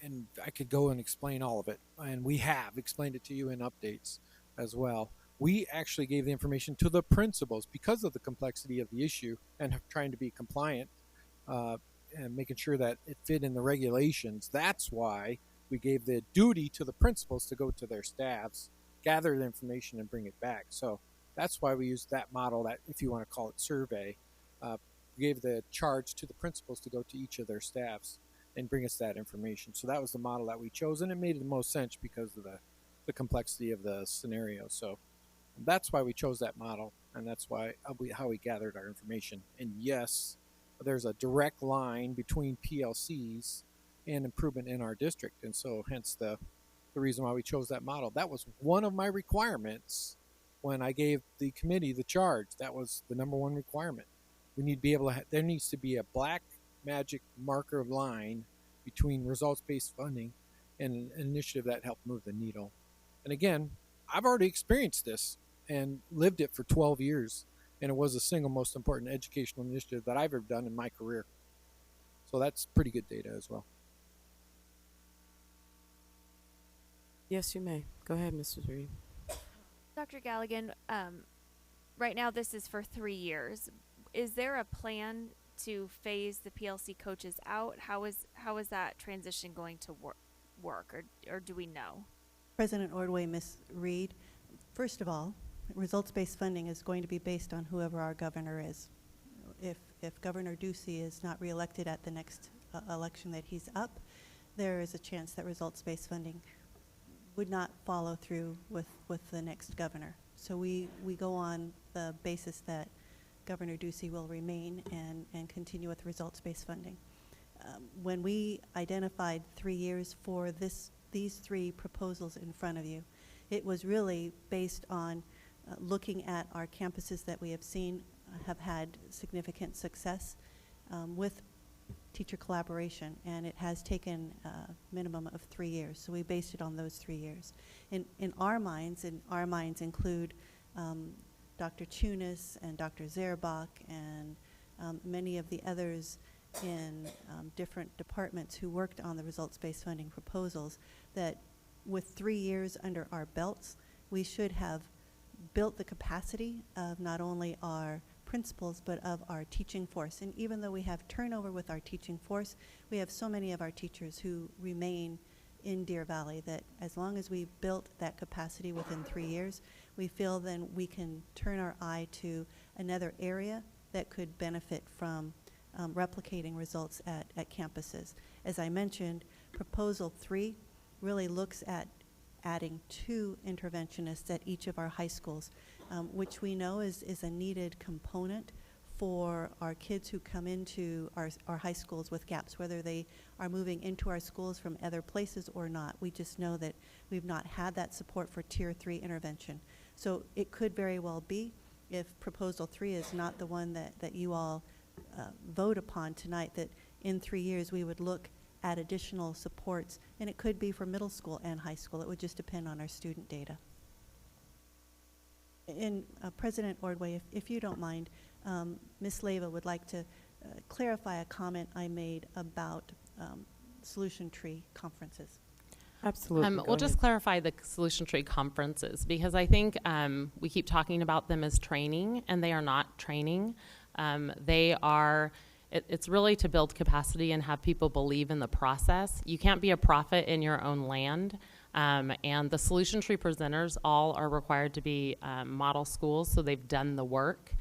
and I could go and explain all of it, and we have explained it to you in updates as well. We actually gave the information to the principals because of the complexity of the issue and trying to be compliant and making sure that it fit in the regulations. That's why we gave the duty to the principals to go to their staffs, gather the information, and bring it back. So that's why we used that model, that, if you want to call it survey. We gave the charge to the principals to go to each of their staffs and bring us that information. So that was the model that we chose, and it made the most sense because of the complexity of the scenario. So that's why we chose that model, and that's why how we gathered our information. And yes, there's a direct line between PLCs and improvement in our district, and so hence the reason why we chose that model. That was one of my requirements when I gave the committee the charge. That was the number one requirement. We need to be able to there needs to be a black magic marker line between results-based funding and an initiative that helped move the needle. And again, I've already experienced this and lived it for 12 years, and it was the single most important educational initiative that I've ever done in my career. So that's pretty good data as well. Yes, you may. Go ahead, Mrs. Reed. Dr. Galligan, right now this is for 3 years. Is there a plan to phase the PLC coaches out? How is that transition going to work, or do we know? President Ordway, Ms. Reed, first of all, results-based funding is going to be based on whoever our governor is. If Governor Ducey is not reelected at the next election that he's up, there is a chance that results-based funding would not follow through with the next governor. So we go on the basis that Governor Ducey will remain and continue with results-based funding. When we identified 3 years for these three proposals in front of you, it was really based on looking at our campuses that we have seen have had significant success with teacher collaboration, and it has taken a minimum of 3 years. So we based it on those 3 years. In our minds, include Dr. Tunis and Dr. Zerbach and many of the others in different departments who worked on the results-based funding proposals, that with 3 years under our belts, we should have built the capacity of not only our principals but of our teaching force. And even though we have turnover with our teaching force, we have so many of our teachers who remain in Deer Valley that as long as we built that capacity within 3 years, we feel then we can turn our eye to another area that could benefit from replicating results at campuses. As I mentioned, Proposal 3 really looks at adding 2 interventionists at each of our high schools, which we know is a needed component for our kids who come into our high schools with gaps, whether they are moving into our schools from other places or not. We just know that we've not had that support for Tier 3 intervention. So it could very well be, if Proposal 3 is not the one that you all vote upon tonight, that in 3 years we would look at additional supports, and it could be for middle school and high school. It would just depend on our student data. And President Ordway, if you don't mind, Ms. Leyva would like to clarify a comment I made about solution tree conferences. Absolutely. Go We'll just ahead. clarify the Solution Tree conferences because I think we keep talking about them as training, and they are not training. They are. It's really to build capacity and have people believe in the process. You can't be a prophet in your own land. And the Solution Tree presenters all are required to be model schools, so they've done the work.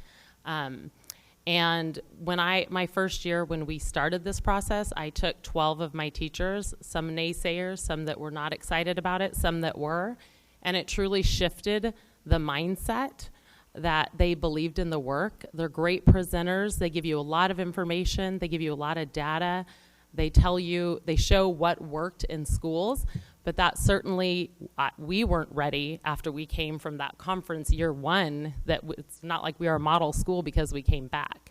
And when my first year, when we started this process, I took 12 of my teachers, some naysayers, some that were not excited about it, some that were, and it truly shifted the mindset that they believed in the work. They're great presenters. They give you a lot of information. They give you a lot of data. They show what worked in schools, but that certainly, we weren't ready after we came from that conference year one, it's not like we are a model school because we came back.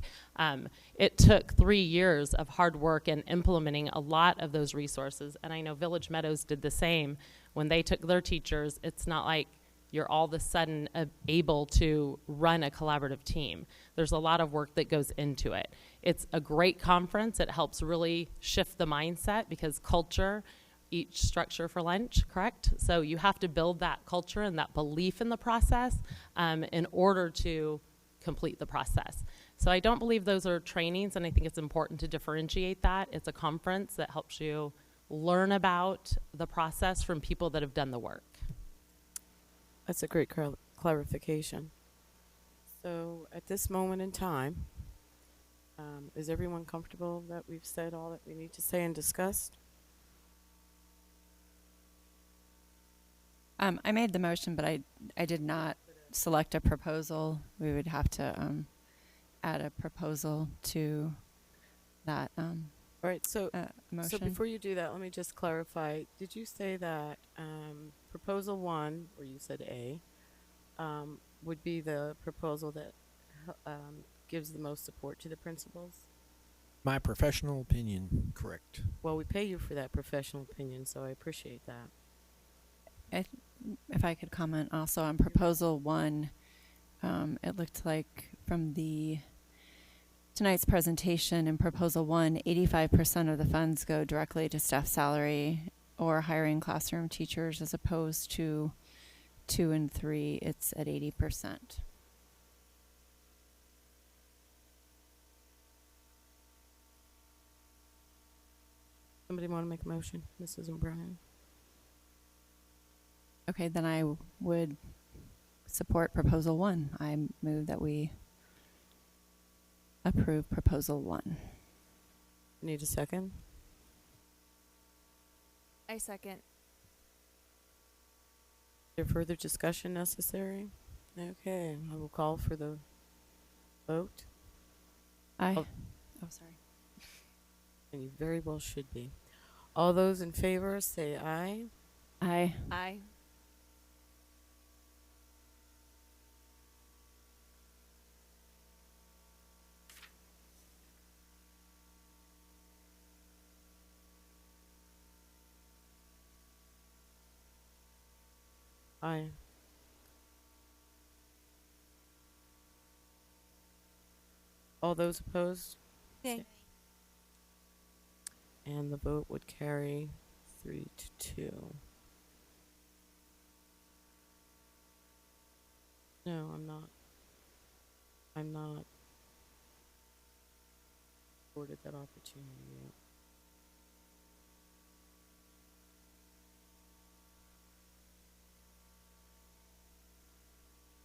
It took 3 years of hard work and implementing a lot of those resources, and I know Village Meadows did the same. When they took their teachers, it's not like you're all of a sudden able to run a collaborative team. There's a lot of work that goes into it. It's a great conference. It helps really shift the mindset because culture eats structure for lunch, correct? So you have to build that culture and that belief in the process in order to complete the process. So I don't believe those are trainings, and I think it's important to differentiate that. It's a conference that helps you learn about the process from people that have done the work. That's a great clarification. So at this moment in time, is everyone comfortable that we've said all that we need to say and discussed? I made the motion, but I did not select a proposal. We would have to add a proposal to that All right, so motion. So before you do that, let me just clarify. Did you say that proposal 1, or you said A, would be the proposal that gives the most support to the principals? My professional opinion, correct. Well, we pay you for that professional opinion, so I appreciate that. If I could comment also on proposal 1, it looked like from tonight's presentation in proposal 1, 85% of the funds go directly to staff salary or hiring classroom teachers, as opposed to 2 and 3, it's at 80%. Somebody want to make a motion? Mrs. O'Brien? Okay, then I would support proposal 1. I move that we approve proposal 1. Need a second? I second. Is there further discussion necessary? Okay, I will call for the vote. Aye. Oh, sorry. And you very well should be. All those in favor say aye. Aye. Aye. Aye. All those opposed? Okay. And the vote would carry 3 to 2. No, I'm not afforded that opportunity yet.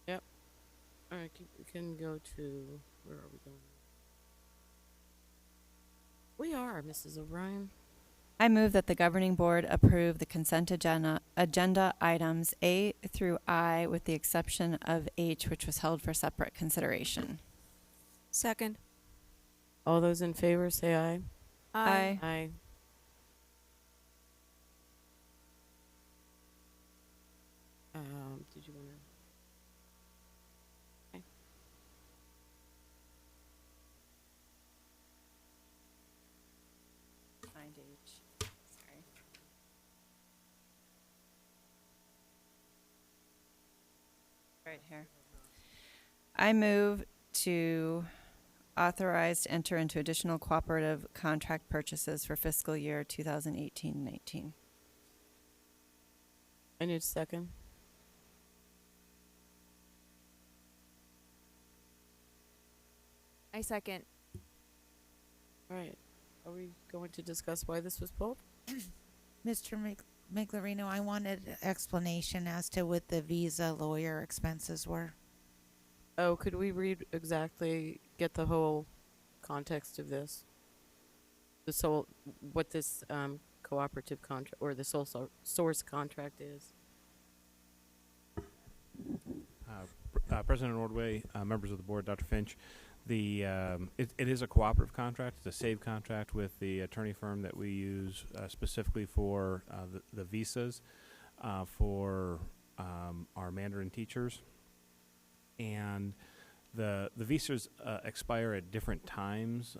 Yep. All right, we can go to, where are we going? We are, Mrs. O'Brien. I move that the governing board approve the consent agenda items A through I, with the exception of H, which was held for separate consideration. Second. All those in favor say aye. Aye. Aye. Did you want to? Okay. Find H. Sorry. Right here. I move to authorize to enter into additional cooperative contract purchases for fiscal year 2018-19. I need a second. I second. All right. Are we going to discuss why this was pulled? Mr. Miglerino, I wanted an explanation as to what the visa lawyer expenses were. Oh, could we read exactly, get the whole context of this? The sole, what this cooperative contract or the sole source contract is? President Ordway, members of the board, Dr. Finch, it is a cooperative contract. It's a SAVE contract with the attorney firm that we use specifically for the visas for our Mandarin teachers. And the visas expire at different times.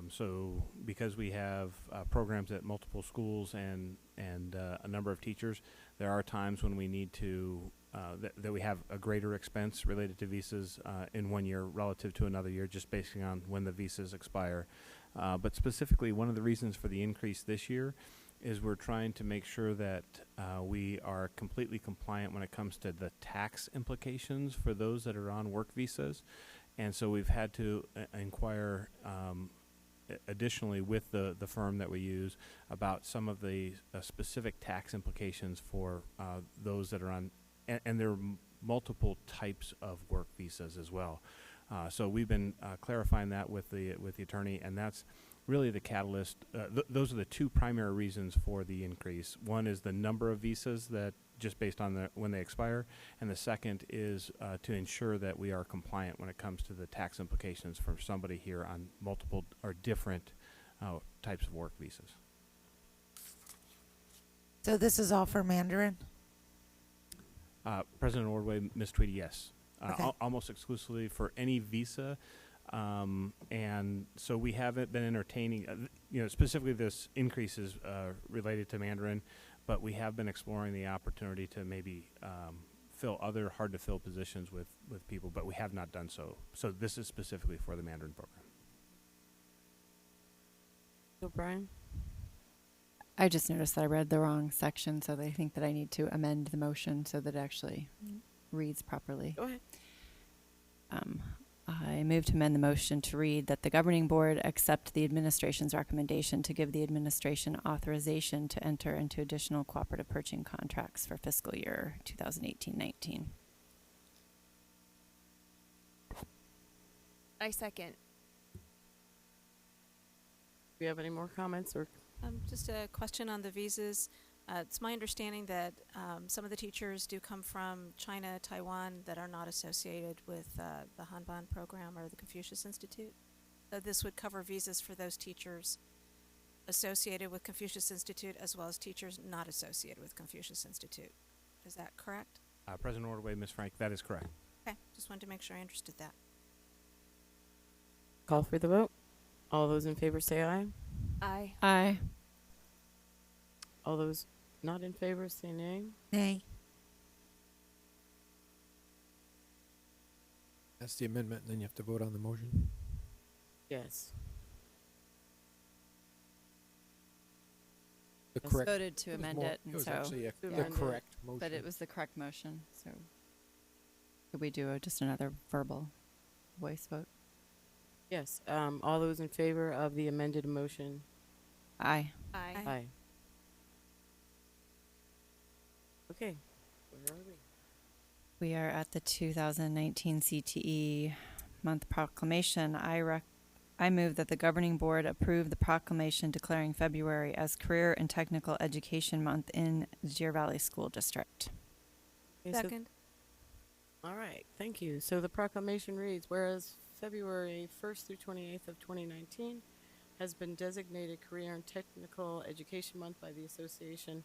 So because we have programs at multiple schools and a number of teachers, there are times when we need to that we have a greater expense related to visas in 1 year relative to another year, just based on when the visas expire. But specifically, one of the reasons for the increase this year is we're trying to make sure that we are completely compliant when it comes to the tax implications for those that are on work visas. And so we've had to inquire additionally with the firm that we use about some of the specific tax implications for those that are on, and there are multiple types of work visas as well. So we've been clarifying that with the attorney, and that's really the catalyst. Those are the two primary reasons for the increase. One is the number of visas that just based on when they expire, and the second is to ensure that we are compliant when it comes to the tax implications for somebody here on multiple or different types of work visas. So this is all for Mandarin? President Ordway, Ms. Tweedy, yes. Okay. Almost exclusively for any visa. And so we haven't been entertaining, specifically this increase is related to Mandarin, but we have been exploring the opportunity to maybe fill other hard-to-fill positions with people, but we have not done so. So this is specifically for the Mandarin program. So, Brian? I just noticed that I read the wrong section, so they think that I need to amend the motion so that it actually reads properly. Go ahead. I move to amend the motion to read that the governing board accept the administration's recommendation to give the administration authorization to enter into additional cooperative purchasing contracts for fiscal year 2018-19. I second. Do you have any more comments or? Just a question on the visas. It's my understanding that some of the teachers do come from China, Taiwan, that are not associated with the Hanban program or the Confucius Institute. So this would cover visas for those teachers associated with Confucius Institute as well as teachers not associated with Confucius Institute. Is that correct? President Ordway, Ms. Frank, that is correct. Okay, just wanted to make sure I understood that. Call for the vote. All those in favor say aye. Aye. Aye. All those not in favor say nay. Nay. That's the amendment, and then you have to vote on the motion. Yes. The Yes. correct. Voted to it was amend more- it, and was so actually To the amend it. correct motion. but it was the correct motion. So could we do just another verbal voice vote? Yes. All those in favor of the amended motion? Aye. Aye. Aye. Okay. Where are we? We are at the 2019 CTE month proclamation. I move that the governing board approve the proclamation declaring February as Career and Technical Education Month in Deer Valley School District. Okay, so- Second. all right. Thank you. So the proclamation reads, whereas February 1st through 28th of 2019 has been designated Career and Technical Education Month by the Association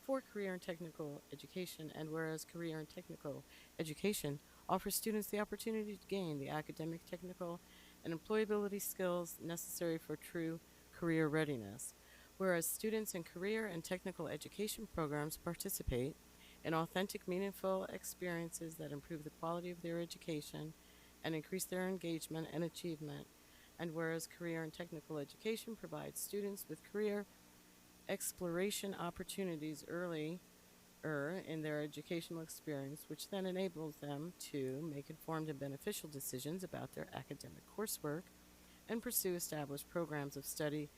for Career and Technical Education, and whereas Career and Technical Education offers students the opportunity to gain the academic, technical, and employability skills necessary for true career readiness, whereas students in career and technical education programs participate in authentic, meaningful experiences that improve the quality of their education and increase their engagement and achievement, and whereas career and technical education provides students with career exploration opportunities early in their educational experience, which then enables them to make informed and beneficial decisions about their academic coursework and pursue established programs of study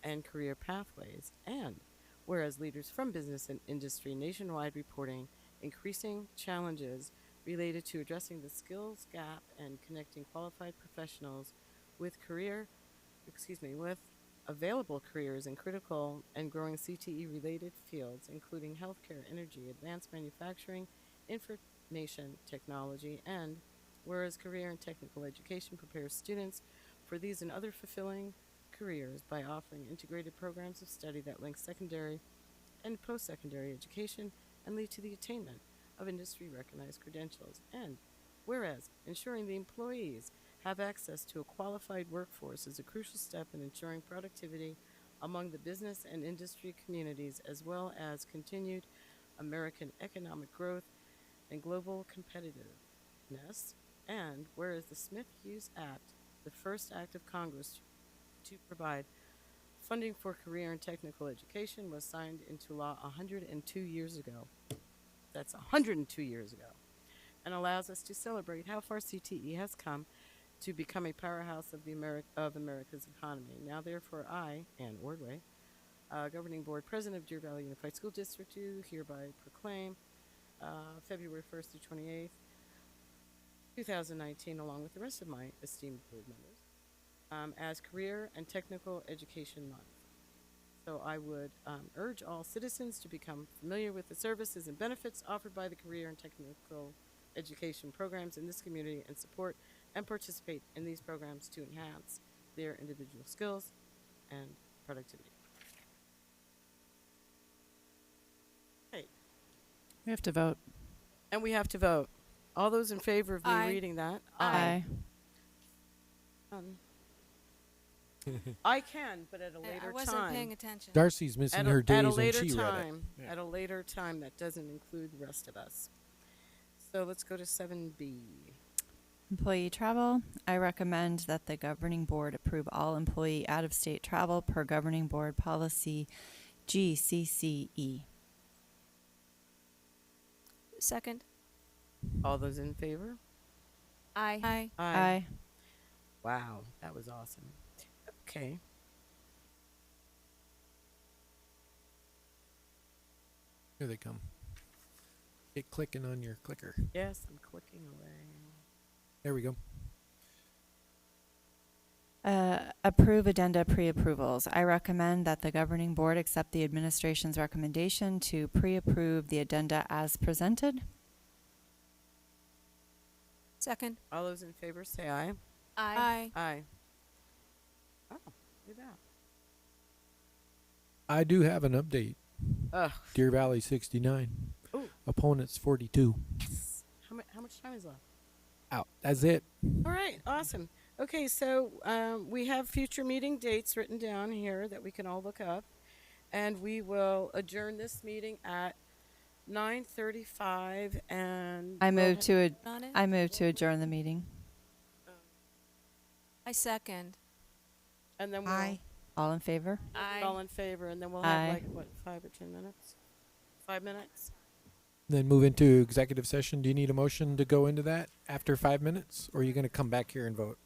and career pathways. And whereas leaders from business and industry nationwide reporting increasing challenges related to addressing the skills gap and connecting qualified professionals with with available careers in critical and growing CTE related fields, including healthcare, energy, advanced manufacturing, information technology, and whereas career and technical education prepares students for these and other fulfilling careers by offering integrated programs of study that link secondary and post-secondary education and lead to the attainment of industry recognized credentials. And whereas ensuring the employees have access to a qualified workforce is a crucial step in ensuring productivity among the business and industry communities, as well as continued American economic growth and global competitiveness. And whereas the Smith-Hughes Act, the first act of Congress to provide funding for career and technical education, was signed into law 102 years ago. That's 102 years ago. And allows us to celebrate how far CTE has come to become a powerhouse of America's economy. Now, therefore, I, Ann Ordway, Governing Board President of Deer Valley Unified School District 2, hereby proclaim February 1st through 28th, 2019, along with the rest of my esteemed board members, as Career and Technical Education Month. So I would urge all citizens to become familiar with the services and benefits offered by the career and technical education programs in this community and support and participate in these programs to enhance their individual skills and productivity. Okay. We have to vote. And we have to vote. All those in favor of me Aye. reading that? Aye. I can, but at a later I time. wasn't paying attention. Darcy's missing her days at a when later she read time. it. Yeah. At a later time that doesn't include the rest of us. So let's go to 7B. Employee travel. I recommend that the governing board approve all employee out-of-state travel per governing board policy GCCE. Second. All those in favor? Aye. Aye. Wow, that was awesome. Okay. Here they come. Get clicking on your clicker. Yes, I'm clicking away. There we go. Approve addenda pre-approvals. I recommend that the governing board accept the administration's recommendation to pre-approve the addenda as presented. Second. All those in favor say aye. Aye. Aye. Oh, look at that. I do have an update. Ugh. Deer Valley 69. Ooh. Opponents 42. How much time is left? Out. That's it. All right, awesome. Okay, so we have future meeting dates written down here that we can all look up, and we will adjourn this meeting at 9:35. And I we'll move to On it? I move to adjourn the meeting. I second. and then we'll Aye. All in favor? Aye. all in favor, and then we'll Aye. have like what 5 or 10 minutes? 5 minutes. Then move into executive session. Do you need a motion to go into that after 5 minutes, or are you going to come back here and vote?